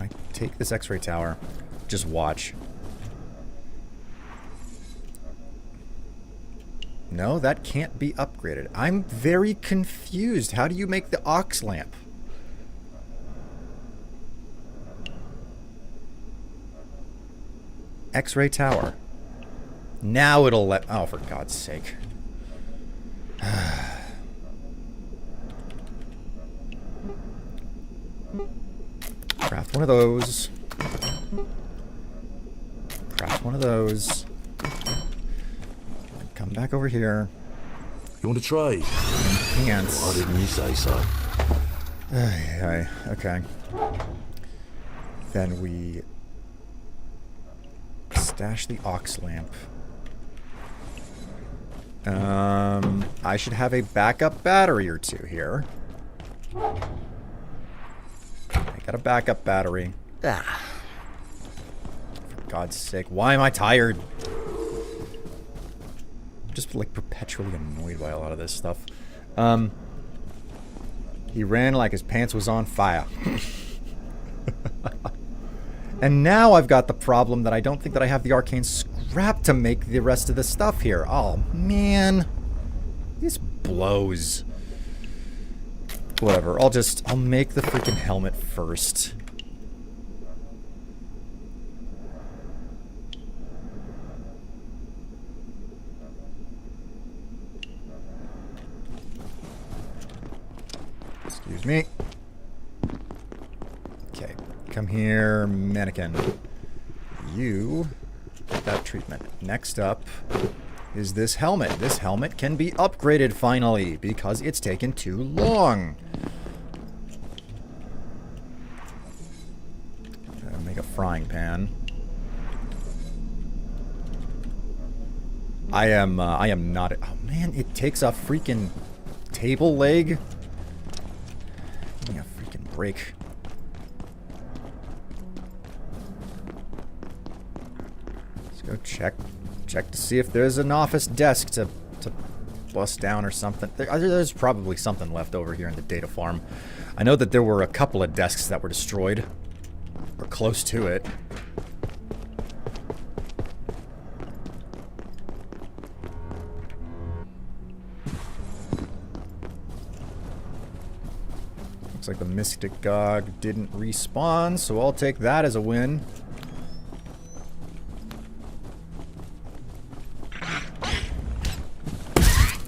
Speaker 1: I take this X-ray tower? Just watch. No, that can't be upgraded. I'm very confused. How do you make the aux lamp? X-ray tower. Now it'll let... Oh, for God's sake. Craft one of those. Craft one of those. Come back over here.
Speaker 8: You want to try?
Speaker 1: Enhance.
Speaker 8: Why didn't you say so?
Speaker 1: Okay. Then we stash the aux lamp. I should have a backup battery or two here. I got a backup battery. For God's sake, why am I tired? I'm just like perpetually annoyed by a lot of this stuff. He ran like his pants was on fire. And now I've got the problem that I don't think that I have the arcane scrap to make the rest of the stuff here. Oh, man. This blows. Whatever, I'll make the freaking helmet first. Excuse me. Okay, come here, mannequin. You get that treatment. Next up is this helmet. This helmet can be upgraded finally because it's taken too long. Make a frying pan. I am not. Oh man, it takes a freaking table leg. Give me a freaking break. Let's go check to see if there's an office desk to bust down or something. There's probably something left over here in the data farm. I know that there were a couple of desks that were destroyed. Or close to it. Looks like the Mystic Gog didn't respawn, so I'll take that as a win.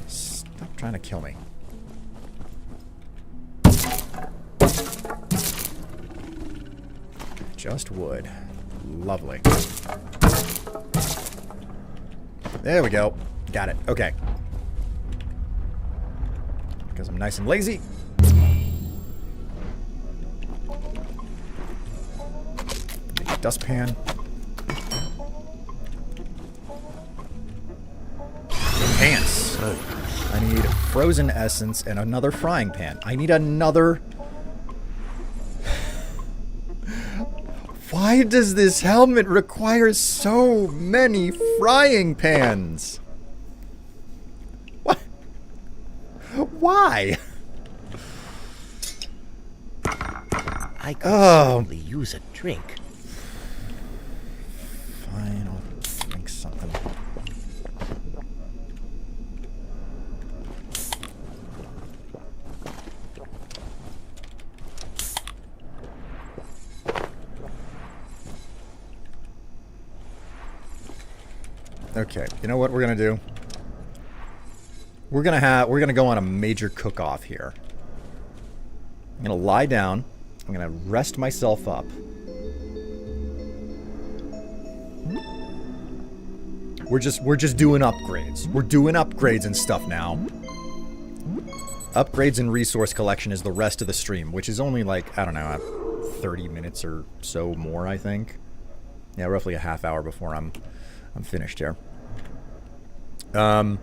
Speaker 1: Stop trying to kill me. Just wood. Lovely. There we go. Got it. Okay. Because I'm nice and lazy. Dustpan. Enhance. I need frozen essence and another frying pan. I need another... Why does this helmet require so many frying pans? What? Why?
Speaker 10: I could certainly use a drink.
Speaker 1: Fine, I'll drink something. Okay, you know what we're gonna do? We're gonna go on a major cook-off here. I'm gonna lie down. I'm gonna rest myself up. We're just doing upgrades. We're doing upgrades and stuff now. Upgrades and resource collection is the rest of the stream, which is only like, I don't know, 30 minutes or so more, I think. Yeah, roughly a half hour before I'm finished here. But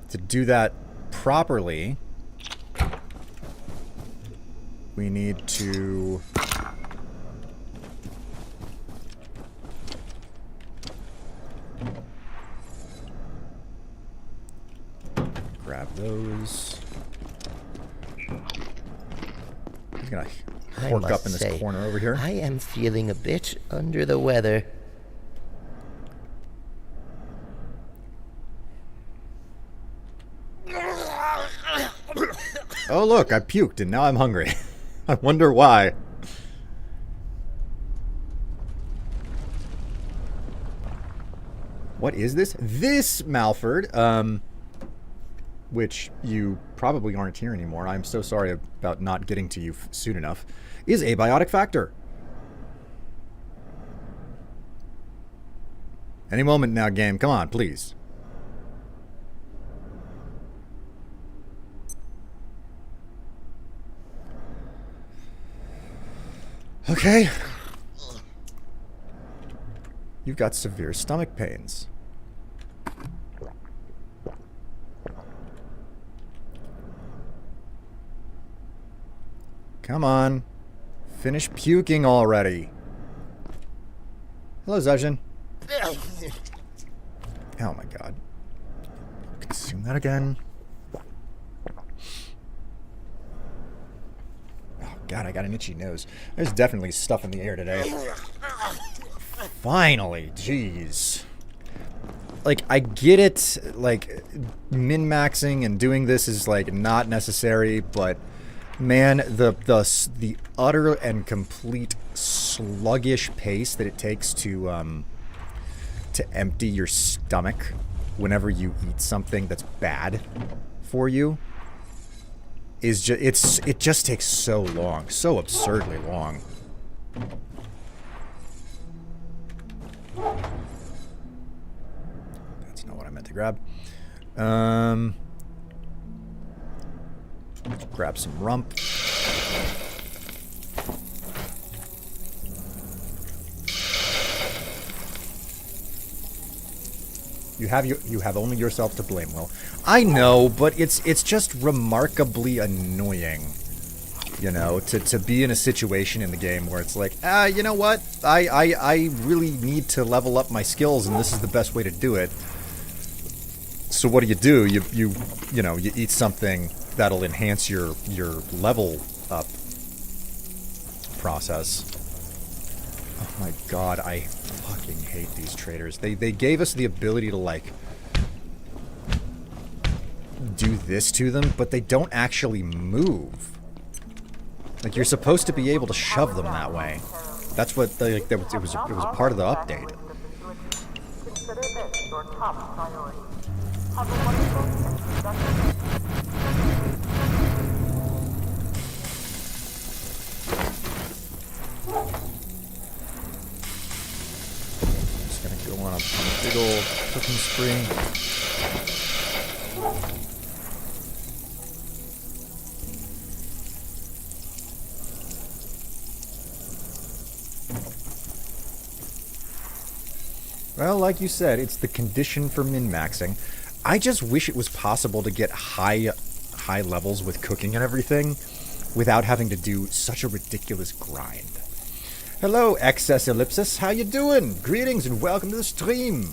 Speaker 1: to do that properly, we need to grab those. He's gonna hork up in this corner over here.
Speaker 10: I am feeling a bit under the weather.
Speaker 1: Oh look, I puked and now I'm hungry. I wonder why. What is this? This, Malford, which you probably aren't here anymore. I'm so sorry about not getting to you soon enough, is abiotic factor. Any moment now, game. Come on, please. Okay. You've got severe stomach pains. Come on. Finish puking already. Hello, Zajin. Oh my god. Consume that again. Oh god, I got an itchy nose. There's definitely stuff in the air today. Finally, jeez. Like, I get it, like, min-maxing and doing this is, like, not necessary, but, man, the utter and complete sluggish pace that it takes to empty your stomach whenever you eat something that's bad for you is just, it just takes so long, so absurdly long. That's not what I meant to grab. Grab some rump. You have only yourself to blame, Will. I know, but it's just remarkably annoying. You know, to be in a situation in the game where it's like, you know what? I really need to level up my skills, and this is the best way to do it. So what do? You know, you eat something that'll enhance your level up process. Oh my god, I fucking hate these traders. They gave us the ability to, like, do this to them, but they don't actually move. Like, you're supposed to be able to shove them that way. That's what it was a part of the update.
Speaker 7: Consider this your top priority. Have a wonderful and productive
Speaker 1: Just gonna go on a big old cooking spree. Well, like you said, it's the condition for min-maxing. I just wish it was possible to get high levels with cooking and everything without having to do such a ridiculous grind. Hello, Excess Ellipsis. How you doing? Greetings and welcome to the stream.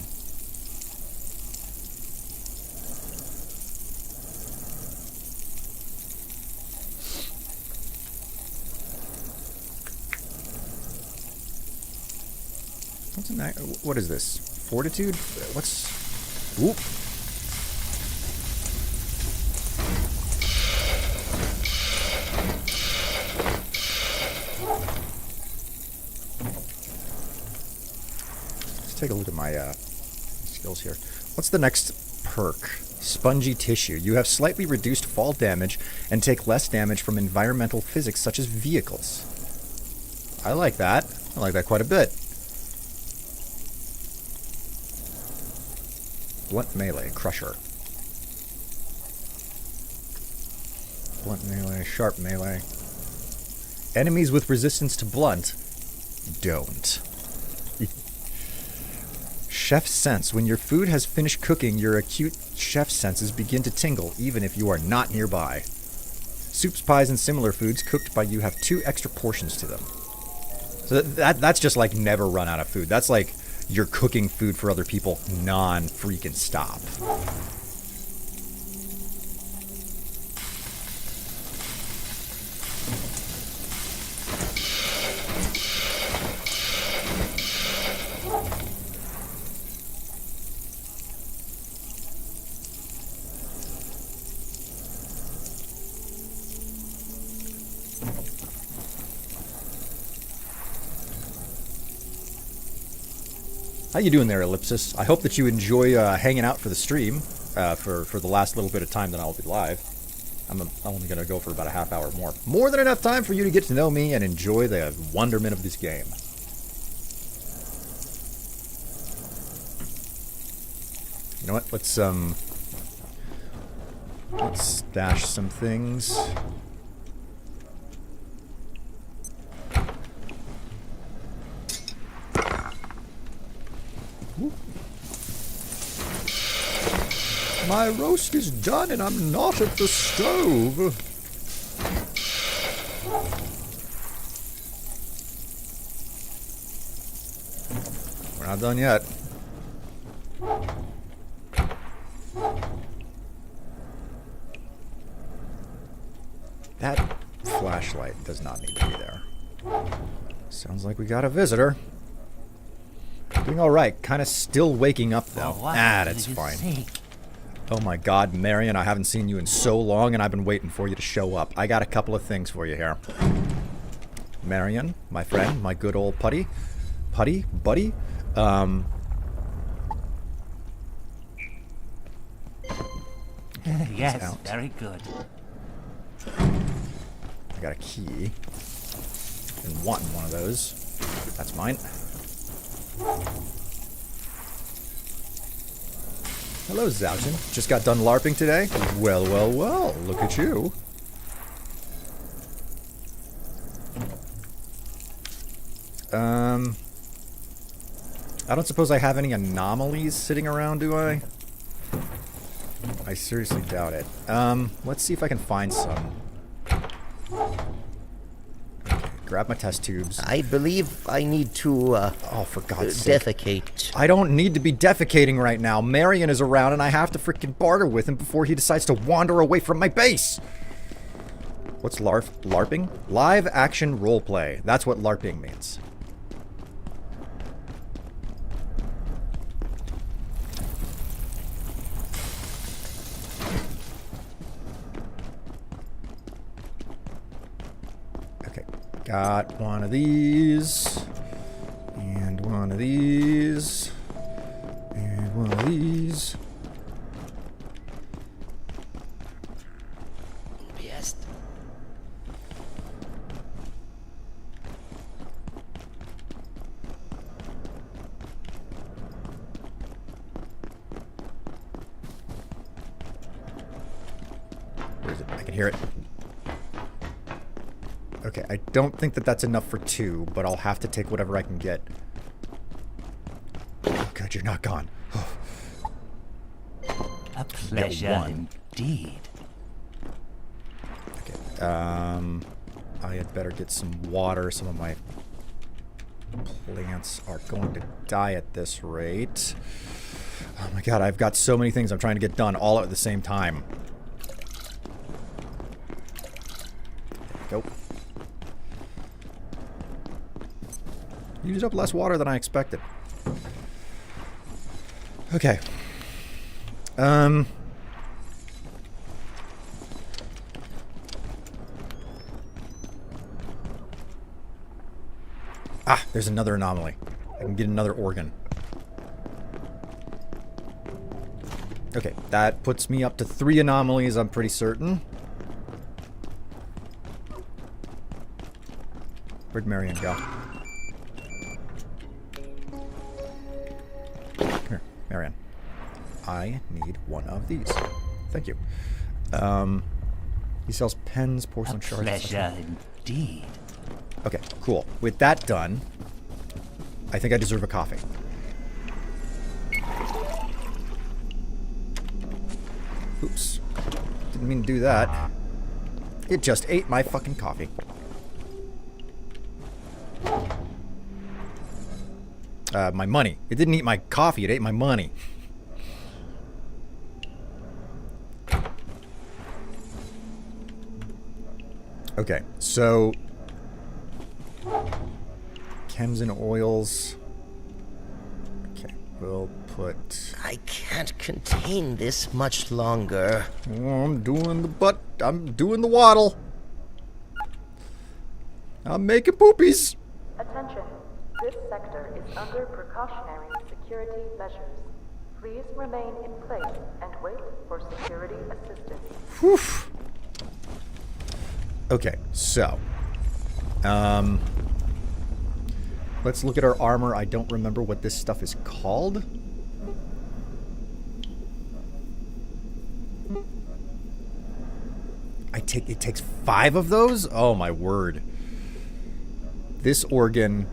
Speaker 1: What is this? Fortitude? What's... Oop. take a look at my skills here. What's the next perk? Spongy tissue. You have slightly reduced fall damage and take less damage from environmental physics such as vehicles. I like that. I like that quite a bit. Blunt melee, crusher. Blunt melee, sharp melee. Enemies with resistance to blunt don't. Chef's sense. When your food has finished cooking, your acute chef senses begin to tingle, even if you are not nearby. Soups, pies, and similar foods cooked by you have 2 extra portions to them. So that's just like never run out of food. That's like you're cooking food for other people non-freaking stop. How you doing there, Ellipsis? I hope that you enjoy hanging out for the stream for the last little bit of time that I'll be live. I'm only going to go for about a half hour more. More than enough time for you to get to know me and enjoy the wonderment of this game. You know what? Let's stash some things. My roast is done and I'm not at the stove. We're not done yet. That flashlight does not need to be there. Sounds like we got a visitor. Doing alright. Kind of still waking up though. That's fine. Oh my god, Marion, I haven't seen you in so long and I've been waiting for you to show up. I got a couple of things for you here. Marion, my friend, my good old buddy. Buddy?
Speaker 12: Yes, very good.
Speaker 1: I got a key. Been wanting one of those. That's mine. Hello, Zouchin. Just got done LARPing today? Well, well, well. Look at you. I don't suppose I have any anomalies sitting around, do I? I seriously doubt it. Let's see if I can find some. Grab my test tubes.
Speaker 10: I believe I need to,
Speaker 1: oh, for God's sake.
Speaker 10: defecate.
Speaker 1: I don't need to be defecating right now. Marion is around and I have to freaking barter with him before he decides to wander away from my base. What's LARPing? Live action roleplay. That's what LARPing means. Got one of these, and one of these, and one of these.
Speaker 10: Yes.
Speaker 1: Where is it? I can hear it. Okay, I don't think that that's enough for 2, but I'll have to take whatever I can get. Oh, God, you're not gone.
Speaker 12: A pleasure indeed.
Speaker 1: Okay, I had better get some water. Some of my plants are going to die at this rate. Oh my God, I've got so many things I'm trying to get done all at the same time. There we go. Used up less water than I expected. Okay. There's another anomaly. I can get another organ. Okay, that puts me up to 3 anomalies, I'm pretty certain. Where'd Marion go? Here, Marion. I need one of these. Thank you. He sells pens, porcelain shards.
Speaker 12: Pleasure indeed.
Speaker 1: Okay, cool. With that done, I think I deserve a coffee. Oops. Didn't mean to do that. It just ate my fucking coffee. My money. It didn't eat my coffee, it ate my money. Okay, so chems and oils. Okay, we'll put...
Speaker 10: I can't contain this much longer.
Speaker 1: Oh, I'm doing the waddle. I'm making poopies.
Speaker 7: Attention. This sector is under precautionary security measures. Please remain in place and wait for security assistance.
Speaker 1: Whew. Okay, so let's look at our armor. I don't remember what this stuff is called. It takes 5 of those? Oh my word. This organ,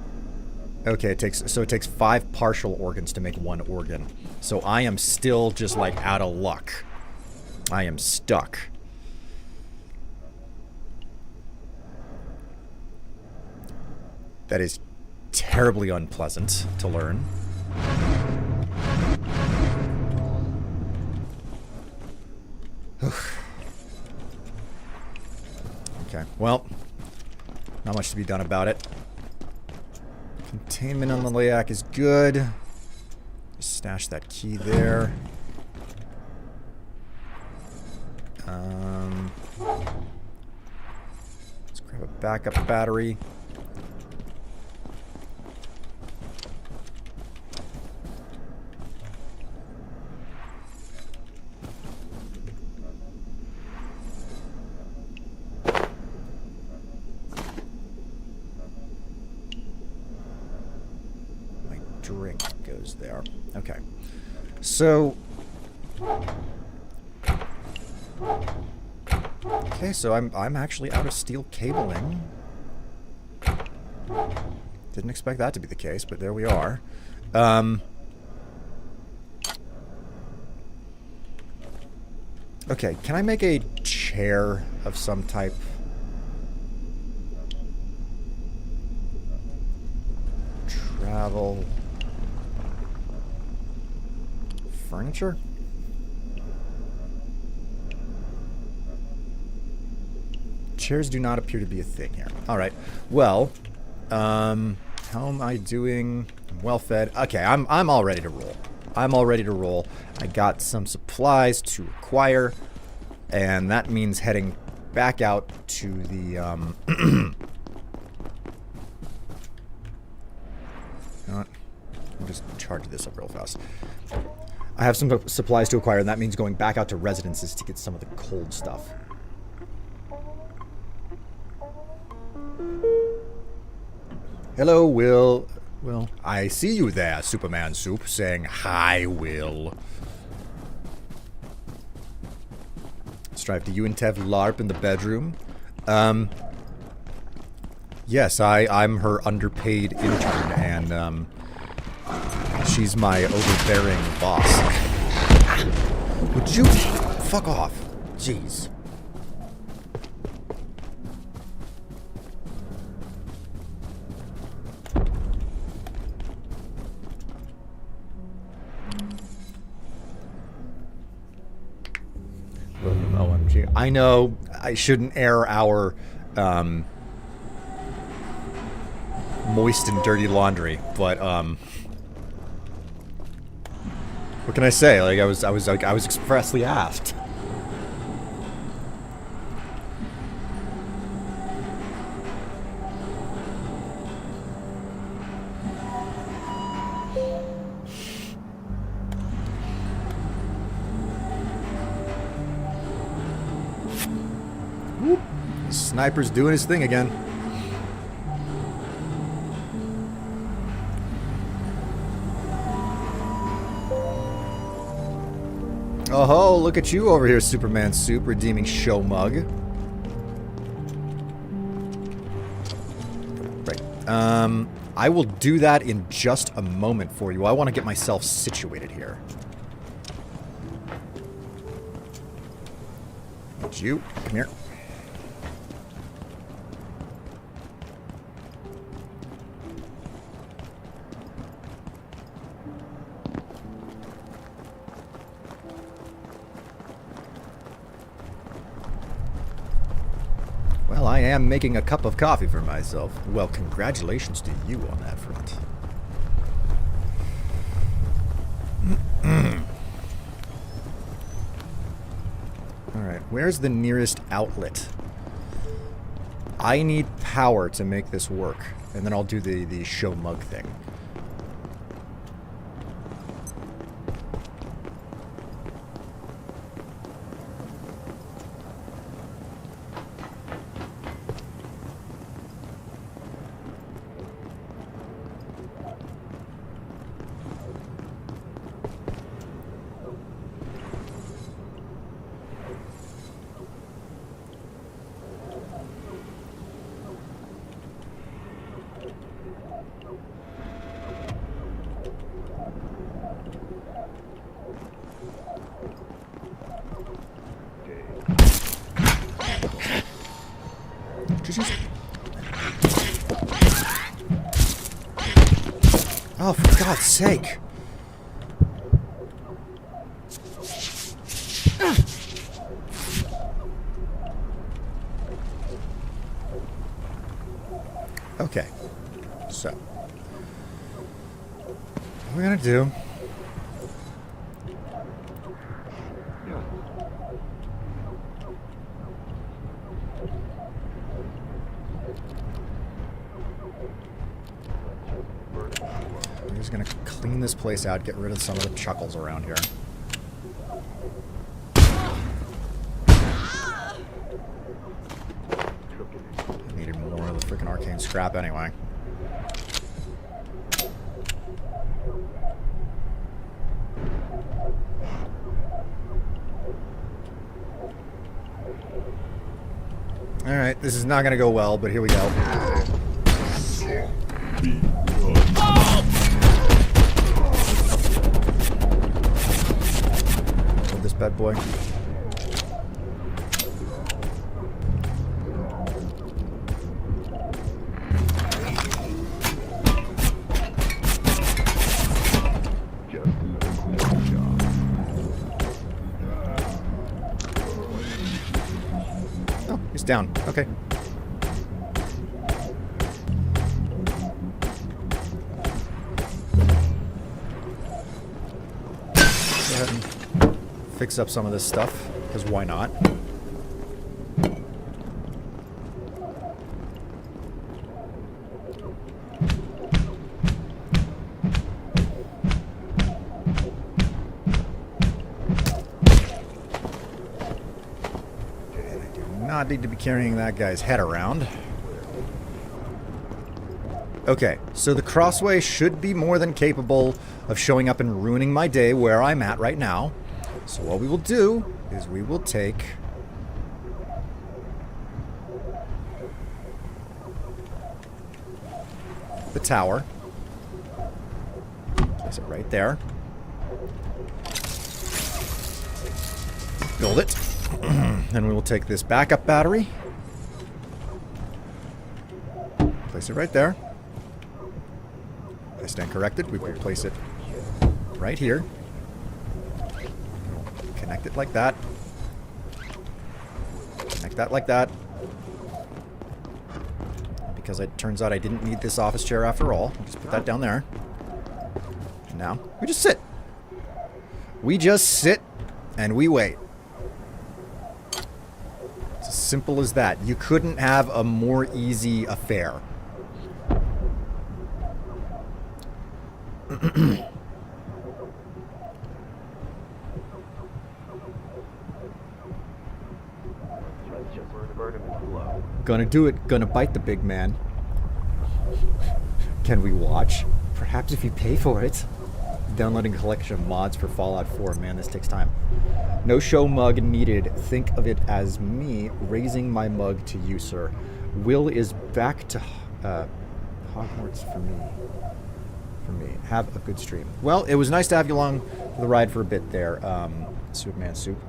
Speaker 1: okay, it takes 5 partial organs to make 1 organ. So I am still just like out of luck. I am stuck. That is terribly unpleasant to learn. Okay, well, not much to be done about it. Containment on the Layak is good. Just stash that key there. Let's grab a backup battery. Drink goes there. Okay. So okay, so I'm actually out of steel cabling. Didn't expect that to be the case, but there we are. Okay, can I make a chair of some type? Travel. Furniture? Chairs do not appear to be a thing here. Alright. Well, how am I doing? I'm well fed. Okay, I'm all ready to roll. I'm all ready to roll. I got some supplies to acquire, and that means heading back out to the I'll just charge this up real fast. I have some supplies to acquire, and that means going back out to residences to get some of the cold stuff. Hello, Will. Will. I see you there, Superman Soup, saying hi, Will. Strife, do you and Tev LARP in the bedroom? Yes, I'm her underpaid intern, and, she's my overbearing boss. Would you fuck off? Jeez. OMG. I know I shouldn't air our moist and dirty laundry, but what can I say? Like I was expressly asked. Sniper's doing his thing again. Oh, look at you over here, Superman Soup, redeeming show mug. Right. I will do that in just a moment for you. I want to get myself situated here. You, come here. Well, I am making a cup of coffee for myself. Well, congratulations to you on that front. Alright, where's the nearest outlet? I need power to make this work. And then I'll do the show mug thing. Oh, for God's sake. Okay. So. What we're gonna do... We're just gonna clean this place out, get rid of some of the chuckles around here. Needed more of the freaking arcane scrap anyway. Alright, this is not gonna go well, but here we go. This bad boy. Oh, he's down. Okay. Go ahead and fix up some of this stuff, because why not? And I do not need to be carrying that guy's head around. Okay, so the crossway should be more than capable of showing up and ruining my day where I'm at right now. So what we will do is we will take the tower, place it right there, build it, then we will take this backup battery, place it right there. If I stand corrected, we will place it right here. Connect it like that. Connect that like that. Because it turns out I didn't need this office chair after all. I'll just put that down there. And now, we just sit. We just sit and we wait. It's as simple as that. You couldn't have a more easy affair. Gonna do it. Gonna bite the big man. Can we watch? Perhaps if you pay for it. Downloading a collection of mods for Fallout 4. Man, this takes time. No show mug needed. Think of it as me raising my mug to you, sir. Will is back to Hogwarts for me. Have a good stream. Well, it was nice to have you along for the ride for a bit there, Superman Soup.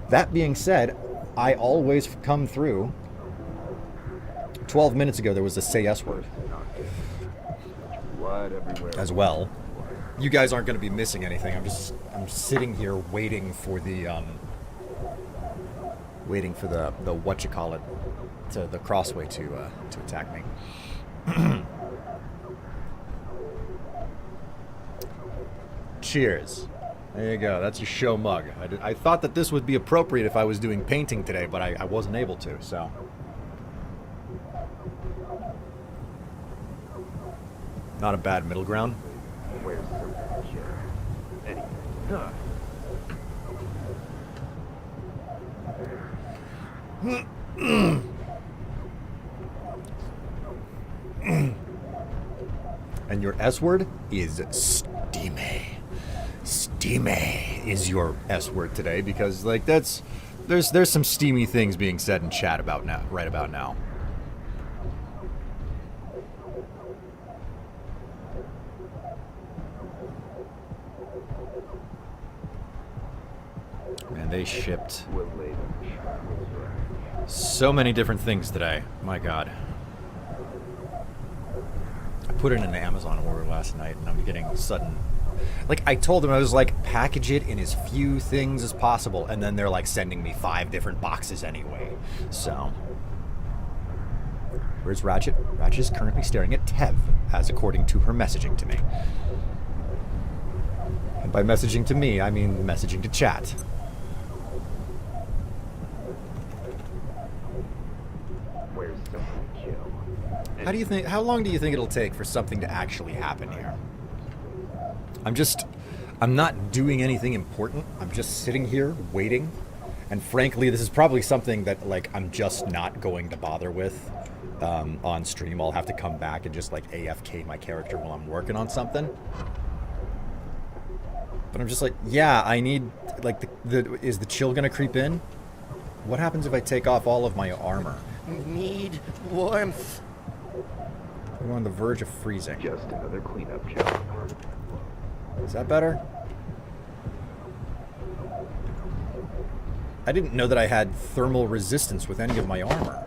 Speaker 1: That being said, I always come through. 12 minutes ago, there was a say S word as well. You guys aren't going to be missing anything. I'm sitting here waiting for the whatchamacallit, to the crossway to attack me. Cheers. There you go. That's your show mug. I thought that this would be appropriate if I was doing painting today, but I wasn't able to, so. Not a bad middle ground.
Speaker 11: Where's the Eddie?
Speaker 1: And your S word is steamy. Steamy is your S word today, because like there's some steamy things being said in chat about now, right about now. Man, they shipped so many different things today. My God. I put it in an Amazon order last night, and I'm getting sudden... Like, I told them, I was like, package it in as few things as possible, and then they're like sending me 5 different boxes anyway. So... Where's Ratchet? Ratchet is currently staring at Tev, as according to her messaging to me. And by messaging to me, I mean messaging to chat. How long do you think it'll take for something to actually happen here? I'm not doing anything important. I'm just sitting here waiting. And frankly, this is probably something that, like, I'm just not going to bother with on stream. I'll have to come back and just, like, AFK my character while I'm working on something. But I'm just like, yeah, I need, like, is the chill gonna creep in? What happens if I take off all of my armor?
Speaker 10: Need warmth.
Speaker 1: I'm on the verge of freezing.
Speaker 11: Just another cleanup job.
Speaker 1: Is that better? I didn't know that I had thermal resistance with any of my armor.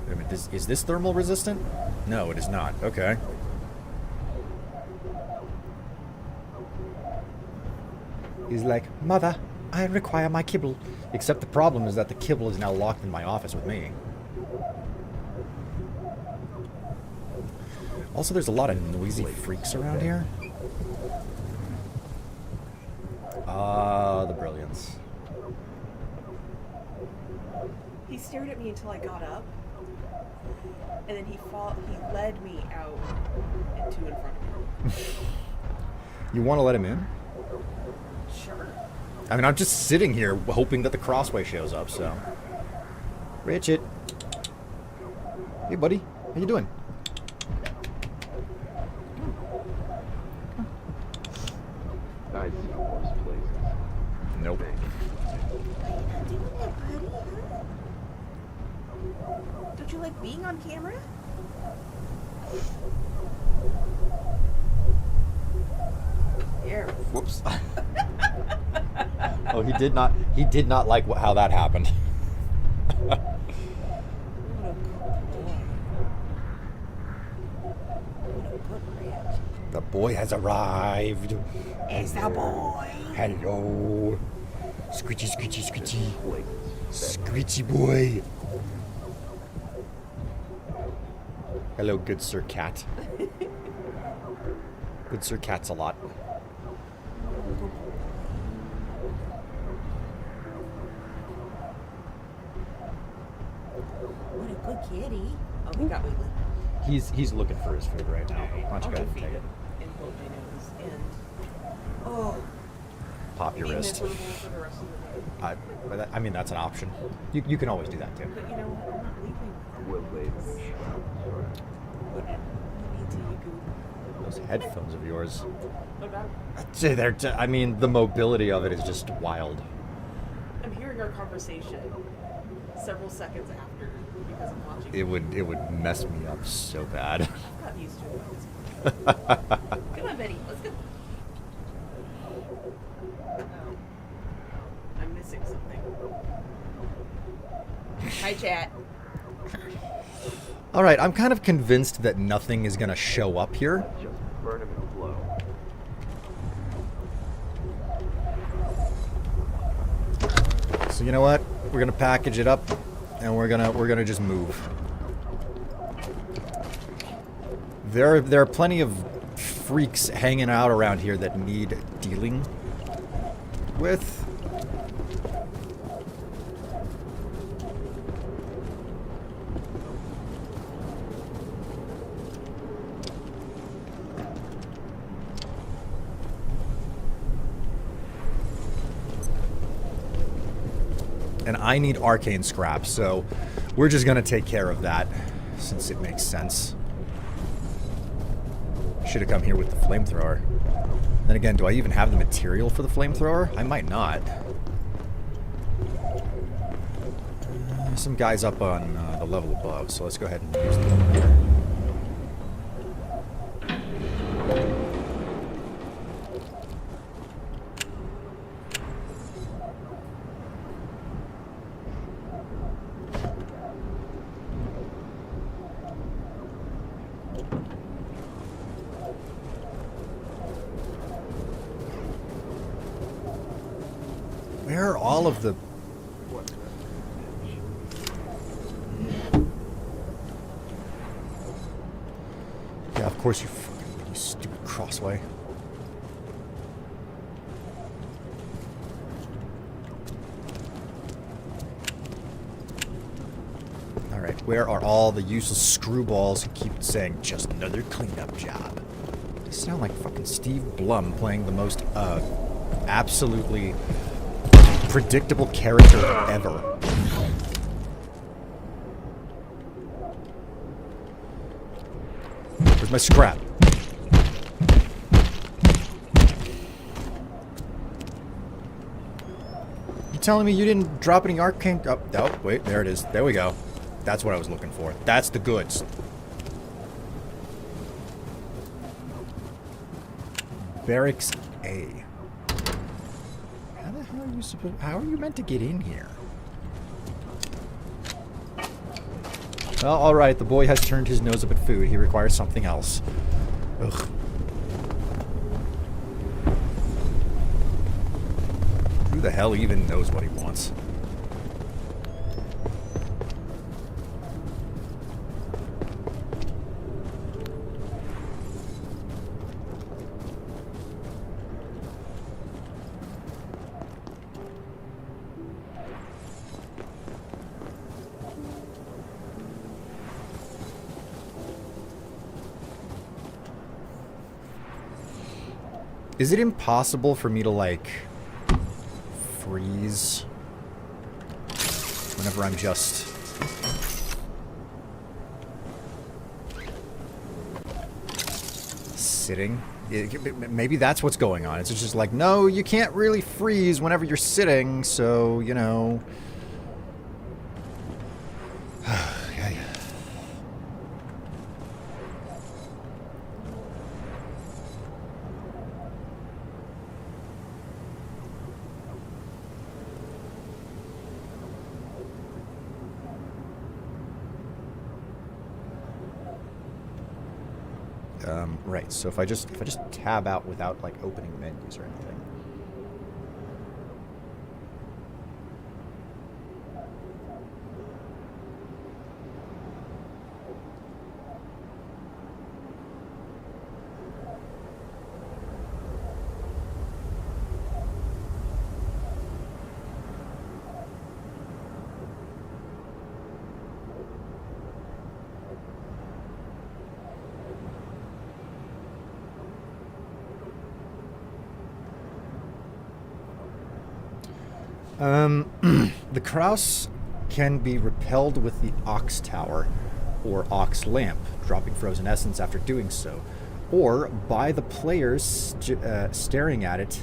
Speaker 1: Wait a minute, is this thermal resistant? No, it is not. Okay. He's like, Mother, I require my kibble. Except the problem is that the kibble is now locked in my office with me. Also, there's a lot of noisy freaks around here. Ah, the brilliance.
Speaker 13: He stared at me until I got up, and then he led me out into in front of him.
Speaker 1: You want to let him in?
Speaker 13: Sure.
Speaker 1: I mean, I'm just sitting here hoping that the crossway shows up, so. Richard. Hey, buddy. How you doing?
Speaker 11: I've seen worse places.
Speaker 1: Nope.
Speaker 13: Don't you like being on camera? Here.
Speaker 1: Whoops. Oh, he did not like how that happened. The boy has arrived.
Speaker 13: It's the boy.
Speaker 1: Hello. Screechy, screechy, screechy. Screechy boy. Hello, good Sir Cat. Good Sir Cat's a lot.
Speaker 13: What a good kitty. Oh, he got wiggly.
Speaker 1: He's looking for his food right now. Why don't you go ahead and take it?
Speaker 13: And hold my nose and... Oh.
Speaker 1: Pop your wrist.
Speaker 13: miserable for the rest of the day.
Speaker 1: I mean, that's an option. You can always do that too.
Speaker 13: But you know what? I'm not leaving.
Speaker 11: We'll lay the shroud.
Speaker 13: Me too, you goop.
Speaker 1: Those headphones of yours.
Speaker 13: What about
Speaker 1: I mean, the mobility of it is just wild.
Speaker 13: I'm hearing our conversation several seconds after because I'm watching.
Speaker 1: It would mess me up so bad.
Speaker 13: I've gotten used to it. Come on, Betty. Let's go. Oh. I'm missing something. Hi, chat.
Speaker 1: All right, I'm kind of convinced that nothing is going to show up here.
Speaker 11: Just burn him in a blow.
Speaker 1: So you know what? We're going to package it up and we're going to just move. There are plenty of freaks hanging out around here that need dealing with. And I need arcane scrap, so we're just gonna take care of that since it makes sense. Should have come here with the flamethrower. Then again, do I even have the material for the flamethrower? I might not. Some guys up on the level above, so let's go ahead and use the elevator. Where are all of the... Yeah, of course you stupid crossway. Alright, where are all the useless screwballs who keep saying, just another cleanup job? They sound like fucking Steve Blum playing the most, absolutely predictable character ever. Where's my scrap? You telling me you didn't drop any arcane... Oh, wait, there it is. There we go. That's what I was looking for. That's the goods. Barracks A. How are you meant to get in here? Well, alright, the boy has turned his nose up at food. He requires something else. Ugh. Who the hell even knows what he wants? Is it impossible for me to, like, freeze whenever I'm just sitting? Maybe that's what's going on. It's just like, no, you can't really freeze whenever you're sitting, so, you know. Right, so if I just tab out without like opening menus or anything. The Kraus can be repelled with the Ox Tower or Ox Lamp, dropping frozen essence after doing so, or by the players staring at it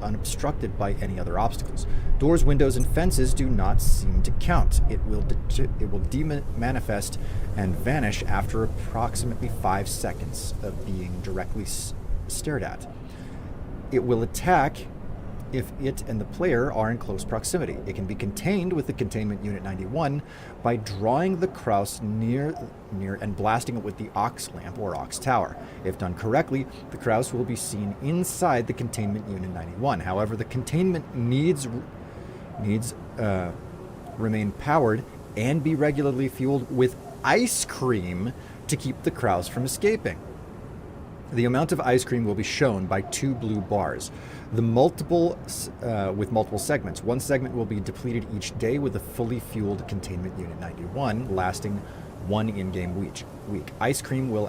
Speaker 1: unobstructed by any other obstacles. Doors, windows, and fences do not seem to count. It will demanifest and vanish after approximately 5 seconds of being directly stared at. It will attack if it and the player are in close proximity. It can be contained with the Containment Unit 91 by drawing the Kraus near and blasting it with the Ox Lamp or Ox Tower. If done correctly, the Kraus will be seen inside the Containment Unit 91. However, the containment needs remain powered and be regularly fueled with ice cream to keep the Kraus from escaping. The amount of ice cream will be shown by 2 blue bars. With multiple segments. One segment will be depleted each day with a fully fueled Containment Unit 91, lasting 1 in-game week. Ice cream will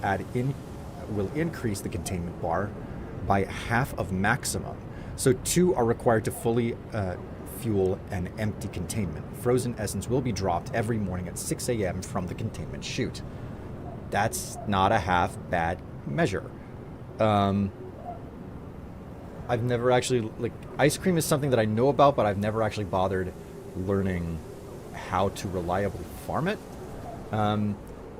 Speaker 1: increase the containment bar by half of maximum. So 2 are required to fully fuel an empty containment. Frozen essence will be dropped every morning at 6 a.m. from the containment chute. That's not a half bad measure. I've never actually, ice cream is something that I know about, but I've never actually bothered learning how to reliably farm it.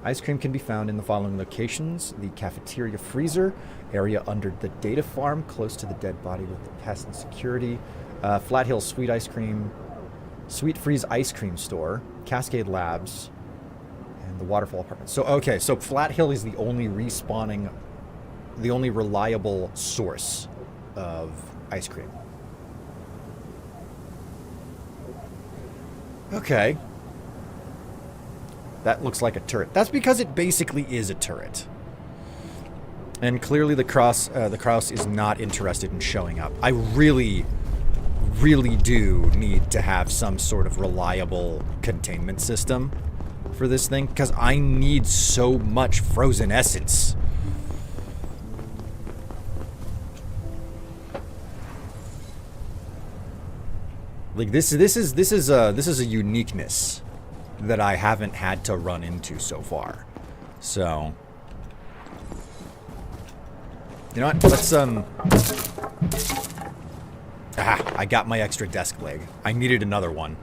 Speaker 1: Ice cream can be found in the following locations: the cafeteria freezer, area under the data farm, close to the dead body with the pest and security, Flat Hill Sweet Ice Cream, Sweet Freeze Ice Cream Store, Cascade Labs, and the Waterfall Apartment. So, okay, so Flat Hill is the only reliable source of ice cream. Okay. That looks like a turret. That's because it basically is a turret. And clearly the Kraus is not interested in showing up. I really, really do need to have some sort of reliable containment system for this thing, because I need so much frozen essence. Like this is a uniqueness that I haven't had to run into so far. So, you know what? Let's I got my extra desk leg. I needed another one.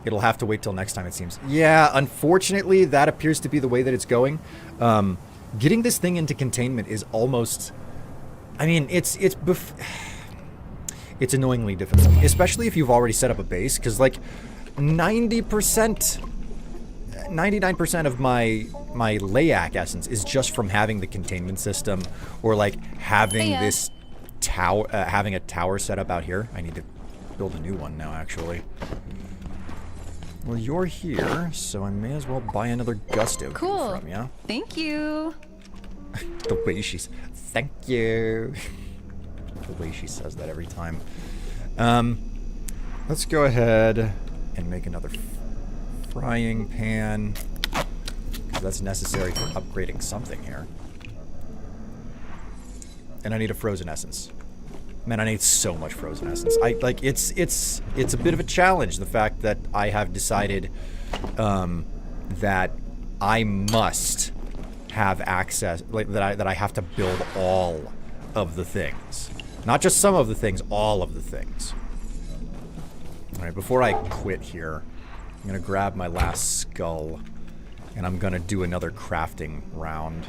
Speaker 1: It'll have to wait till next time, it seems. Yeah, unfortunately, that appears to be the way that it's going. Getting this thing into containment is almost, I mean, it's annoyingly difficult, especially if you've already set up a base, because like 99% of my Layak essence is just from having the containment system, or like having this tower, having a tower set up out here. I need to build a new one now, actually. Well, you're here, so I may as well buy another Gusto from you.
Speaker 14: Thank you.
Speaker 1: The way she's, thank you. The way she says that every time. Let's go ahead and make another frying pan, because that's necessary for upgrading something here. And I need a frozen essence. Man, I need so much frozen essence. It's a bit of a challenge, the fact that I have decided that I must have access, like that I have to build all of the things. Not just some of the things, all of the things. Alright, before I quit here, I'm gonna grab my last skull, and I'm gonna do another crafting round.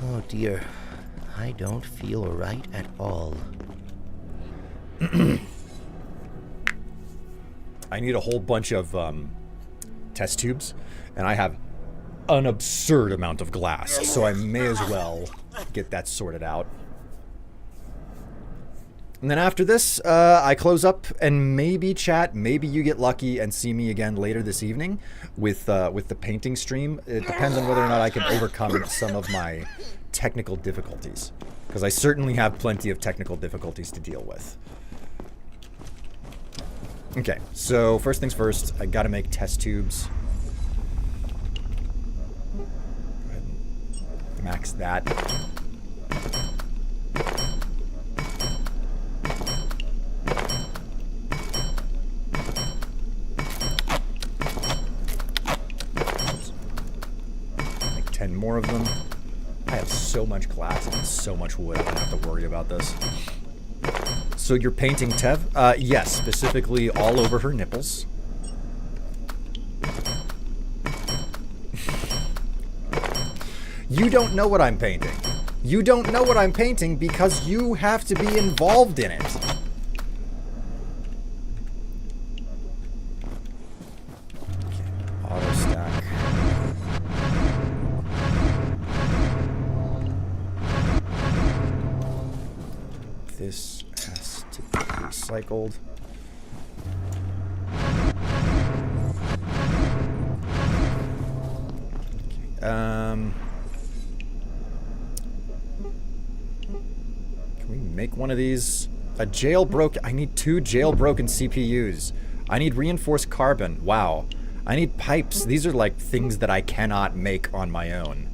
Speaker 10: Oh dear, I don't feel right at all.
Speaker 1: I need a whole bunch of test tubes, and I have an absurd amount of glass, so I may as well get that sorted out. And then after this, I close up and maybe chat. Maybe you get lucky and see me again later this evening with the painting stream. It depends on whether or not I can overcome some of my technical difficulties, because I certainly have plenty of technical difficulties to deal with. Okay, so first things first, I gotta make test tubes. Max that. Make 10 more of them. I have so much glass and so much wood, I don't have to worry about this. So you're painting Tev? Yes, specifically all over her nipples. You don't know what I'm painting. You don't know what I'm painting because you have to be involved in it. Okay, auto stack. This has to be recycled. Okay, can we make one of these? A jailbroken... I need 2 jailbroken CPUs. I need reinforced carbon. Wow. I need pipes. These are like things that I cannot make on my own.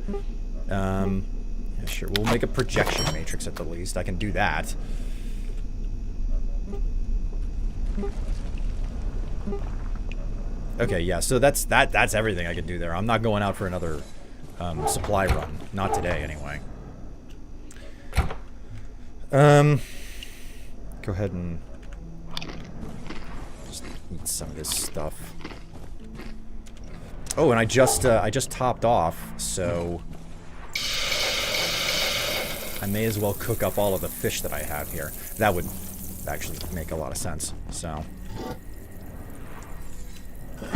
Speaker 1: Yeah, sure. We'll make a projection matrix at the least. I can do that. Okay, yeah, so that's everything I can do there. I'm not going out for another supply run. Not today, anyway. Go ahead and just eat some of this stuff. Oh, and I just topped off, so I may as well cook up all of the fish that I have here. That would actually make a lot of sense, so... How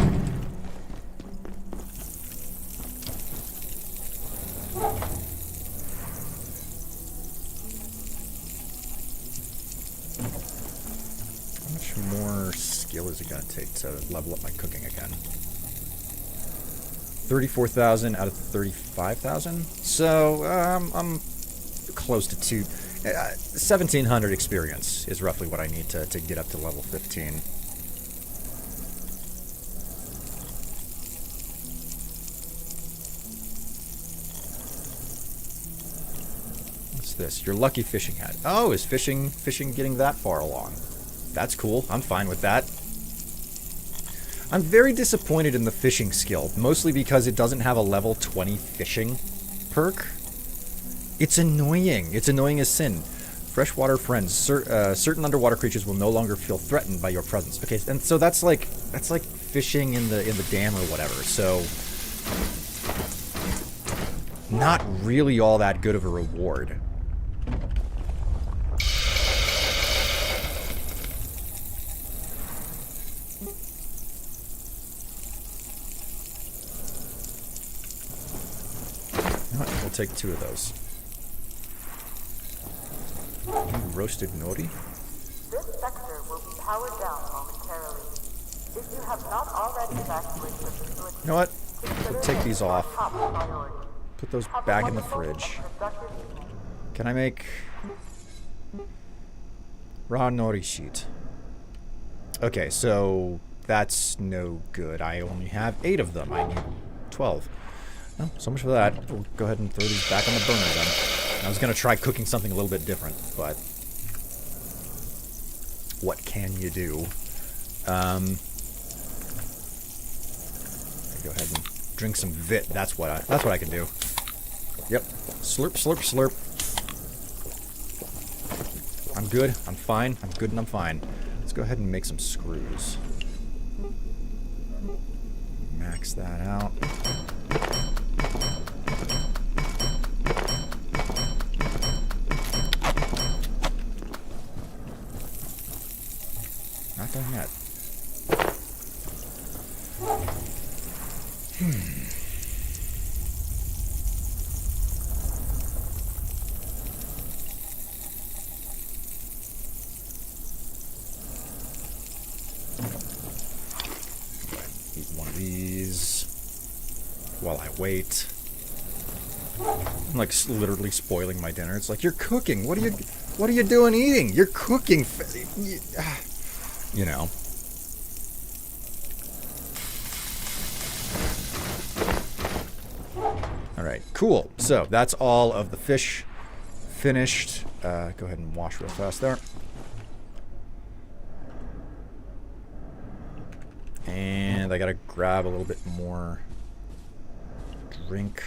Speaker 1: much more skill is it going to take to level up my cooking again? 34,000 out of 35,000? So, I'm close to 1,700 experience is roughly what I need to get up to level 15. What's this? Your lucky fishing hat. Oh, is fishing getting that far along? That's cool. I'm fine with that. I'm very disappointed in the fishing skill, mostly because it doesn't have a level 20 fishing perk. It's annoying. It's annoying as sin. Freshwater friends. Certain underwater creatures will no longer feel threatened by your presence. Okay, and so that's like fishing in the dam or whatever. So not really all that good of a reward. We'll take 2 of those. Roasted nori?
Speaker 7: This sector will be powered down momentarily. If you have not already evacuated the facility,
Speaker 1: You know what?
Speaker 7: consider
Speaker 1: We'll take these
Speaker 7: it
Speaker 1: off.
Speaker 7: top priority.
Speaker 1: Put those
Speaker 7: Have a
Speaker 1: back in the
Speaker 7: wonderful
Speaker 1: fridge.
Speaker 7: and productive evening.
Speaker 1: Can I make raw nori sheet? Okay, so that's no good. I only have 8 of them. I need 12. Oh, so much for that. We'll go ahead and throw these back on the burner then. I was going to try cooking something a little bit different, but what can you do? Go ahead and drink some vit. That's what I can do. Yep. Slurp, slurp, slurp. I'm good. I'm fine. I'm good and I'm fine. Let's go ahead and make some screws. Max that out. Not done yet. Eat one of these while I wait. I'm like literally spoiling my dinner. It's like, you're cooking. What are you doing eating? You're cooking. You know. All right, Cool. So that's all of the fish finished. Go ahead and wash real fast there. And I gotta grab a little bit more drink.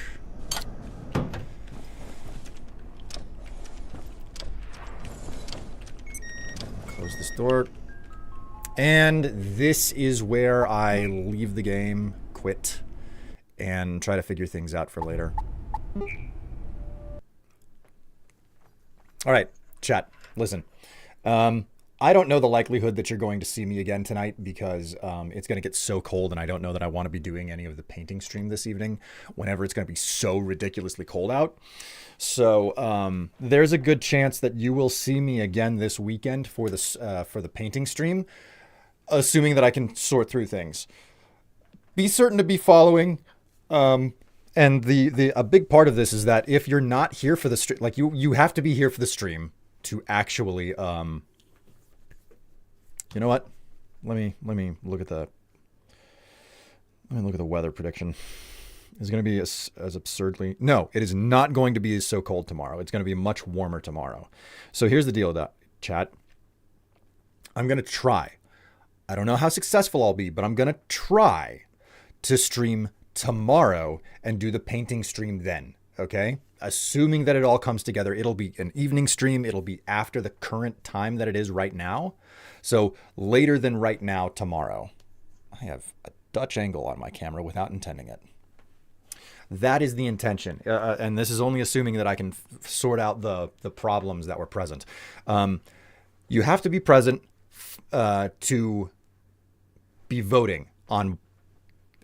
Speaker 1: Close this door. And this is where I leave the game, quit, and try to figure things out for later. All right, chat, listen. I don't know the likelihood that you're going to see me again tonight because it's going to get so cold, and I don't know that I want to be doing any of the painting stream this evening whenever it's going to be so ridiculously cold out. So there's a good chance that you will see me again this weekend for the painting stream, assuming that I can sort through things. Be certain to be following. And a big part of this is that if you're not here for the stream, like you have to be here for the stream to actually, you know what? Let me look at the weather prediction. It's going to be as absurdly, no, it is not going to be so cold tomorrow. It's going to be much warmer tomorrow. So here's the deal with that, chat. I'm going to try. I don't know how successful I'll be, but I'm going to try to stream tomorrow and do the painting stream then, okay? Assuming that it all comes together, it'll be an evening stream. It'll be after the current time that it is right now. So later than right now tomorrow. I have a Dutch angle on my camera without intending it. That is the intention. And this is only assuming that I can sort out the problems that were present. You have to be present to be voting on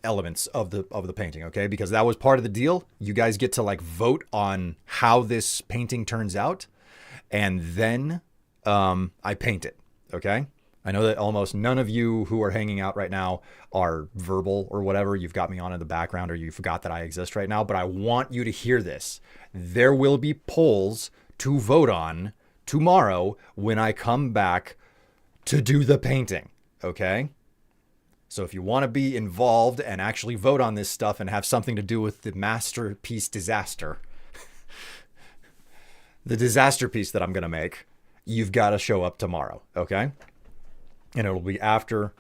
Speaker 1: elements of the painting, okay? Because that was part of the deal. You guys get to like vote on how this painting turns out, and then I paint it, okay? I know that almost none of you who are hanging out right now are verbal or whatever. You've got me on in the background, or you forgot that I exist right now, but I want you to hear this. There will be polls to vote on tomorrow when I come back to do the painting, okay? So if you want to be involved and actually vote on this stuff and have something to do with the masterpiece disaster, the disaster piece that I'm going to make, you've got to show up tomorrow, okay? And it'll be after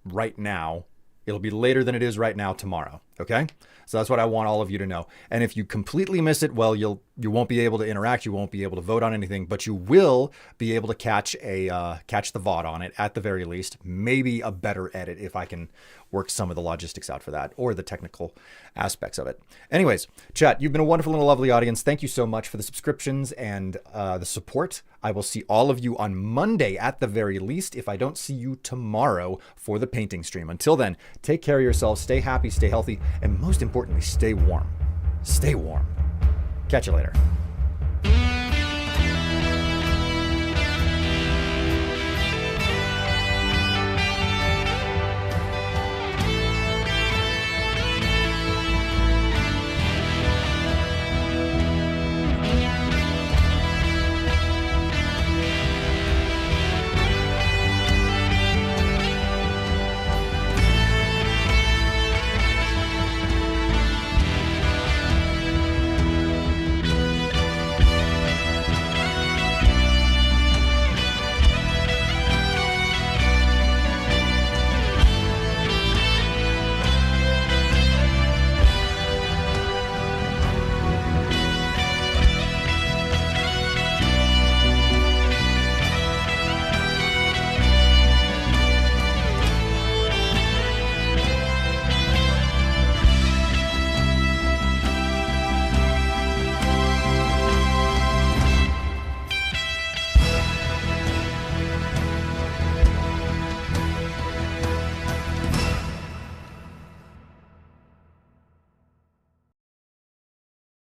Speaker 1: right now. It'll be later than it is right now tomorrow, okay? So that's what I want all of you to know. And if you completely miss it, well, you won't be able to interact. You won't be able to vote on anything, but you will be able to catch the VOD on it at the very least. Maybe a better edit if I can work some of the logistics out for that, or the technical aspects of it. Anyways, chat, you've been a wonderful and a lovely audience. Thank you so much for the subscriptions and the support. I will see all of you on Monday at the very least, if I don't see you tomorrow for the painting stream. Until then, take care of yourselves, stay happy, stay healthy, and most importantly, stay warm. Stay warm. Catch you later.